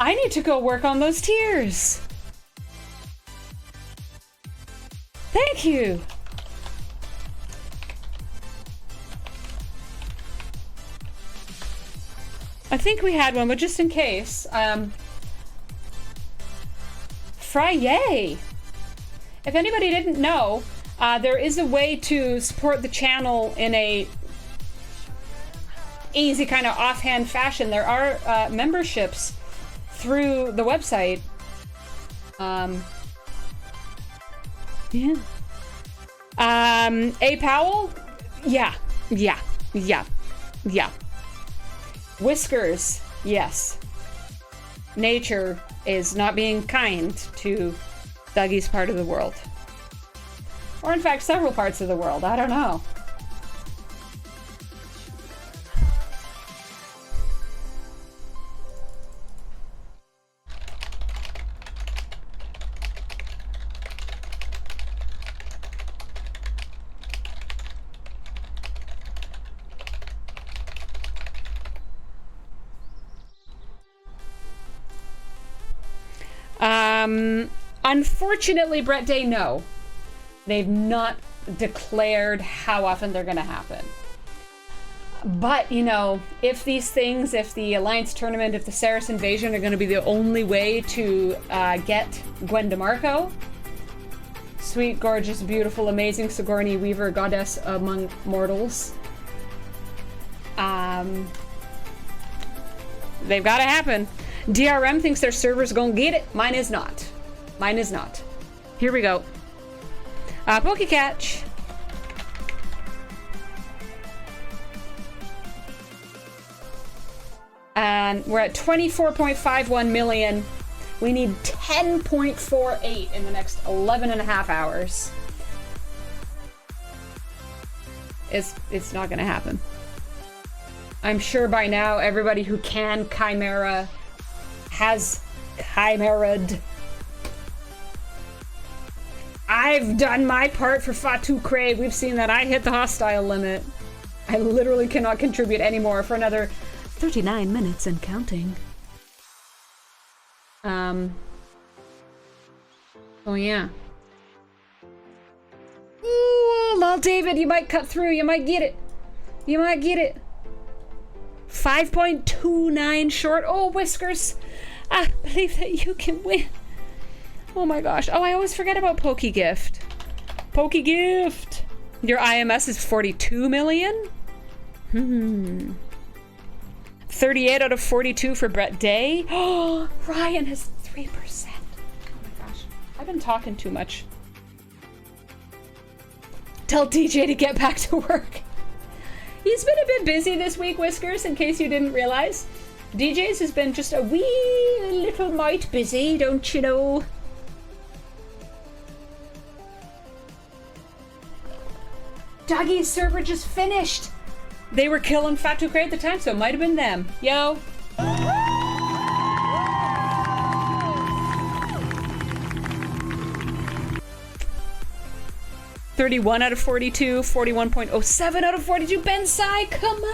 I need to go work on those tiers. Thank you. I think we had one, but just in case. Friday. If anybody didn't know, there is a way to support the channel in a easy kind of offhand fashion. There are memberships through the website. Yeah. A Powell? Yeah. Whiskers, yes. Nature is not being kind to Dougie's part of the world. Or in fact, several parts of the world. I don't know. Unfortunately, Brett Day, no. They've not declared how often they're going to happen. But, you know, if these things, if the Alliance Tournament, if the Saris Invasion are going to be the only way to get Gwen DeMarco, sweet, gorgeous, beautiful, amazing Sigourney Weaver, goddess among mortals, they've got to happen. DRM thinks their server's gonna get it. Mine is not. Mine is not. Here we go. Pokecatch. And we're at 24.51 million. We need 10.48 in the next 11 and a half hours. It's not gonna happen. I'm sure by now everybody who can Chimera has Chimera'd. I've done my part for Fatu Cray. We've seen that I hit the hostile limit. I literally cannot contribute anymore for another 39 minutes and counting. Oh yeah. Ooh, lol, David, you might cut through. You might get it. You might get it. 5.29 short. Oh, Whiskers. I believe that you can win. Oh my gosh. Oh, I always forget about Pokegift. Pokegift. Your IMS is 42 million? 38 out of 42 for Brett Day. Oh, Ryan has 3%. Oh my gosh. I've been talking too much. Tell DJ to get back to work. He's been a bit busy this week, Whiskers, in case you didn't realize. DJ's has been just a wee little mite busy, don't you know? Dougie's server just finished. They were killing Fatu Cray at the time, so it might have been them. Yo. $31 out of 42, 41.07 out of 42. Ben Sai, come on!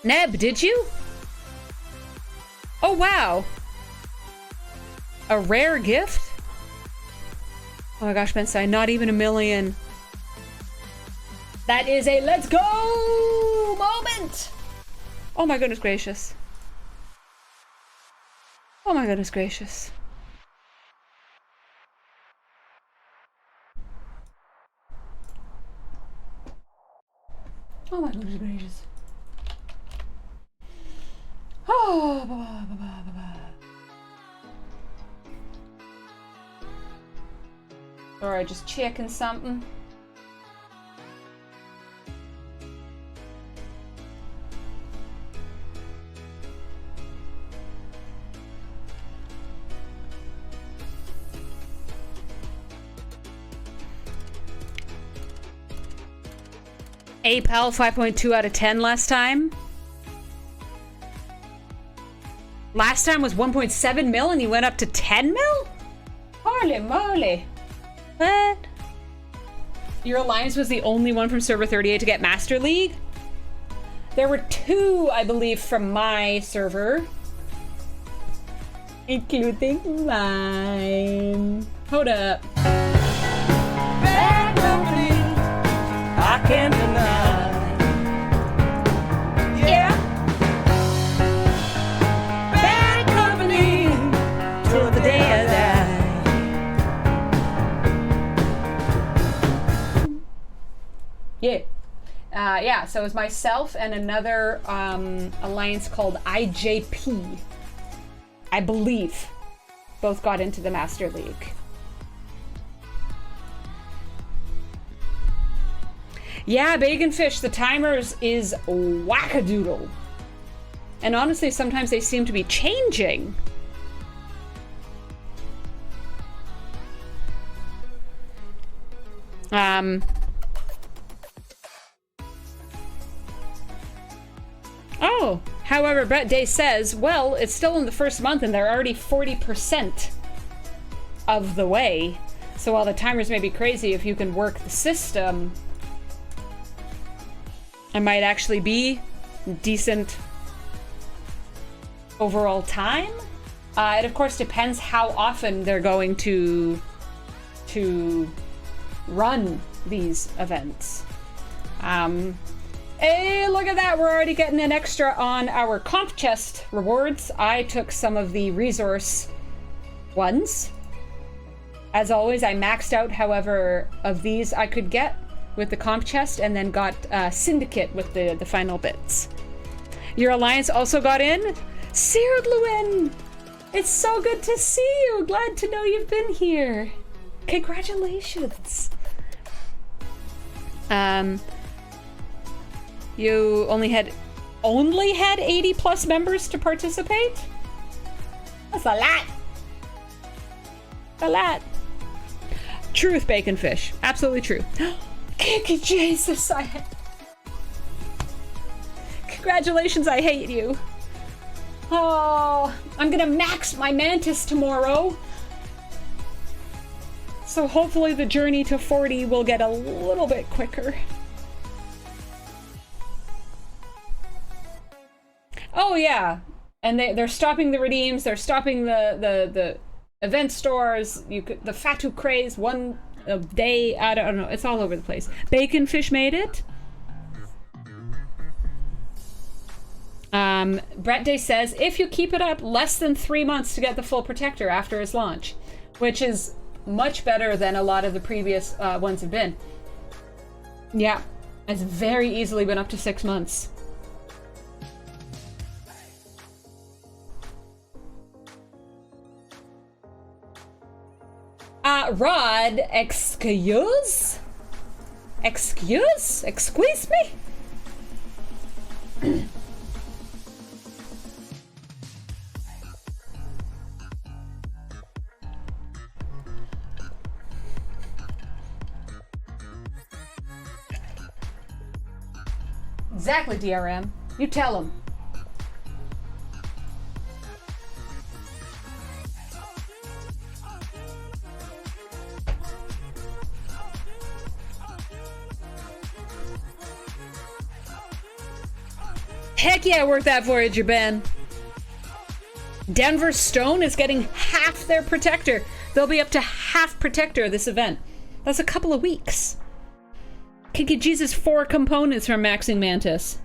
Neb, did you? Oh, wow. A rare gift? Oh my gosh, Ben Sai, not even a million. That is a let's go moment! Oh my goodness gracious. Oh my goodness gracious. Oh my goodness gracious. Oh, Alright, just checking something. APAL 5.2 out of 10 last time. Last time was 1.7 mil and you went up to 10 mil? Holy moly. What? Your alliance was the only one from server 38 to get Master League? There were 2, I believe, from my server. Including mine. Hold up. Bad company, I can't deny. Yeah. Bad company, till the day I die. Yeah. Yeah, so it was myself and another alliance called IJP. I believe both got into the Master League. Yeah, Bacon Fish, the timers is wackadoodle. And honestly, sometimes they seem to be changing. Oh, however, Brett Day says, well, it's still in the first month and they're already 40% of the way. So while the timers may be crazy, if you can work the system, it might actually be decent overall time. It of course depends how often they're going to run these events. Hey, look at that, we're already getting an extra on our comp chest rewards. I took some of the resource ones. As always, I maxed out however of these I could get with the comp chest and then got Syndicate with the final bits. Your alliance also got in? Seared Lewin! It's so good to see you! Glad to know you've been here. Congratulations! You only had 80 plus members to participate? That's a lot. A lot. Truth, Bacon Fish. Absolutely true. Kiki Jesus, Congratulations, I hate you. Oh, I'm gonna max my Mantis tomorrow. So hopefully the journey to 40 will get a little bit quicker. Oh yeah, and they're stopping the redeems. They're stopping the event stores. The Fatu craze one a day. I don't know. It's all over the place. Bacon Fish made it. Brett Day says if you keep it up, less than 3 months to get the full protector after its launch, which is much better than a lot of the previous ones have been. Yeah, it's very easily been up to 6 months. Rod, excuse me? Exactly, DRM. You tell him. Heck yeah, work that Voyager, Ben. Denver Stone is getting half their protector. They'll be up to half protector this event. That's a couple of weeks. Kiki Jesus 4 components from Maxing Mantis.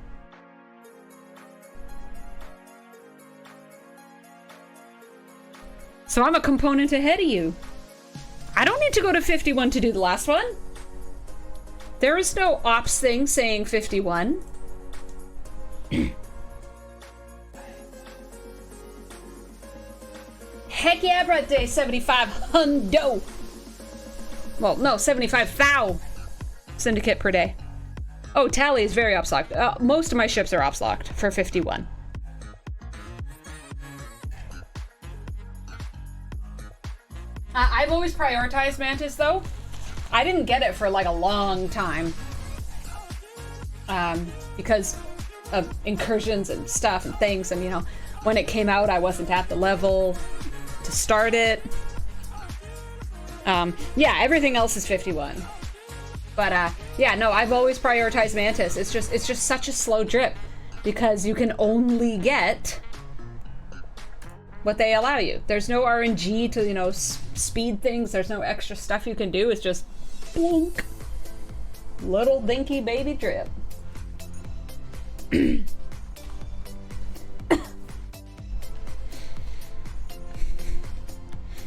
So I'm a component ahead of you. I don't need to go to 51 to do the last one. There is no ops thing saying 51. Heck yeah, birthday 75 hundo. Well, no, 75 thou syndicate per day. Oh, Tally is very ops locked. Most of my ships are ops locked for 51. I've always prioritized Mantis though. I didn't get it for like a long time. Because of incursions and stuff and things, and you know, when it came out, I wasn't at the level to start it. Yeah, everything else is 51. But yeah, no, I've always prioritized Mantis. It's just such a slow drip because you can only get what they allow you. There's no RNG to, you know, speed things. There's no extra stuff you can do. It's just boink. Little dinky baby drip.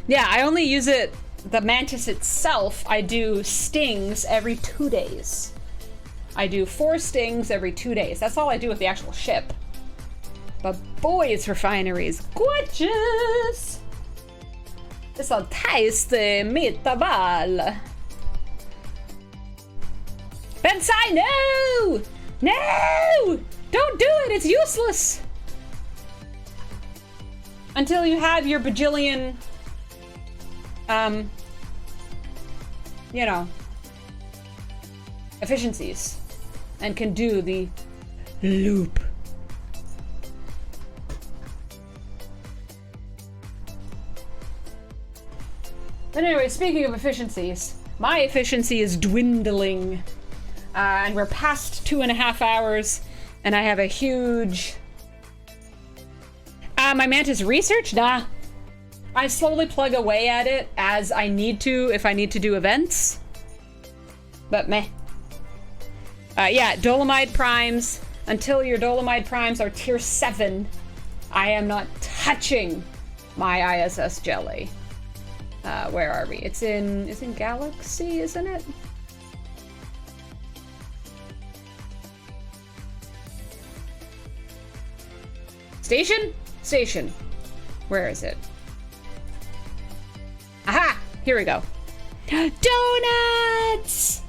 Yeah, I only use it, the Mantis itself, I do stings every 2 days. I do 4 stings every 2 days. That's all I do with the actual ship. But boy, its refinery is gorgeous! This'll taste the meatball. Bensai, no! No! Don't do it, it's useless! Until you have your bajillion, you know, efficiencies and can do the loop. But anyway, speaking of efficiencies, my efficiency is dwindling. And we're past 2.5 hours, and I have a huge... my Mantis research? Nah. I slowly plug away at it as I need to, if I need to do events. But meh. Yeah, Dolomite Primes. Until your Dolomite Primes are tier 7, I am not touching my ISS jelly. Where are we? It's in Galaxy, isn't it? Station? Station. Where is it? Aha! Here we go. Donuts!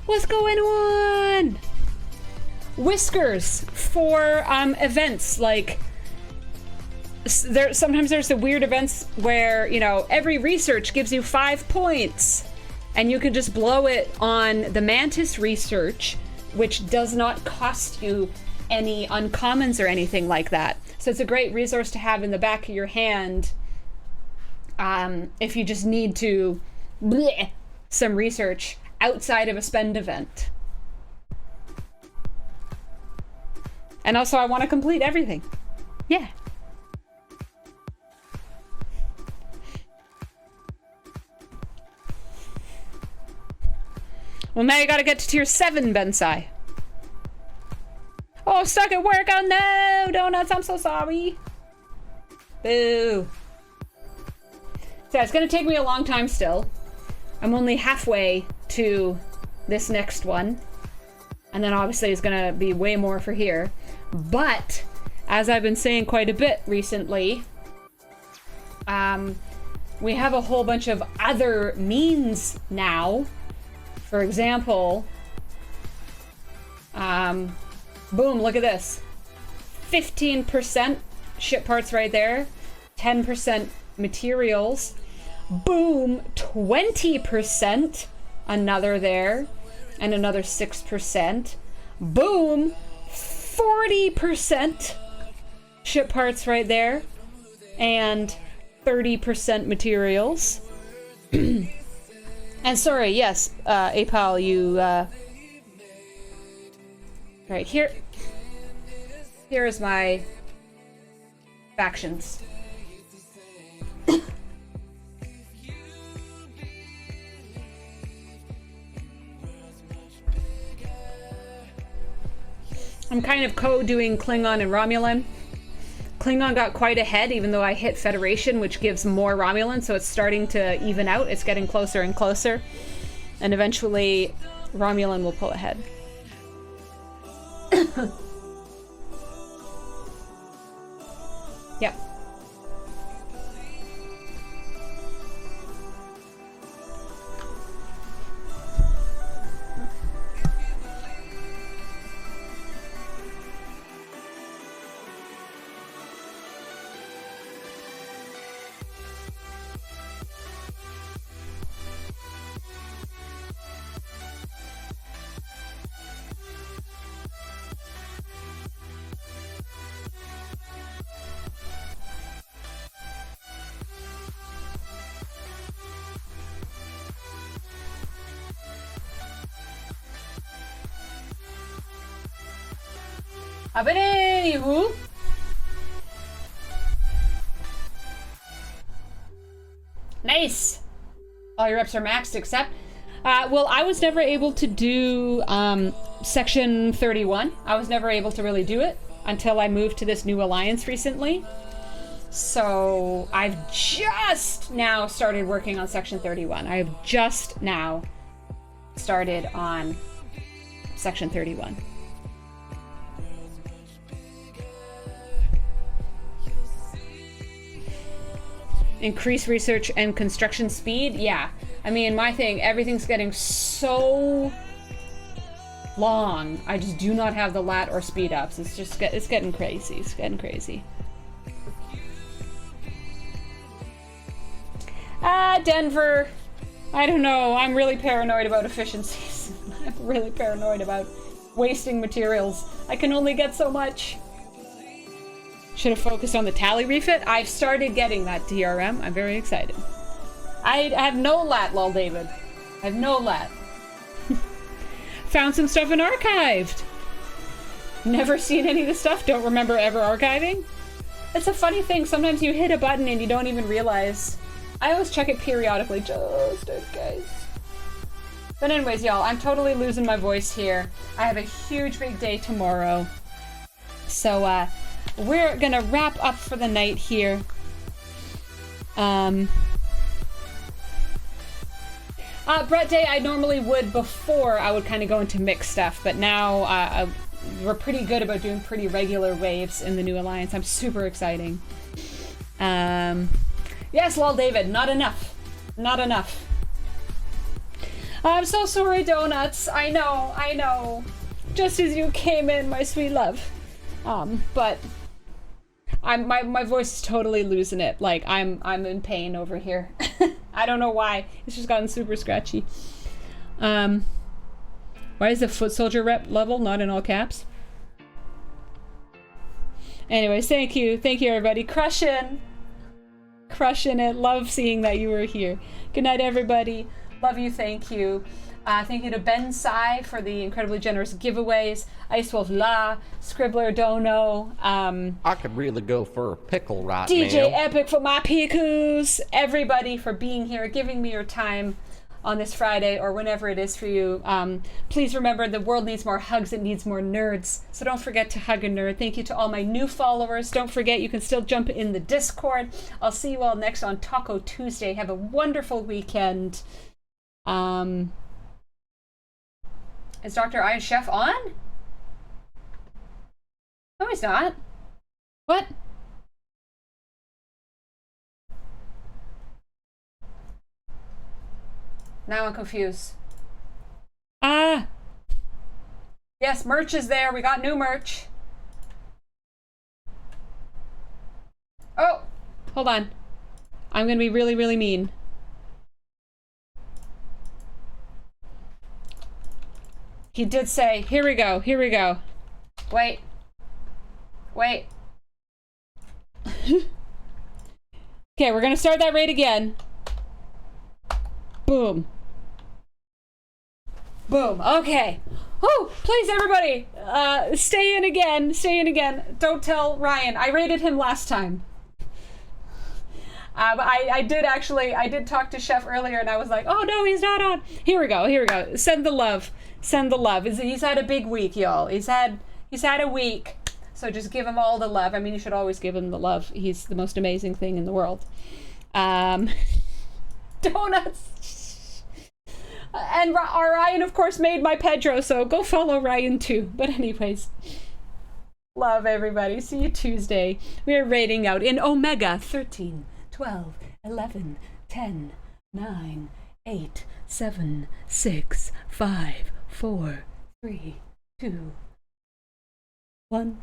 What's going on? Whiskers for events like sometimes there's the weird events where, you know, every research gives you 5 points and you can just blow it on the Mantis research, which does not cost you any uncommons or anything like that. So it's a great resource to have in the back of your hand if you just need to bleh, some research outside of a spend event. And also I want to complete everything. Yeah. Well, now you gotta get to tier 7, Bensai. Oh, stuck at work. Oh no, Donuts, I'm so sorry. Boo. So it's gonna take me a long time still. I'm only halfway to this next one. And then obviously it's gonna be way more for here. But, as I've been saying quite a bit recently, we have a whole bunch of other means now. For example, boom, look at this. 15% ship parts right there. 10% materials. Boom, 20%. Another there. And another 6%. Boom, 40% ship parts right there. And 30% materials. And sorry, yes, Apal, you, right, here is my factions. I'm kind of co-doing Klingon and Romulan. Klingon got quite ahead, even though I hit Federation, which gives more Romulan, so it's starting to even out. It's getting closer and closer. And eventually, Romulan will pull ahead. Yep. But anywho, nice. All your reps are maxed except, well, I was never able to do section 31. I was never able to really do it until I moved to this new alliance recently. So I've just now started working on section 31. I have just now started on section 31. Increase research and construction speed? Yeah. I mean, my thing, everything's getting so long. I just do not have the lat or speed ups. It's just, it's getting crazy. It's getting crazy. Denver. I don't know. I'm really paranoid about efficiencies. I'm really paranoid about wasting materials. I can only get so much. Should have focused on the tally refit. I've started getting that DRM. I'm very excited. I have no lat, lol David. I have no lat. Found some stuff in archived. Never seen any of the stuff. Don't remember ever archiving. It's a funny thing. Sometimes you hit a button and you don't even realize. I always check it periodically, just in case. But anyways, y'all, I'm totally losing my voice here. I have a huge big day tomorrow. So, we're gonna wrap up for the night here. Brett Day, I normally would before I would kind of go into mixed stuff, but now we're pretty good about doing pretty regular waves in the new alliance. I'm super exciting. Yes, lol David, not enough. Not enough. I'm so sorry, Donuts. I know. Just as you came in, my sweet love. But my voice is totally losing it. Like I'm in pain over here. I don't know why. It's just gotten super scratchy. Why is the foot soldier rep level not in all caps? Anyways, thank you everybody. Crushing it. Love seeing that you were here. Good night, everybody. Love you. Thank you. Thank you to Ben Sai for the incredibly generous giveaways. Ice Wolf La, Scribbler Dono. I could really go for a pickle right DJ now. Epic for my pickus. Everybody for being here, giving me your time on this Friday or whenever it is for you. Please remember the world needs more hugs, it needs more nerds. So don't forget to hug a nerd. Thank you to all my new followers. Don't forget you can still jump in the Discord. I'll see you all next on Taco Tuesday. Have a wonderful weekend. Is Dr. Iron Chef on? No, he's not. What? Now I'm confused. Yes, merch is there. We got new merch. Oh, hold on. I'm gonna be really, really mean. He did say, here we go. Wait. Okay, we're gonna start that raid again. Boom. Okay. Oh, please, everybody, stay in again. Don't tell Ryan. I raided him last time. But I did talk to Chef earlier, and I was like, oh no, he's not on. Here we go. Send the love. He's had a big week, y'all. He's had a week. So just give him all the love. I mean, you should always give him the love. He's the most amazing thing in the world. Donuts. And Ryan, of course, made my Pedro, so go follow Ryan too. But anyways, love everybody. See you Tuesday. We are rating out in Omega 13, 12, 11, 10, 9, 8, 7, 6, 5, 4, 3, 2, 1.